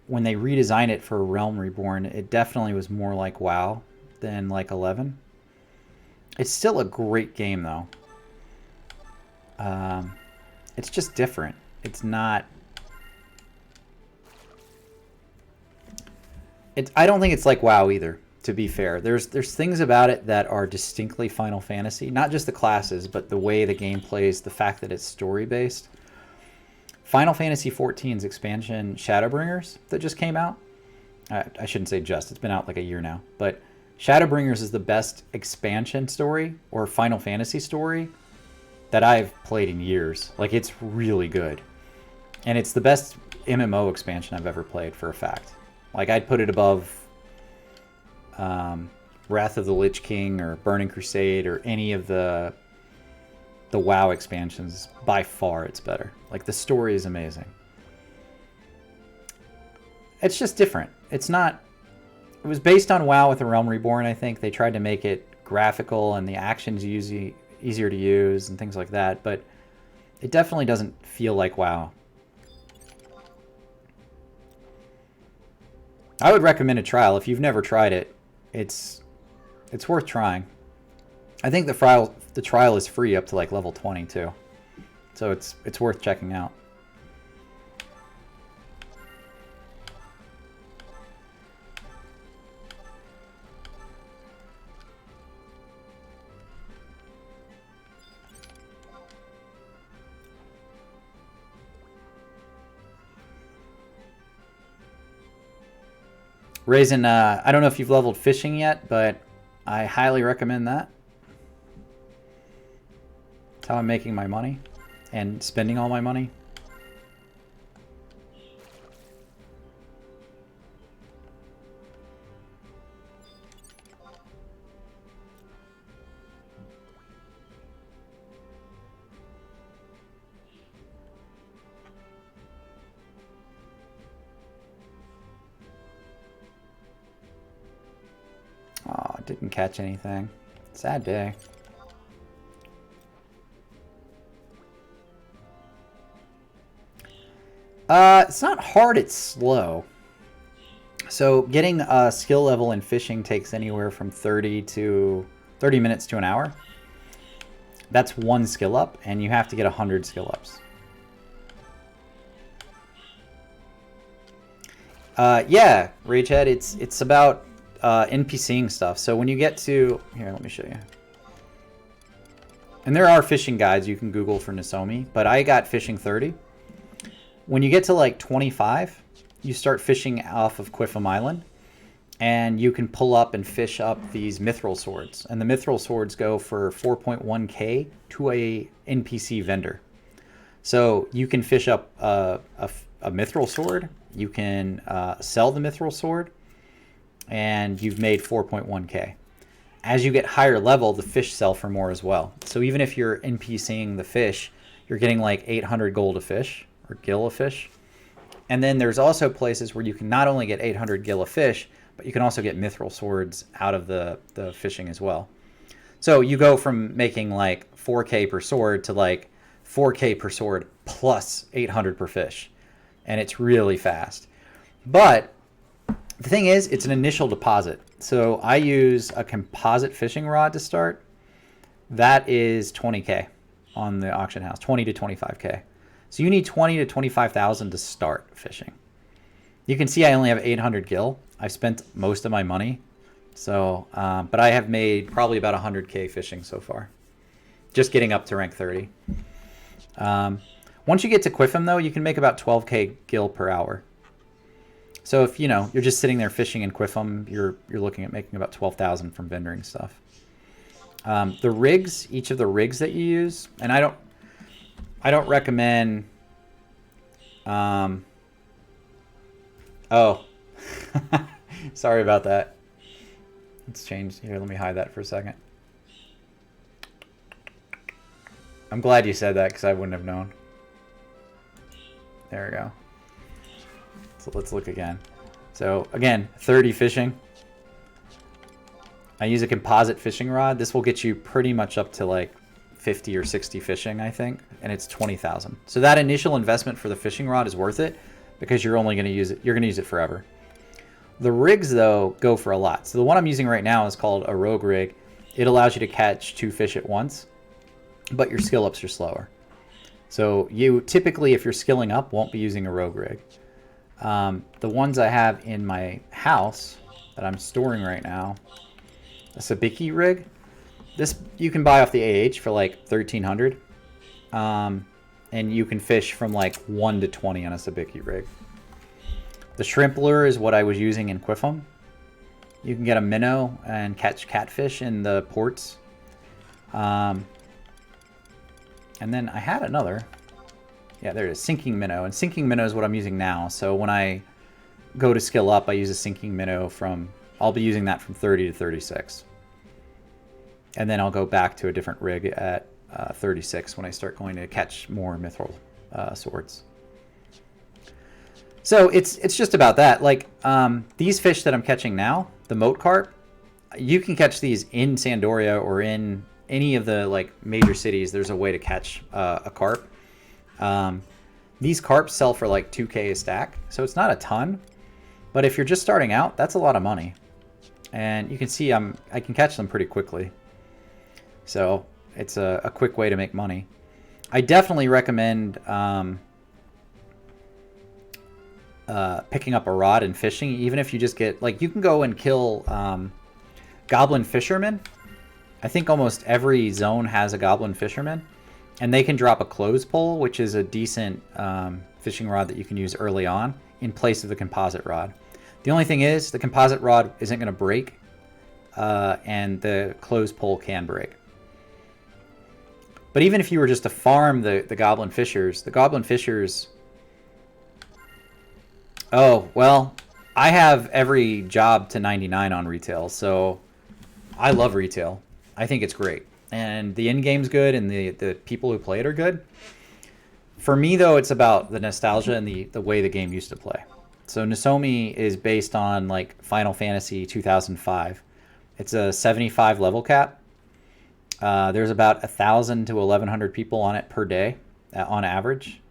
when they redesigned it for Realm Reborn, it definitely was more like WoW than like 11. It's still a great game, though. It's just different. It's not... I don't think it's like WoW either, to be fair. There's things about it that are distinctly Final Fantasy. Not just the classes, but the way the game plays, the fact that it's story-based. Final Fantasy XIV's expansion, Shadowbringers, that just came out. I shouldn't say just. It's been out like a year now. But Shadowbringers is the best expansion story, or Final Fantasy story, that I've played in years. Like, it's really good. And it's the best MMO expansion I've ever played, for a fact. Like, I'd put it above Wrath of the Lich King or Burning Crusade or any of the WoW expansions. By far, it's better. Like, the story is amazing. it's just different. It's not... It was based on WoW with the Realm Reborn, I think. They tried to make it graphical and the actions easier to use and things like that, but it definitely doesn't feel like WoW. I would recommend a trial. If you've never tried it, it's worth trying. I think the trial is free up to like level 20 too. So it's worth checking out. Raisin, I don't know if you've leveled fishing yet, but I highly recommend that. It's how I'm making my money and spending all my money. Oh, didn't catch anything. Sad day. It's not hard, it's slow. So getting a skill level in fishing takes anywhere from 30 minutes to an hour. That's one skill up, and you have to get 100 skill ups. Yeah, Ragehead, it's about NPCing stuff. So when you get to... Here, let me show you. And there are fishing guides you can Google for Nasomi, but I got fishing 30. When you get to like 25, you start fishing off of Quiffam Island, and you can pull up and fish up these mithril swords. And the mithril swords go for 4.1k to a NPC vendor. So you can fish up a mithril sword, you can sell the mithril sword, and you've made 4.1k. As you get higher level, the fish sell for more as well. So even if you're NPCing the fish, you're getting like 800 gold a fish, or gil a fish. And then there's also places where you can not only get 800 gil a fish, but you can also get mithril swords out of the fishing as well. So you go from making like 4k per sword to like 4k per sword plus 800 per fish. And it's really fast. But the thing is, it's an initial deposit. So I use a composite fishing rod to start. That is 20k on the auction house, 20 to 25k. So you need 20 to 25,000 to start fishing. You can see I only have 800 gil. I've spent most of my money. So, but I have made probably about 100k fishing so far. Just getting up to rank 30. Once you get to Quiffam though, you can make about 12k gil per hour. So if, you know, you're just sitting there fishing in Quiffam, you're looking at making about 12,000 from vendoring stuff. The rigs, each of the rigs that you use, and I don't recommend... Oh. Sorry about that. It's changed. Here, let me hide that for a second. I'm glad you said that because I wouldn't have known. There we go. So let's look again. So again, 30 fishing. I use a composite fishing rod. This will get you pretty much up to like 50 or 60 fishing, I think, and it's 20,000. So that initial investment for the fishing rod is worth it because you're only going to use it. You're going to use it forever. The rigs though go for a lot. So the one I'm using right now is called a rogue rig. It allows you to catch 2 fish at once, but your skill ups are slower. So you typically, if you're skilling up, won't be using a rogue rig. The ones I have in my house that I'm storing right now, a sabiki rig. This you can buy off the AH for like 1,300, and you can fish from like 1 to 20 on a sabiki rig. The shrimp lure is what I was using in Quiffam. You can get a minnow and catch catfish in the ports. And then I had another. Yeah, there it is, sinking minnow. And sinking minnow is what I'm using now. So when I go to skill up, I use a sinking minnow from... I'll be using that from 30 to 36. And then I'll go back to a different rig at 36 when I start going to catch more mithril swords. So it's just about that. Like these fish that I'm catching now, the moat carp, you can catch these in Sandoria or in any of the like major cities. There's a way to catch a carp. These carps sell for like 2K a stack, so it's not a ton. But if you're just starting out, that's a lot of money. And you can see I can catch them pretty quickly. So it's a quick way to make money. I definitely recommend picking up a rod and fishing, even if you just get, like, you can go and kill goblin fishermen. I think almost every zone has a goblin fisherman. And they can drop a clothes pole, which is a decent fishing rod that you can use early on in place of the composite rod. The only thing is, the composite rod isn't going to break, and the clothes pole can break. But even if you were just to farm the goblin fishers... Oh, well, I have every job to 99 on retail, so I love retail. I think it's great. And the end game's good, and the people who play it are good. For me, though, it's about the nostalgia and the way the game used to play. So Nasomi is based on like Final Fantasy 2005. It's a 75 level cap. There's about 1,000 to 1,100 people on it per day on average.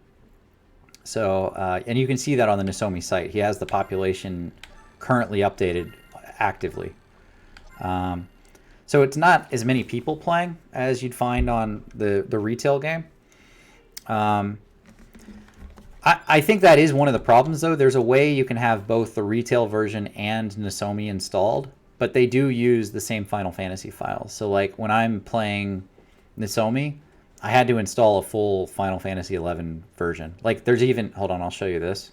So, and you can see that on the Nasomi site. He has the population currently updated actively. So it's not as many people playing as you'd find on the retail game. I think that is one of the problems, though. There's a way you can have both the retail version and Nasomi installed, but they do use the same Final Fantasy files. So, like, when I'm playing Nasomi, I had to install a full Final Fantasy 11 version. Like, there's even... Hold on, I'll show you this.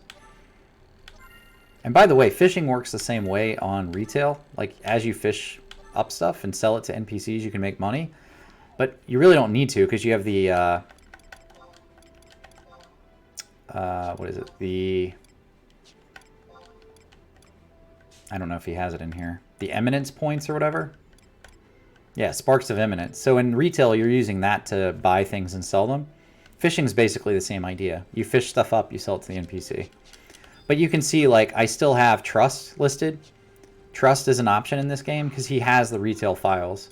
And by the way, fishing works the same way on retail. Like, as you fish up stuff and sell it to NPCs, you can make money. But you really don't need to, because you have the... what is it? I don't know if he has it in here. The eminence points or whatever? Yeah, sparks of eminence. So in retail, you're using that to buy things and sell them. Fishing's basically the same idea. You fish stuff up, you sell it to the NPC. But you can see, like, I still have Trust listed. Trust is an option in this game because he has the retail files.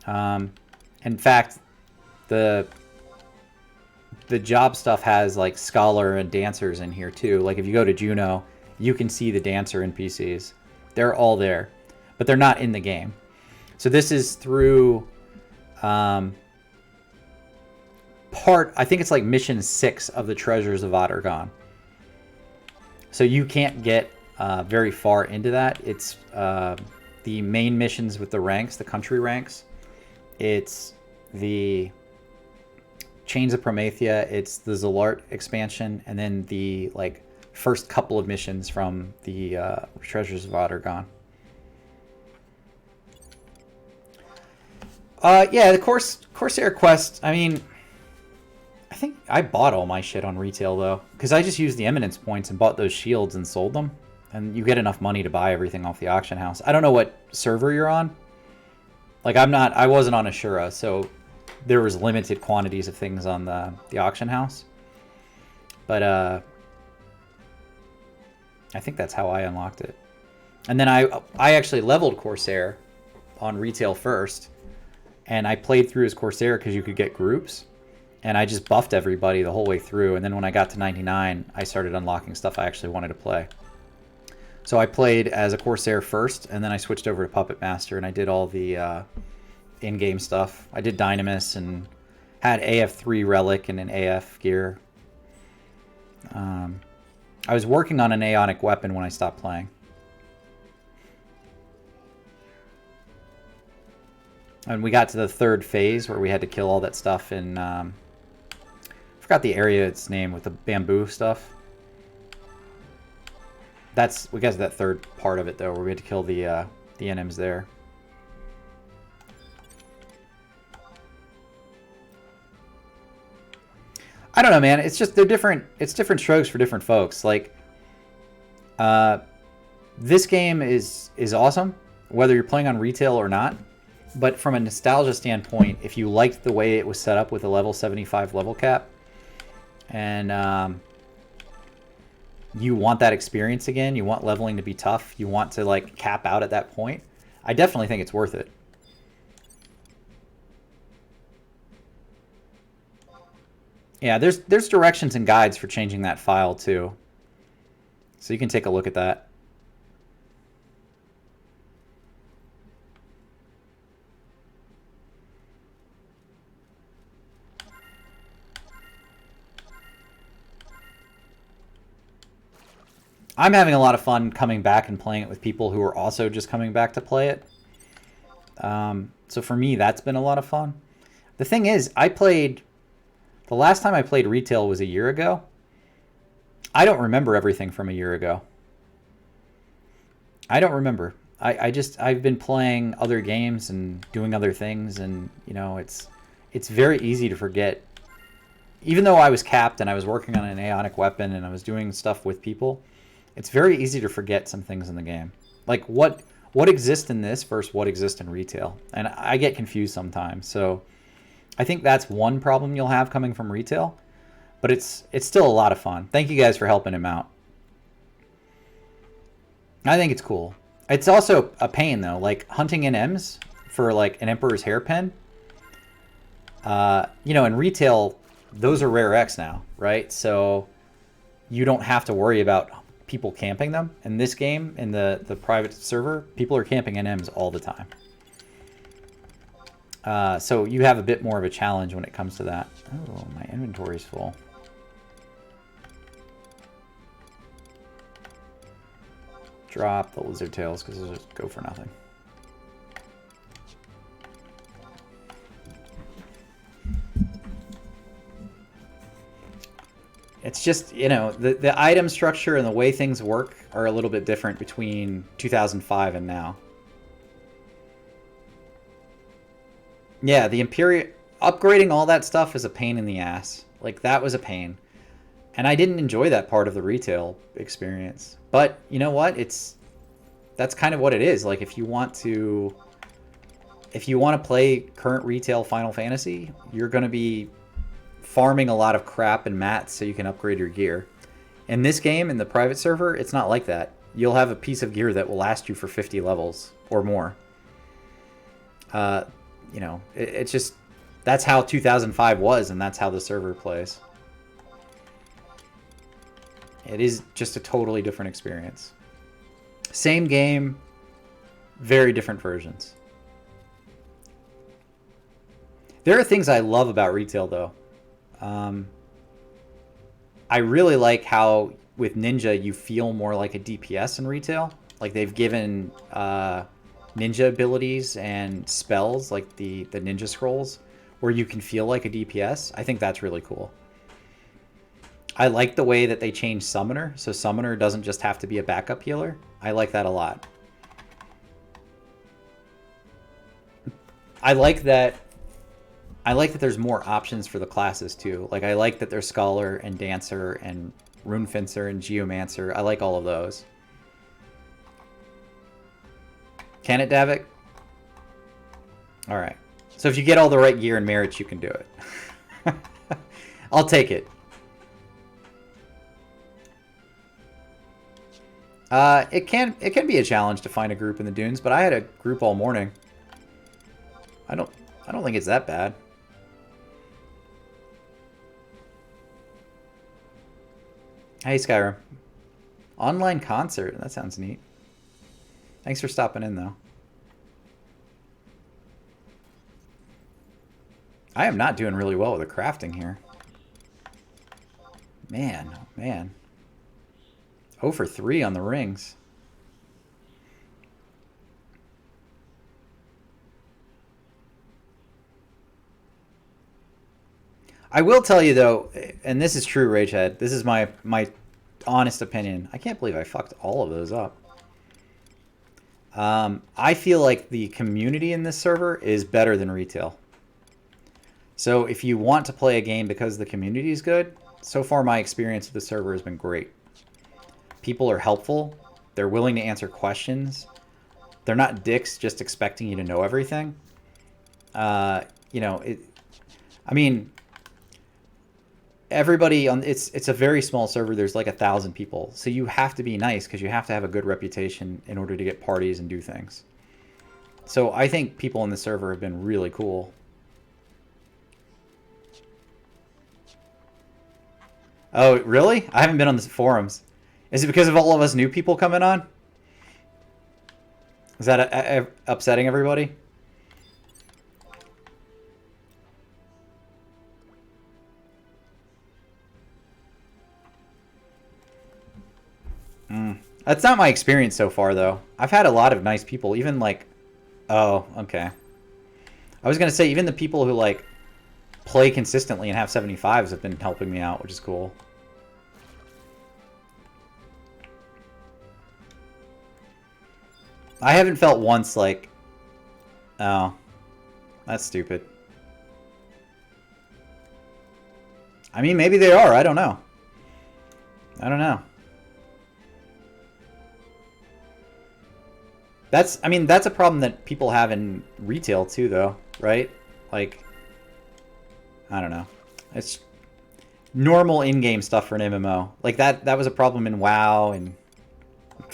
In fact, the job stuff has like scholar and dancers in here too. Like if you go to Juno, you can see the dancer NPCs. They're all there, but they're not in the game. So this is through I think it's like mission 6 of the Treasures of Ottergon. So you can't get very far into that. It's the main missions with the ranks, the country ranks. It's the Chains of Promethea, it's the Zalart expansion, and then the like first couple of missions from the Treasures of Ottergon. Yeah, the Corsair quest, I mean, I think I bought all my shit on retail though, because I just used the eminence points and bought those shields and sold them, and you get enough money to buy everything off the auction house. I don't know what server you're on. Like I wasn't on Ashura, so there was limited quantities of things on the auction house. But I think that's how I unlocked it. And then I actually leveled Corsair on retail first, and I played through as Corsair because you could get groups, and I just buffed everybody the whole way through. And then when I got to 99, I started unlocking stuff I actually wanted to play. So I played as a Corsair first, and then I switched over to Puppet Master, and I did all the in-game stuff. I did Dynamis and had AF3 Relic and an AF gear. I was working on an Aeonic weapon when I stopped playing. And we got to the 3rd phase where we had to kill all that stuff in... I forgot the area its name with the bamboo stuff. We got to that 3rd part of it though, where we had to kill the NMs there. I don't know, man. It's just it's different strokes for different folks. Like, this game is awesome, whether you're playing on retail or not. But from a nostalgia standpoint, if you liked the way it was set up with a level 75 level cap, and you want that experience again, you want leveling to be tough, you want to like cap out at that point, I definitely think it's worth it. Yeah, there's directions and guides for changing that file too. So you can take a look at that. I'm having a lot of fun coming back and playing it with people who are also just coming back to play it. So for me, that's been a lot of fun. The thing is, the last time I played retail was a year ago. I don't remember everything from a year ago. I don't remember. I've been playing other games and doing other things, and you know, it's very easy to forget. Even though I was capped and I was working on an aeonic weapon and I was doing stuff with people, it's very easy to forget some things in the game. Like what exists in this versus what exists in retail. And I get confused sometimes. So I think that's one problem you'll have coming from retail, but it's still a lot of fun. Thank you guys for helping him out. I think it's cool. It's also a pain though, like hunting NMs for like an Emperor's hairpin. You know, in retail, those are rare X now, right? So you don't have to worry about people camping them. In this game, in the private server, people are camping NMs all the time. So you have a bit more of a challenge when it comes to that. Oh, my inventory's full. Drop the lizard tails because they'll just go for nothing. It's just, you know, the item structure and the way things work are a little bit different between 2005 and now. Yeah, the Imperial... Upgrading all that stuff is a pain in the ass. Like, that was a pain. And I didn't enjoy that part of the retail experience. But, you know what? That's kind of what it is. Like, if you want to play current retail Final Fantasy, you're going to be farming a lot of crap and mats so you can upgrade your gear. In this game, in the private server, it's not like that. You'll have a piece of gear that will last you for 50 levels or more. You know, it's just... That's how 2005 was, and that's how the server plays. It is just a totally different experience. Same game, very different versions. There are things I love about retail, though. I really like how, with Ninja, you feel more like a DPS in retail. Like, they've given ninja abilities and spells, like the ninja scrolls, where you can feel like a DPS. I think that's really cool. I like the way that they changed Summoner, so Summoner doesn't just have to be a backup healer. I like that a lot. I like that there's more options for the classes too. Like, I like that there's Scholar and Dancer and Rune Fencer and Geomancer. I like all of those. Can it, Davik? Alright. So if you get all the right gear and merits, you can do it. I'll take it. It can be a challenge to find a group in the dunes, but I had a group all morning. I don't think it's that bad. Hey, Skyrim. Online concert. That sounds neat. Thanks for stopping in, though. I am not doing really well with the crafting here. Man, oh man. 0 for 3 on the rings. I will tell you, though, and this is true, Ragehead, this is my honest opinion. I can't believe I fucked all of those up. I feel like the community in this server is better than retail. So if you want to play a game because the community is good, so far my experience with the server has been great. People are helpful. They're willing to answer questions. They're not dicks just expecting you to know everything. You know, I mean, everybody on it's a very small server. There's like 1,000 people, so you have to be nice because you have to have a good reputation in order to get parties and do things. So I think people in the server have been really cool. Oh, really? I haven't been on the forums. Is it because of all of us new people coming on? Is that upsetting everybody? That's not my experience so far, though. I've had a lot of nice people, even like... Oh, okay. I was going to say, even the people who, like, play consistently and have 75s have been helping me out, which is cool. I haven't felt once, like... Oh. That's stupid. I mean, maybe they are. I don't know. I don't know. I mean, that's a problem that people have in retail too, though, right? Like, I don't know. It's normal in-game stuff for an MMO. Like, that was a problem in WoW, and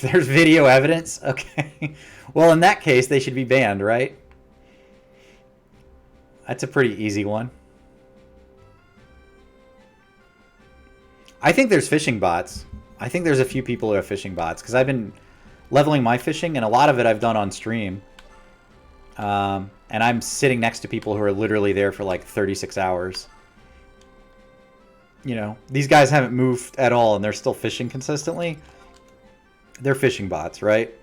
there's video evidence? Okay. Well, in that case, they should be banned, right? That's a pretty easy one. I think there's phishing bots. I think there's a few people who have phishing bots, because I've been leveling my fishing, and a lot of it I've done on stream. And I'm sitting next to people who are literally there for like 36 hours. You know, these guys haven't moved at all, and they're still fishing consistently. They're fishing bots, right?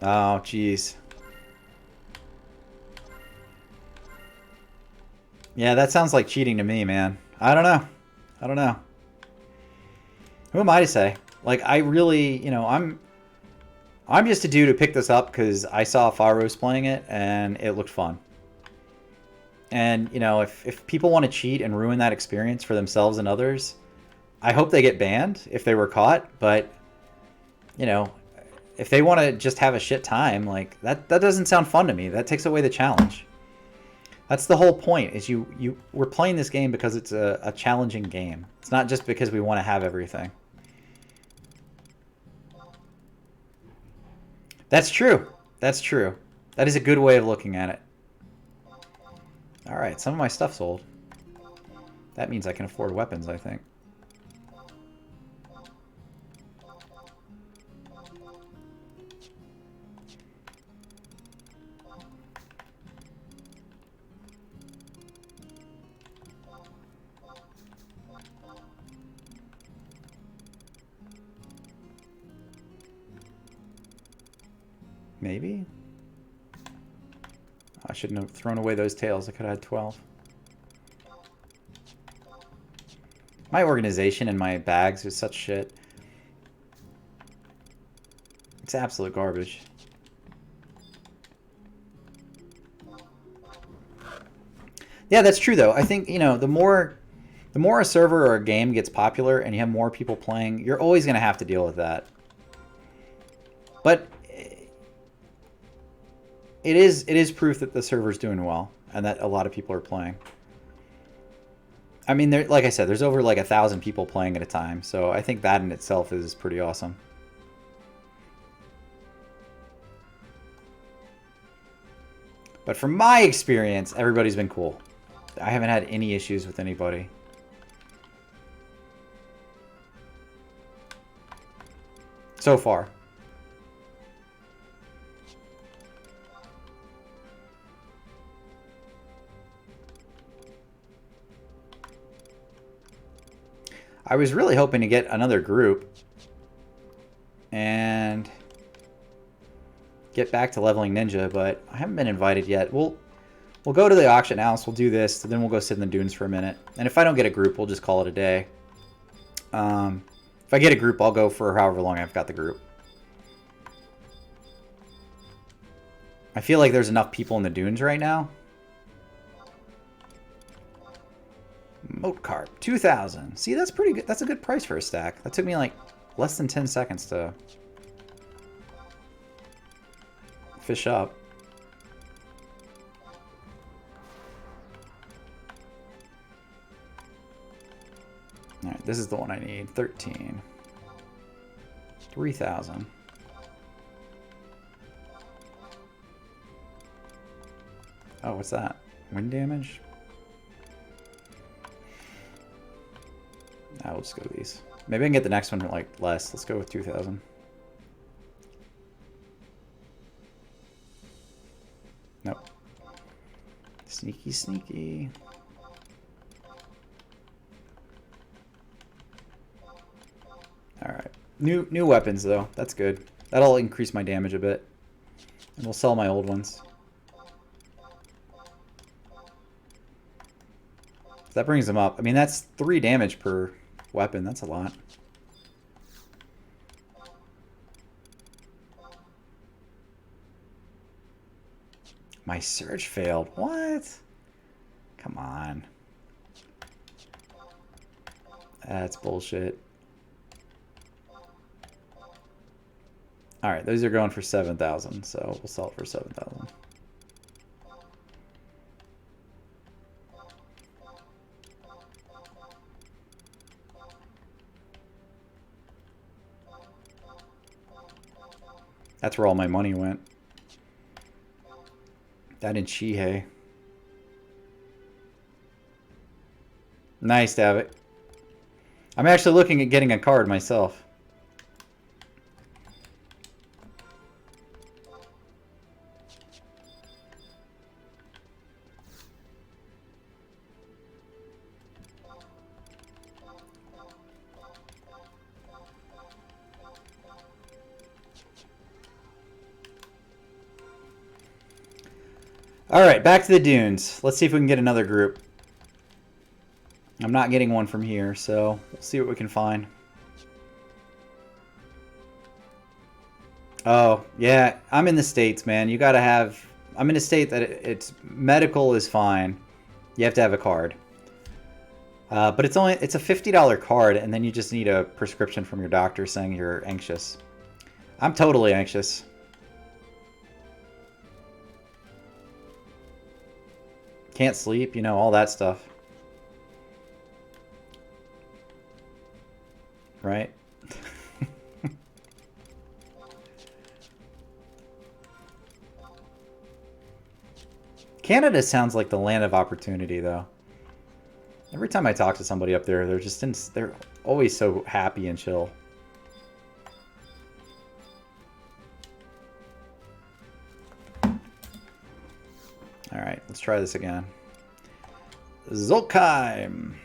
Oh, jeez. Yeah, that sounds like cheating to me, man. I don't know. I don't know. Who am I to say? Like, I really, you know, I'm just a dude who picked this up because I saw Faros playing it and it looked fun. And, you know, if people want to cheat and ruin that experience for themselves and others, I hope they get banned if they were caught. But, you know, if they want to just have a shit time, like, that doesn't sound fun to me. That takes away the challenge. That's the whole point, is we're playing this game because it's a challenging game. It's not just because we want to have everything. That's true. That's true. That is a good way of looking at it. Alright, some of my stuff sold. That means I can afford weapons, I think. Maybe? I shouldn't have thrown away those tails. I could have had 12. My organization and my bags is such shit. It's absolute garbage. Yeah, that's true though. I think, you know, the more a server or a game gets popular and you have more people playing, you're always going to have to deal with that. But it is proof that the server's doing well and that a lot of people are playing. I mean, like I said, there's over like 1,000 people playing at a time, so I think that in itself is pretty awesome. But from my experience, everybody's been cool. I haven't had any issues with anybody. So far. I was really hoping to get another group and get back to leveling Ninja, but I haven't been invited yet. We'll go to the auction house, we'll do this, then we'll go sit in the dunes for a minute. And if I don't get a group, we'll just call it a day. If I get a group, I'll go for however long I've got the group. I feel like there's enough people in the dunes right now. Moat carp, 2,000. See, that's pretty good. That's a good price for a stack. That took me like less than 10 seconds to fish up. Alright, this is the one I need. 13. 3,000. Oh, what's that? Wind damage? Nah, we'll just go with these. Maybe I can get the next one for like less. Let's go with 2,000. Nope. Sneaky, sneaky. Alright. New weapons though. That's good. That'll increase my damage a bit. And we'll sell my old ones. So that brings them up. I mean, that's 3 damage per weapon. That's a lot. My search failed. What? Come on. That's bullshit. Alright, those are going for 7,000, so we'll sell it for 7,000. That's where all my money went. That in Chihei. Nice, Davik. I'm actually looking at getting a card myself. Alright, back to the dunes. Let's see if we can get another group. I'm not getting one from here, so we'll see what we can find. Oh, yeah, I'm in the States, man. You gotta have... I'm in a state that it's medical is fine. You have to have a card. But it's a $50 card, and then you just need a prescription from your doctor saying you're anxious. I'm totally anxious. Can't sleep, you know, all that stuff. Right? Canada sounds like the land of opportunity, though. Every time I talk to somebody up there, they're always so happy and chill. Alright, let's try this again. Zolkheim!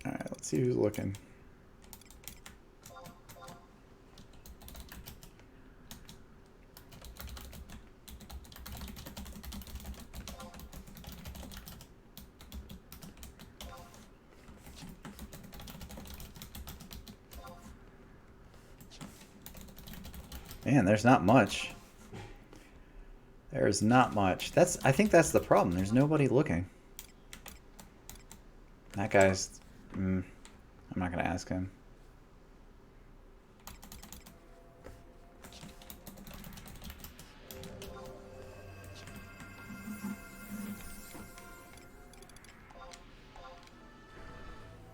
Alright, let's see who's looking. Man, there's not much. There's not much. I think that's the problem. There's nobody looking. That guy's... I'm not going to ask him.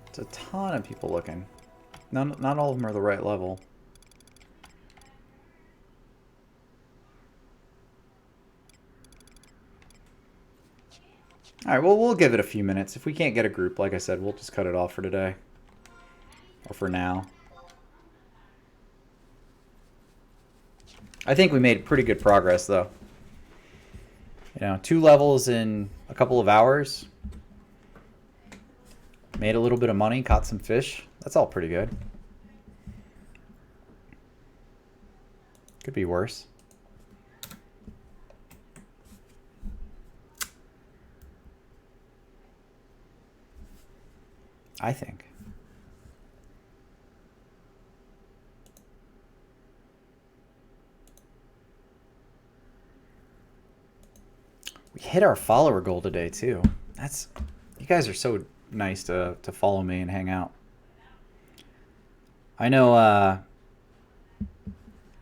It's a ton of people looking. Not all of them are the right level. Alright, well, we'll give it a few minutes. If we can't get a group, like I said, we'll just cut it off for today. Or for now. I think we made pretty good progress, though. You know, 2 levels in a couple of hours. Made a little bit of money, caught some fish. That's all pretty good. Could be worse. I think. We hit our follower goal today too. That's, you guys are so nice to follow me and hang out. I know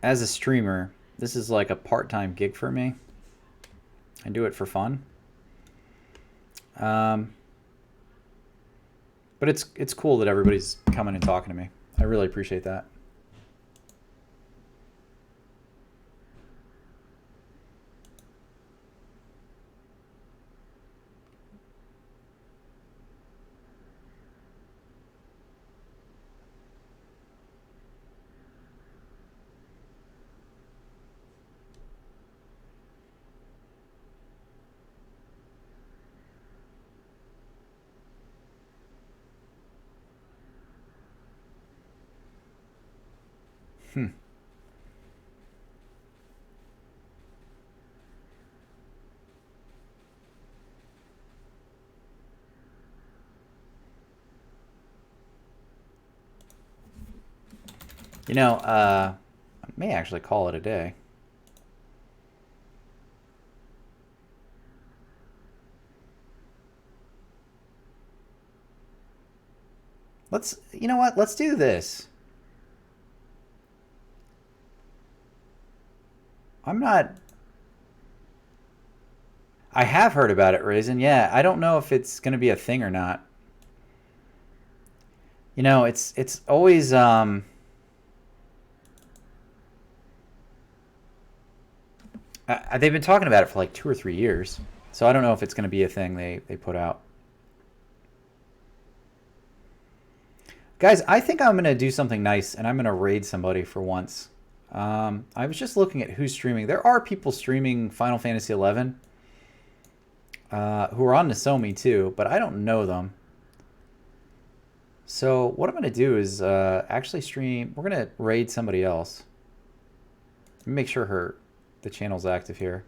as a streamer, this is like a part-time gig for me. I do it for fun. But it's cool that everybody's coming and talking to me. I really appreciate that. You know, I may actually call it a day. You know what? Let's do this. I have heard about it, Raisin. Yeah, I don't know if it's going to be a thing or not. You know, it's always they've been talking about it for like 2 or 3 years. So I don't know if it's going to be a thing they put out. Guys, I think I'm going to do something nice, and I'm going to raid somebody for once. I was just looking at who's streaming. There are people streaming Final Fantasy 11 who are on Nasomi too, but I don't know them. So what I'm going to do is actually stream. We're going to raid somebody else. Let me make sure the channel's active here.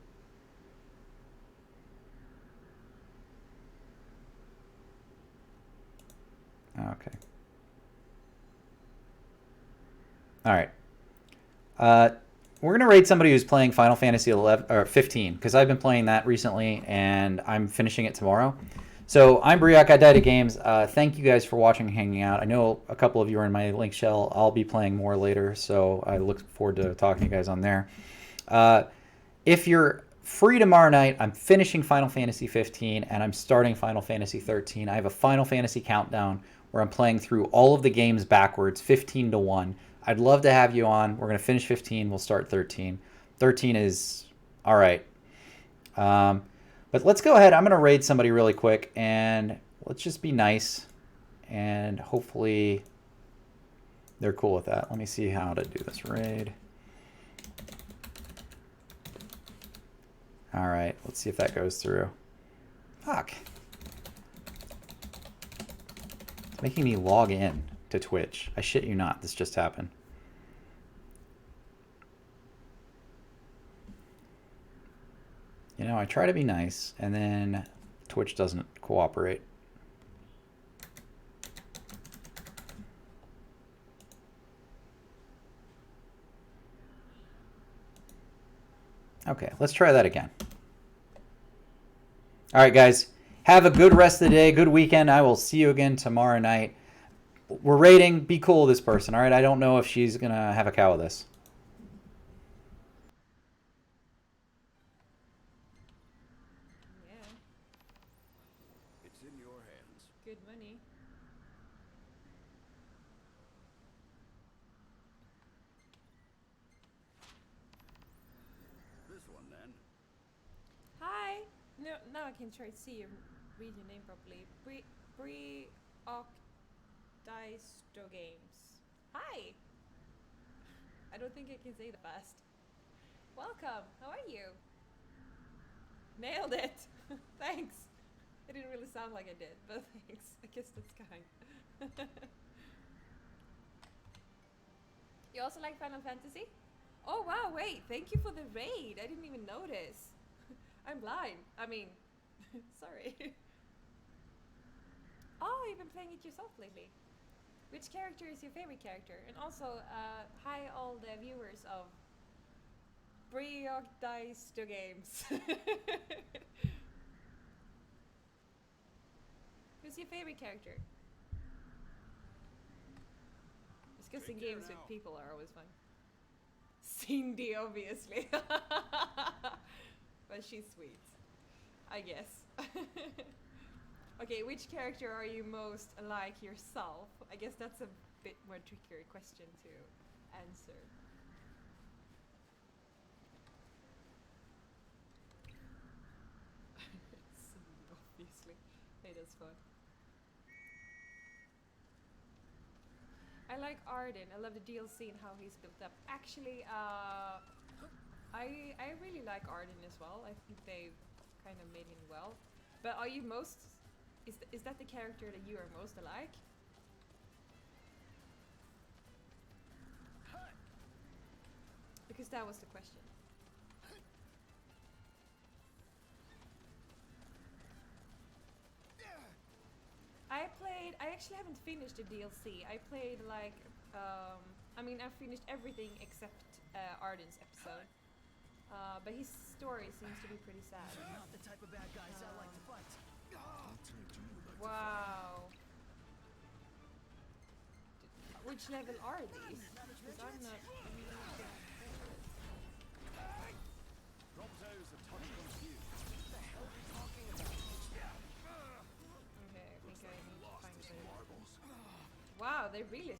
Okay. All right. We're gonna raid somebody who's playing Final Fantasy 11 or 15 because I've been playing that recently and I'm finishing it tomorrow. So I'm Briak, I Died at Games. Thank you guys for watching and hanging out. I know a couple of you are in my link shell. I'll be playing more later, so I look forward to talking to you guys on there. If you're free tomorrow night, I'm finishing Final Fantasy 15 and I'm starting Final Fantasy 13. I have a Final Fantasy countdown where I'm playing through all of the games backwards, 15 to 1. I'd love to have you on. We're going to finish 15. We'll start 13. 13 is all right. But let's go ahead. I'm going to raid somebody really quick, and let's just be nice, and hopefully they're cool with that. Let me see how to do this raid. All right. Let's see if that goes through. Fuck. It's making me log in to Twitch. I shit you not, this just happened. You know, I try to be nice, and then Twitch doesn't cooperate. Okay, let's try that again. All right, guys. Have a good rest of the day, good weekend. I will see you again tomorrow night. We're rating. Be cool with this person, all right? I don't know if she's going to have a cow with us. Yeah. It's in your hands. Good money. This one, then. Hi. No, now I can try to see you read your name properly. Disto Games. Hi! I don't think I can say the best. Welcome! How are you? Nailed it! Thanks! It didn't really sound like I did, but thanks. I guess that's kind. You also like Final Fantasy? Oh wow, wait, thank you for the raid. I didn't even notice. I'm blind. I mean, sorry. Oh, you've been playing it yourself lately. Which character is your favorite character? And also, hi all the viewers of Briok Dice to Games. Who's your favorite character? Discussing Take care games with now. people are always fun. Cindy, obviously. But she's sweet. I guess. Okay, which character are you most like yourself? I guess that's a bit more trickier question to answer. Cindy, obviously. Hey, that's fun. I like Arden. I love the DLC and how he's built up. Actually, I really like Arden as well. I think they kind of made him well. But are you most... Is that the character that you are most alike? Because that was the question. I actually haven't finished the DLC. I played like, I mean, I finished everything except Arden's episode. But his story seems to be pretty sad. Not the type of bad guys I like to fight. Wow. Which level are these? Because I'm not... Prompto's a touch confused. Okay, I think I need to find a better... Wow, they really